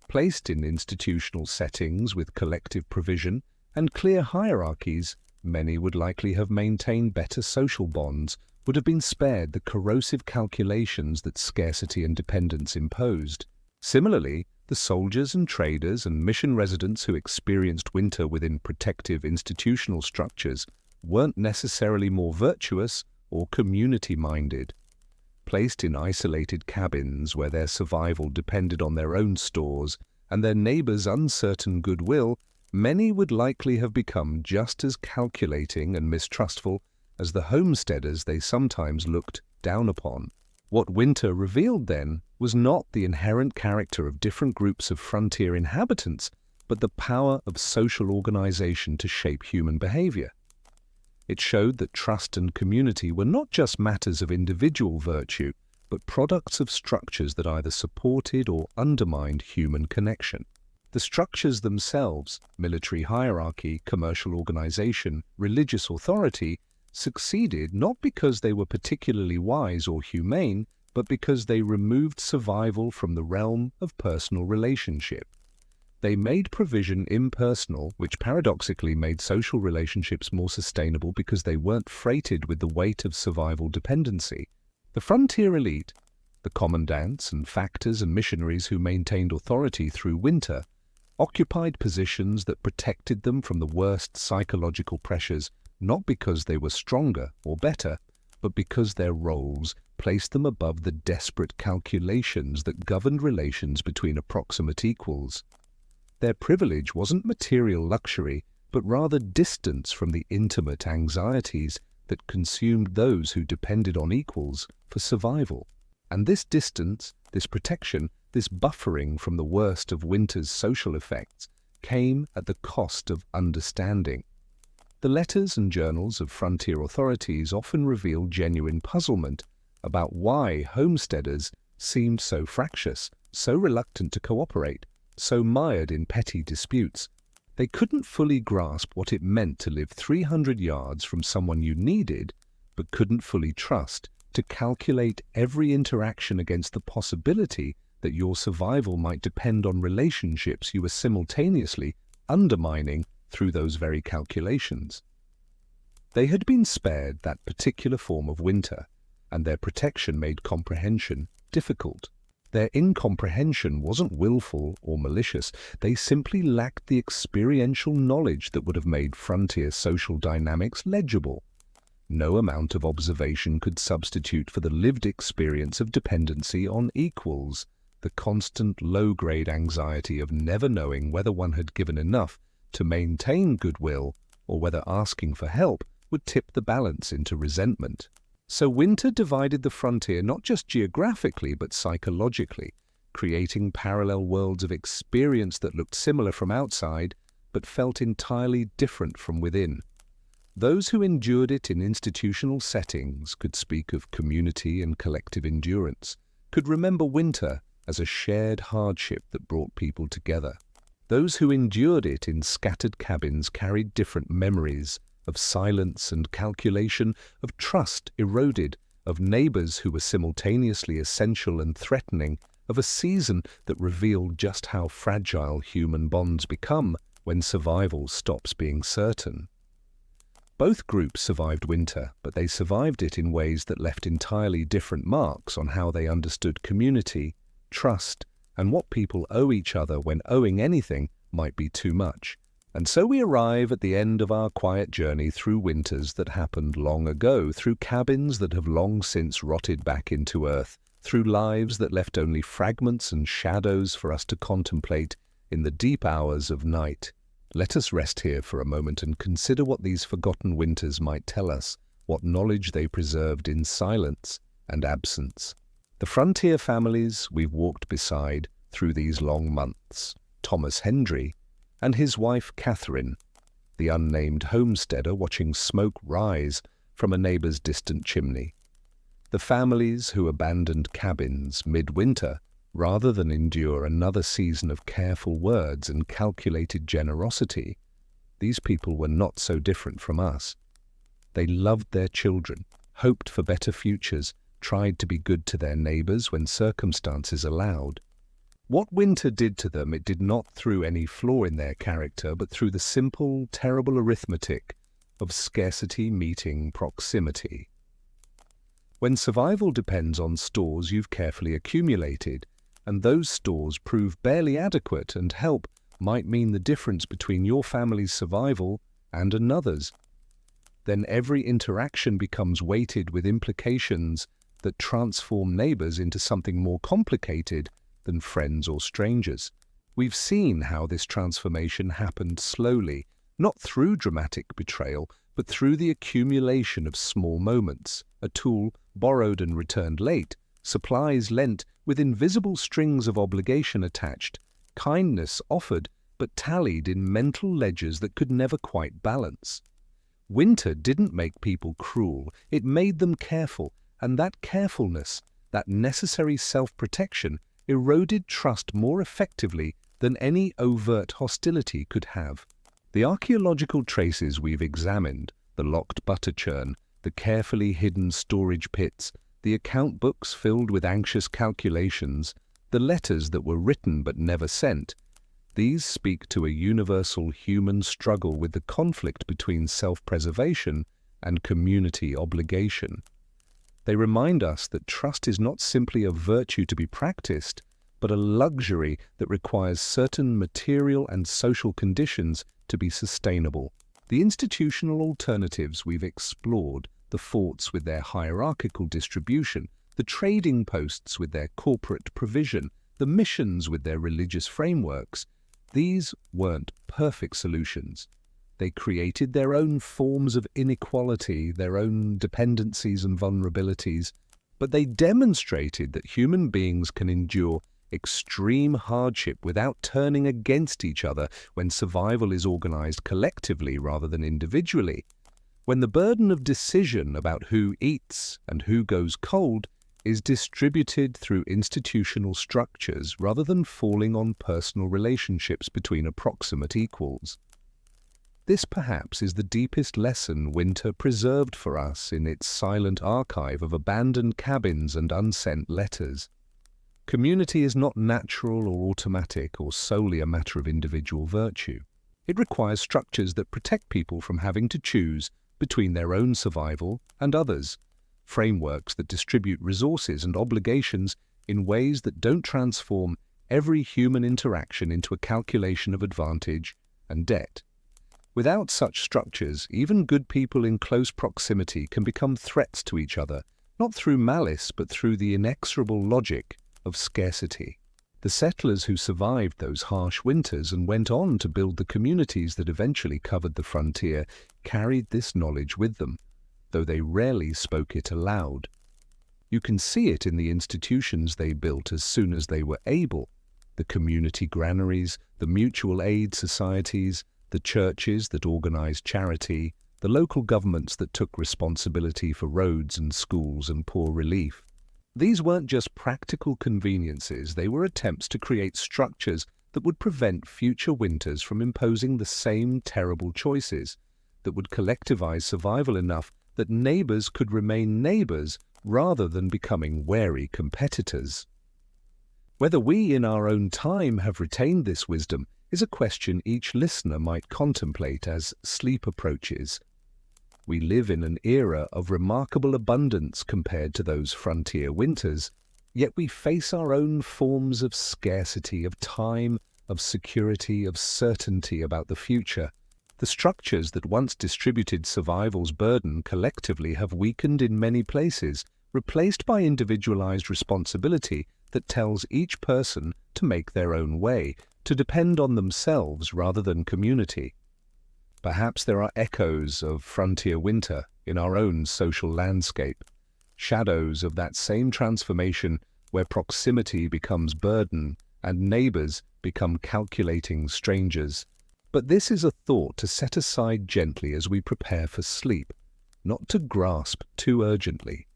Placed in institutional settings with collective provision and clear hierarchies, many would likely have maintained better social bonds, would have been spared the corrosive calculations that scarcity and dependence imposed. Similarly, the soldiers and traders and mission residents who experienced winter within protective institutional structures weren't necessarily more virtuous or community-minded. Placed in isolated cabins where their survival depended on their own stores and their neighbors' uncertain goodwill, many would likely have become just as calculating and mistrustful as the homesteaders they sometimes looked down upon. What winter revealed then was not the inherent character of different groups of frontier inhabitants, but the power of social organization to shape human behavior. It showed that trust and community were not just matters of individual virtue, but products of structures that either supported or undermined human connection. The structures themselves, military hierarchy, commercial organization, religious authority, succeeded not because they were particularly wise or humane, but because they removed survival from the realm of personal relationship. They made provision impersonal, which paradoxically made social relationships more sustainable because they weren't freighted with the weight of survival dependency. The frontier elite, the commandants and factors and missionaries who maintained authority through winter, occupied positions that protected them from the worst psychological pressures, not because they were stronger or better, but because their roles placed them above the desperate calculations that governed relations between approximate equals. Their privilege wasn't material luxury, but rather distance from the intimate anxieties that consumed those who depended on equals for survival. And this distance, this protection, this buffering from the worst of winter's social effects came at the cost of understanding. The letters and journals of frontier authorities often reveal genuine puzzlement about why homesteaders seemed so fractious, so reluctant to cooperate, so mired in petty disputes. They couldn't fully grasp what it meant to live 300 yards from someone you needed, but couldn't fully trust, to calculate every interaction against the possibility that your survival might depend on relationships you were simultaneously undermining through those very calculations. They had been spared that particular form of winter, and their protection made comprehension difficult. Their incomprehension wasn't willful or malicious. They simply lacked the experiential knowledge that would have made frontier social dynamics legible. No amount of observation could substitute for the lived experience of dependency on equals, the constant low-grade anxiety of never knowing whether one had given enough to maintain goodwill or whether asking for help would tip the balance into resentment. So winter divided the frontier not just geographically but psychologically, creating parallel worlds of experience that looked similar from outside but felt entirely different from within. Those who endured it in institutional settings could speak of community and collective endurance, could remember winter as a shared hardship that brought people together. Those who endured it in scattered cabins carried different memories, of silence and calculation, of trust eroded, of neighbors who were simultaneously essential and threatening, of a season that revealed just how fragile human bonds become when survival stops being certain. Both groups survived winter, but they survived it in ways that left entirely different marks on how they understood community, trust, and what people owe each other when owing anything might be too much. And so we arrive at the end of our quiet journey through winters that happened long ago, through cabins that have long since rotted back into earth, through lives that left only fragments and shadows for us to contemplate in the deep hours of night. Let us rest here for a moment and consider what these forgotten winters might tell us, what knowledge they preserved in silence and absence. The frontier families we've walked beside through these long months, Thomas Hendry and his wife Catherine, the unnamed homesteader watching smoke rise from a neighbor's distant chimney. The families who abandoned cabins midwinter rather than endure another season of careful words and calculated generosity. These people were not so different from us. They loved their children, hoped for better futures, tried to be good to their neighbors when circumstances allowed. What winter did to them, it did not through any flaw in their character, but through the simple, terrible arithmetic of scarcity meeting proximity. When survival depends on stores you've carefully accumulated, and those stores prove barely adequate and help might mean the difference between your family's survival and another's, then every interaction becomes weighted with implications that transform neighbors into something more complicated than friends or strangers. We've seen how this transformation happened slowly, not through dramatic betrayal, but through the accumulation of small moments, a tool borrowed and returned late, supplies lent with invisible strings of obligation attached, kindness offered but tallied in mental ledgers that could never quite balance. Winter didn't make people cruel, it made them careful, and that carefulness, that necessary self-protection, eroded trust more effectively than any overt hostility could have. The archaeological traces we've examined, the locked butter churn, the carefully hidden storage pits, the account books filled with anxious calculations, the letters that were written but never sent, these speak to a universal human struggle with the conflict between self-preservation and community obligation. They remind us that trust is not simply a virtue to be practiced, but a luxury that requires certain material and social conditions to be sustainable. The institutional alternatives we've explored, the forts with their hierarchical distribution, the trading posts with their corporate provision, the missions with their religious frameworks, these weren't perfect solutions. They created their own forms of inequality, their own dependencies and vulnerabilities, but they demonstrated that human beings can endure extreme hardship without turning against each other when survival is organized collectively rather than individually. When the burden of decision about who eats and who goes cold is distributed through institutional structures rather than falling on personal relationships between approximate equals. This perhaps is the deepest lesson winter preserved for us in its silent archive of abandoned cabins and unsent letters. Community is not natural or automatic or solely a matter of individual virtue. It requires structures that protect people from having to choose between their own survival and others, frameworks that distribute resources and obligations in ways that don't transform every human interaction into a calculation of advantage and debt. Without such structures, even good people in close proximity can become threats to each other, not through malice but through the inexorable logic of scarcity. The settlers who survived those harsh winters and went on to build the communities that eventually covered the frontier carried this knowledge with them, though they rarely spoke it aloud. You can see it in the institutions they built as soon as they were able, the community granaries, the mutual aid societies, the churches that organized charity, the local governments that took responsibility for roads and schools and poor relief. These weren't just practical conveniences, they were attempts to create structures that would prevent future winters from imposing the same terrible choices. that would collectivize survival enough that neighbors could remain neighbors rather than becoming wary competitors. Whether we in our own time have retained this wisdom is a question each listener might contemplate as sleep approaches. We live in an era of remarkable abundance compared to those frontier winters, yet we face our own forms of scarcity, of time, of security, of certainty about the future. The structures that once distributed survival's burden collectively have weakened in many places, replaced by individualized responsibility that tells each person to make their own way, to depend on themselves rather than community. Perhaps there are echoes of frontier winter in our own social landscape, shadows of that same transformation where proximity becomes burden and neighbors become calculating strangers. But this is a thought to set aside gently as we prepare for sleep, not to grasp too urgently.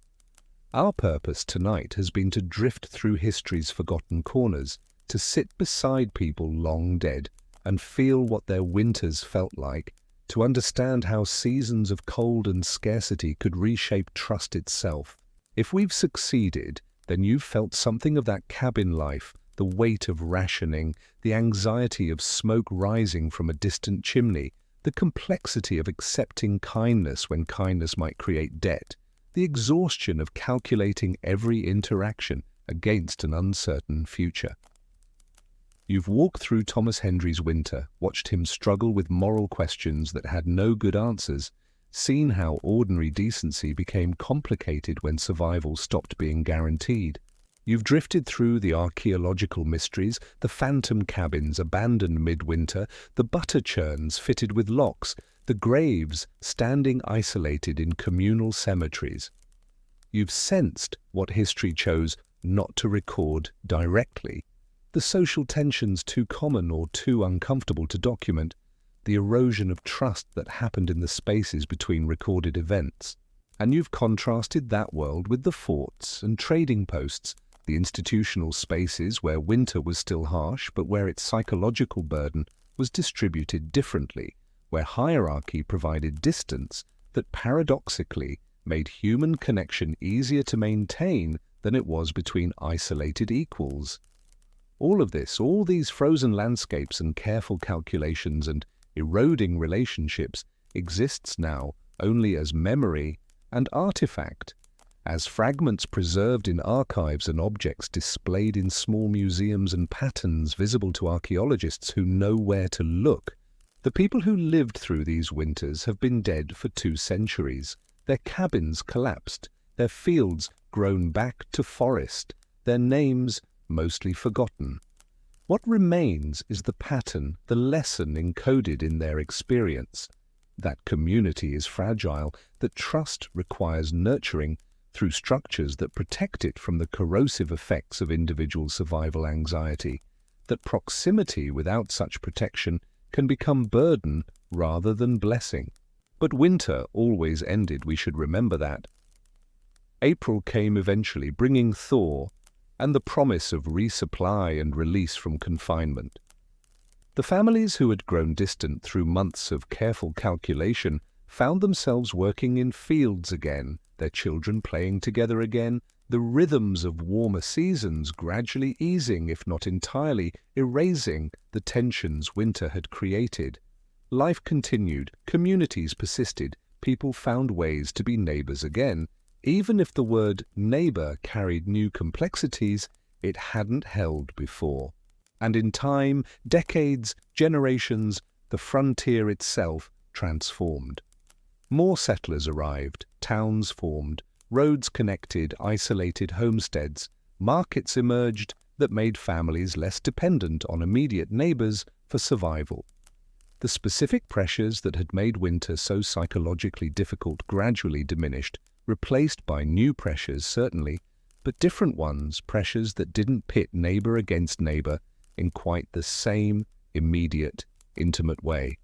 Our purpose tonight has been to drift through history's forgotten corners, to sit beside people long dead and feel what their winters felt like, to understand how seasons of cold and scarcity could reshape trust itself. If we've succeeded, then you've felt something of that cabin life, the weight of rationing, the anxiety of smoke rising from a distant chimney, the complexity of accepting kindness when kindness might create debt, the exhaustion of calculating every interaction against an uncertain future. You've walked through Thomas Hendry's winter, watched him struggle with moral questions that had no good answers, seen how ordinary decency became complicated when survival stopped being guaranteed. You've drifted through the archaeological mysteries, the phantom cabins abandoned midwinter, the butter churns fitted with locks, the graves standing isolated in communal cemeteries. You've sensed what history chose not to record directly, the social tensions too common or too uncomfortable to document, the erosion of trust that happened in the spaces between recorded events. And you've contrasted that world with the forts and trading posts, the institutional spaces where winter was still harsh but where its psychological burden was distributed differently, where hierarchy provided distance that paradoxically made human connection easier to maintain than it was between isolated equals. All of this, all these frozen landscapes and careful calculations and eroding relationships exists now only as memory and artifact, as fragments preserved in archives and objects displayed in small museums and patterns visible to archaeologists who know where to look. The people who lived through these winters have been dead for 2 centuries, their cabins collapsed, their fields grown back to forest, their names mostly forgotten. What remains is the pattern, the lesson encoded in their experience. That community is fragile, that trust requires nurturing through structures that protect it from the corrosive effects of individual survival anxiety, that proximity without such protection can become burden rather than blessing. But winter always ended, we should remember that. April came eventually, bringing thaw and the promise of resupply and release from confinement. The families who had grown distant through months of careful calculation found themselves working in fields again, their children playing together again, the rhythms of warmer seasons gradually easing, if not entirely erasing, the tensions winter had created. Life continued, communities persisted, people found ways to be neighbors again. Even if the word neighbor carried new complexities it hadn't held before. And in time, decades, generations, the frontier itself transformed. More settlers arrived, towns formed, roads connected isolated homesteads, markets emerged that made families less dependent on immediate neighbors for survival. The specific pressures that had made winter so psychologically difficult gradually diminished, replaced by new pressures certainly, but different ones, pressures that didn't pit neighbor against neighbor in quite the same immediate, intimate way.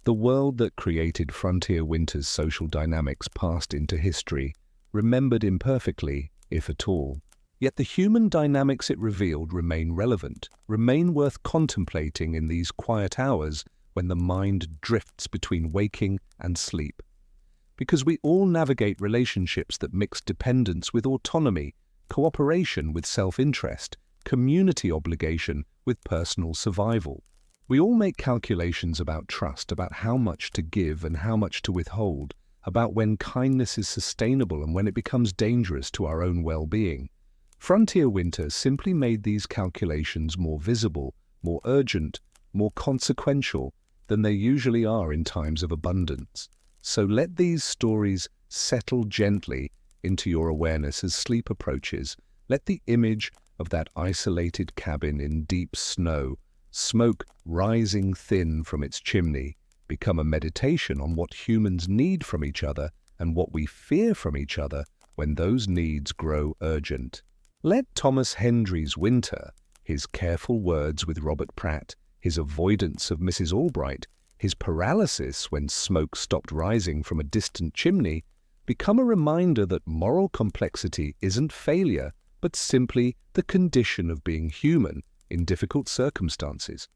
The world that created frontier winter's social dynamics passed into history, remembered imperfectly, if at all. Yet the human dynamics it revealed remain relevant, remain worth contemplating in these quiet hours when the mind drifts between waking and sleep. Because we all navigate relationships that mix dependence with autonomy, cooperation with self-interest, community obligation with personal survival. We all make calculations about trust, about how much to give and how much to withhold, about when kindness is sustainable and when it becomes dangerous to our own well-being. Frontier winter simply made these calculations more visible, more urgent, more consequential than they usually are in times of abundance. So let these stories settle gently into your awareness as sleep approaches. Let the image of that isolated cabin in deep snow, smoke rising thin from its chimney, become a meditation on what humans need from each other and what we fear from each other when those needs grow urgent. Let Thomas Hendry's winter, his careful words with Robert Pratt, his avoidance of Mrs. Albright, his paralysis when smoke stopped rising from a distant chimney, become a reminder that moral complexity isn't failure, but simply the condition of being human in difficult circumstances.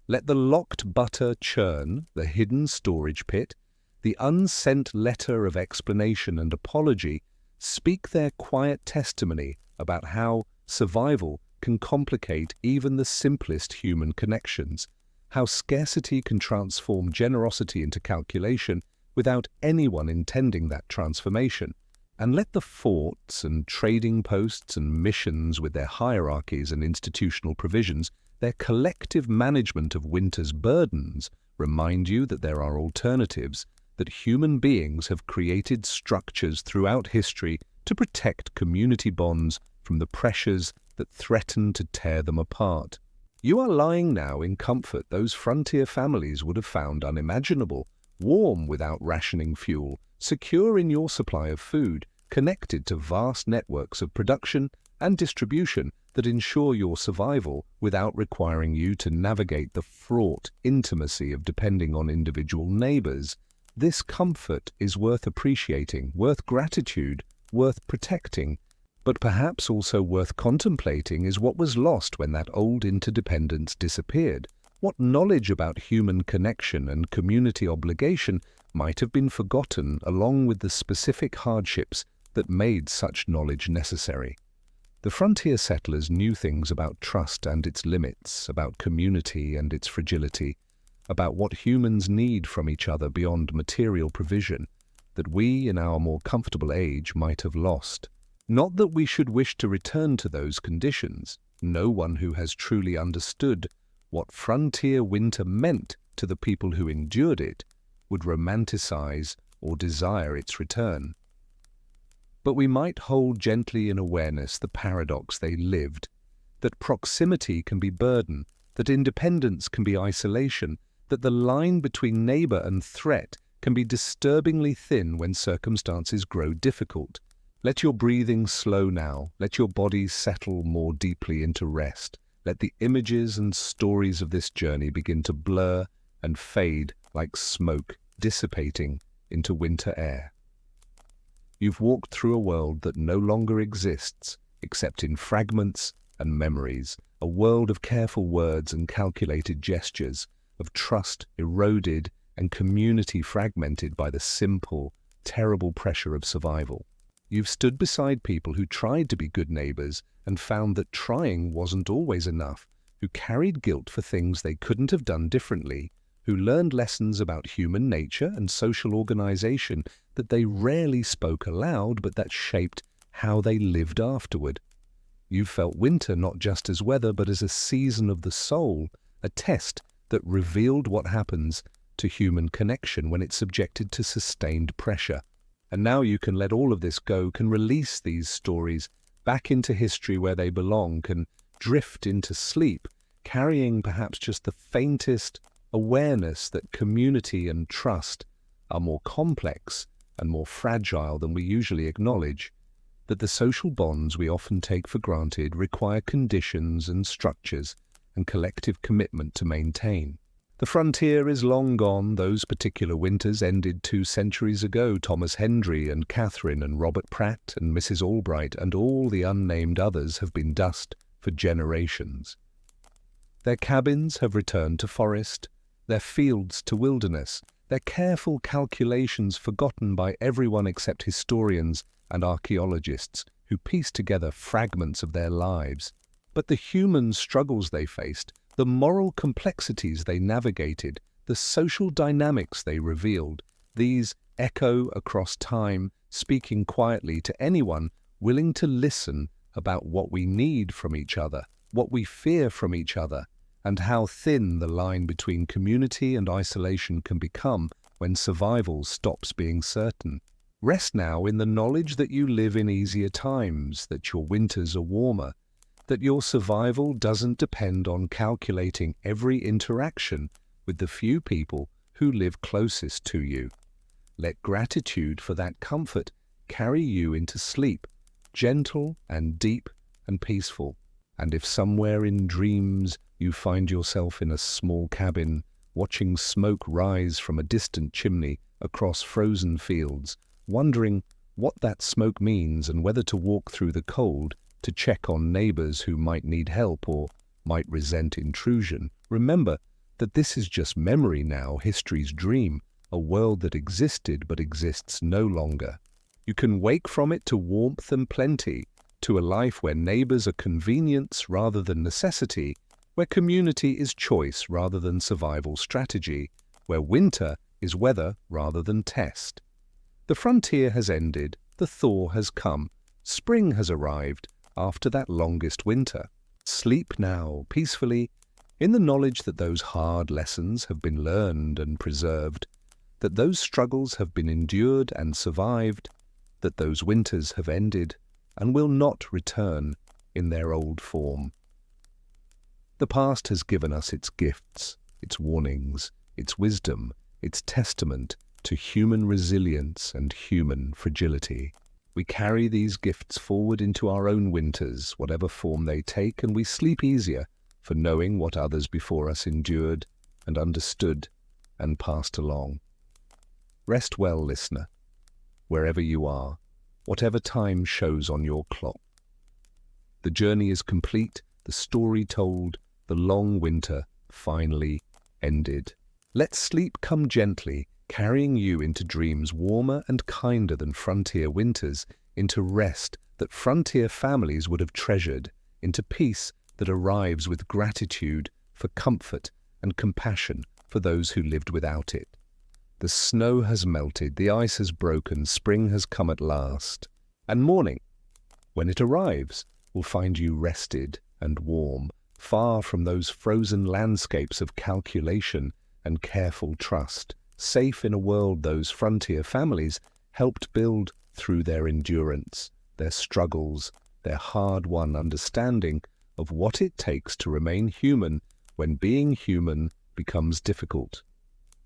Let the locked butter churn, the hidden storage pit, the unsent letter of explanation and apology speak their quiet testimony about how survival can complicate even the simplest human connections, how scarcity can transform generosity into calculation without anyone intending that transformation. And let the forts and trading posts and missions with their hierarchies and institutional provisions, their collective management of winter's burdens, remind you that there are alternatives, that human beings have created structures throughout history to protect community bonds from the pressures that threaten to tear them apart. You are lying now in comfort those frontier families would have found unimaginable, warm without rationing fuel, secure in your supply of food, connected to vast networks of production and distribution that ensure your survival without requiring you to navigate the fraught intimacy of depending on individual neighbors. This comfort is worth appreciating, worth gratitude, worth protecting, but perhaps also worth contemplating is what was lost when that old interdependence disappeared. What knowledge about human connection and community obligation might have been forgotten along with the specific hardships that made such knowledge necessary. The frontier settlers knew things about trust and its limits, about community and its fragility, about what humans need from each other beyond material provision, that we in our more comfortable age might have lost. Not that we should wish to return to those conditions. No one who has truly understood what frontier winter meant to the people who endured it would romanticize or desire its return. But we might hold gently in awareness the paradox they lived, that proximity can be burden, that independence can be isolation, that the line between neighbor and threat can be disturbingly thin when circumstances grow difficult. Let your breathing slow now. Let your body settle more deeply into rest. Let the images and stories of this journey begin to blur and fade like smoke dissipating into winter air. You've walked through a world that no longer exists except in fragments and memories, a world of careful words and calculated gestures, of trust eroded and community fragmented by the simple, terrible pressure of survival. You've stood beside people who tried to be good neighbors and found that trying wasn't always enough, who carried guilt for things they couldn't have done differently, who learned lessons about human nature and social organization that they rarely spoke aloud but that shaped how they lived afterward. You felt winter not just as weather but as a season of the soul, a test that revealed what happens to human connection when it's subjected to sustained pressure. And now you can let all of this go, can release these stories back into history where they belong, can drift into sleep, carrying perhaps just the faintest awareness that community and trust are more complex and more fragile than we usually acknowledge, that the social bonds we often take for granted require conditions and structures and collective commitment to maintain. The frontier is long gone. Those particular winters ended 2 centuries ago. Thomas Hendry and Catherine and Robert Pratt and Mrs. Albright and all the unnamed others have been dust for generations. Their cabins have returned to forest, their fields to wilderness, their careful calculations forgotten by everyone except historians and archaeologists who piece together fragments of their lives. But the human struggles they faced, the moral complexities they navigated, the social dynamics they revealed, these echo across time, speaking quietly to anyone willing to listen about what we need from each other, what we fear from each other, and how thin the line between community and isolation can become when survival stops being certain. Rest now in the knowledge that you live in easier times, that your winters are warmer, that your survival doesn't depend on calculating every interaction with the few people who live closest to you. Let gratitude for that comfort carry you into sleep, gentle and deep and peaceful. And if somewhere in dreams you find yourself in a small cabin, watching smoke rise from a distant chimney across frozen fields, wondering what that smoke means and whether to walk through the cold to check on neighbors who might need help or might resent intrusion, remember that this is just memory now, history's dream, a world that existed but exists no longer. You can wake from it to warmth and plenty, to a life where neighbors are convenience rather than necessity, where community is choice rather than survival strategy, where winter is weather rather than test. The frontier has ended, the thaw has come, spring has arrived after that longest winter. Sleep now, peacefully, in the knowledge that those hard lessons have been learned and preserved, that those struggles have been endured and survived, that those winters have ended and will not return in their old form. The past has given us its gifts, its warnings, its wisdom, its testament to human resilience and human fragility. We carry these gifts forward into our own winters, whatever form they take, and we sleep easier for knowing what others before us endured and understood and passed along. Rest well, listener, wherever you are, whatever time shows on your clock. The journey is complete, the story told, the long winter finally ended. Let sleep come gently, carrying you into dreams warmer and kinder than frontier winters, into rest that frontier families would have treasured, into peace that arrives with gratitude for comfort and compassion for those who lived without it. The snow has melted, the ice has broken, spring has come at last, and morning, when it arrives, will find you rested and warm, far from those frozen landscapes of calculation and careful trust, safe in a world those frontier families helped build through their endurance, their struggles, their hard-won understanding of what it takes to remain human when being human becomes difficult.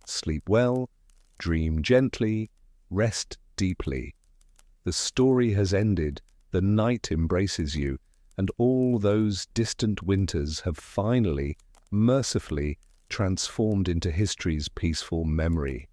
Sleep well, dream gently, rest deeply. The story has ended, the night embraces you, and all those distant winters have finally, mercifully, transformed into history's peaceful memory.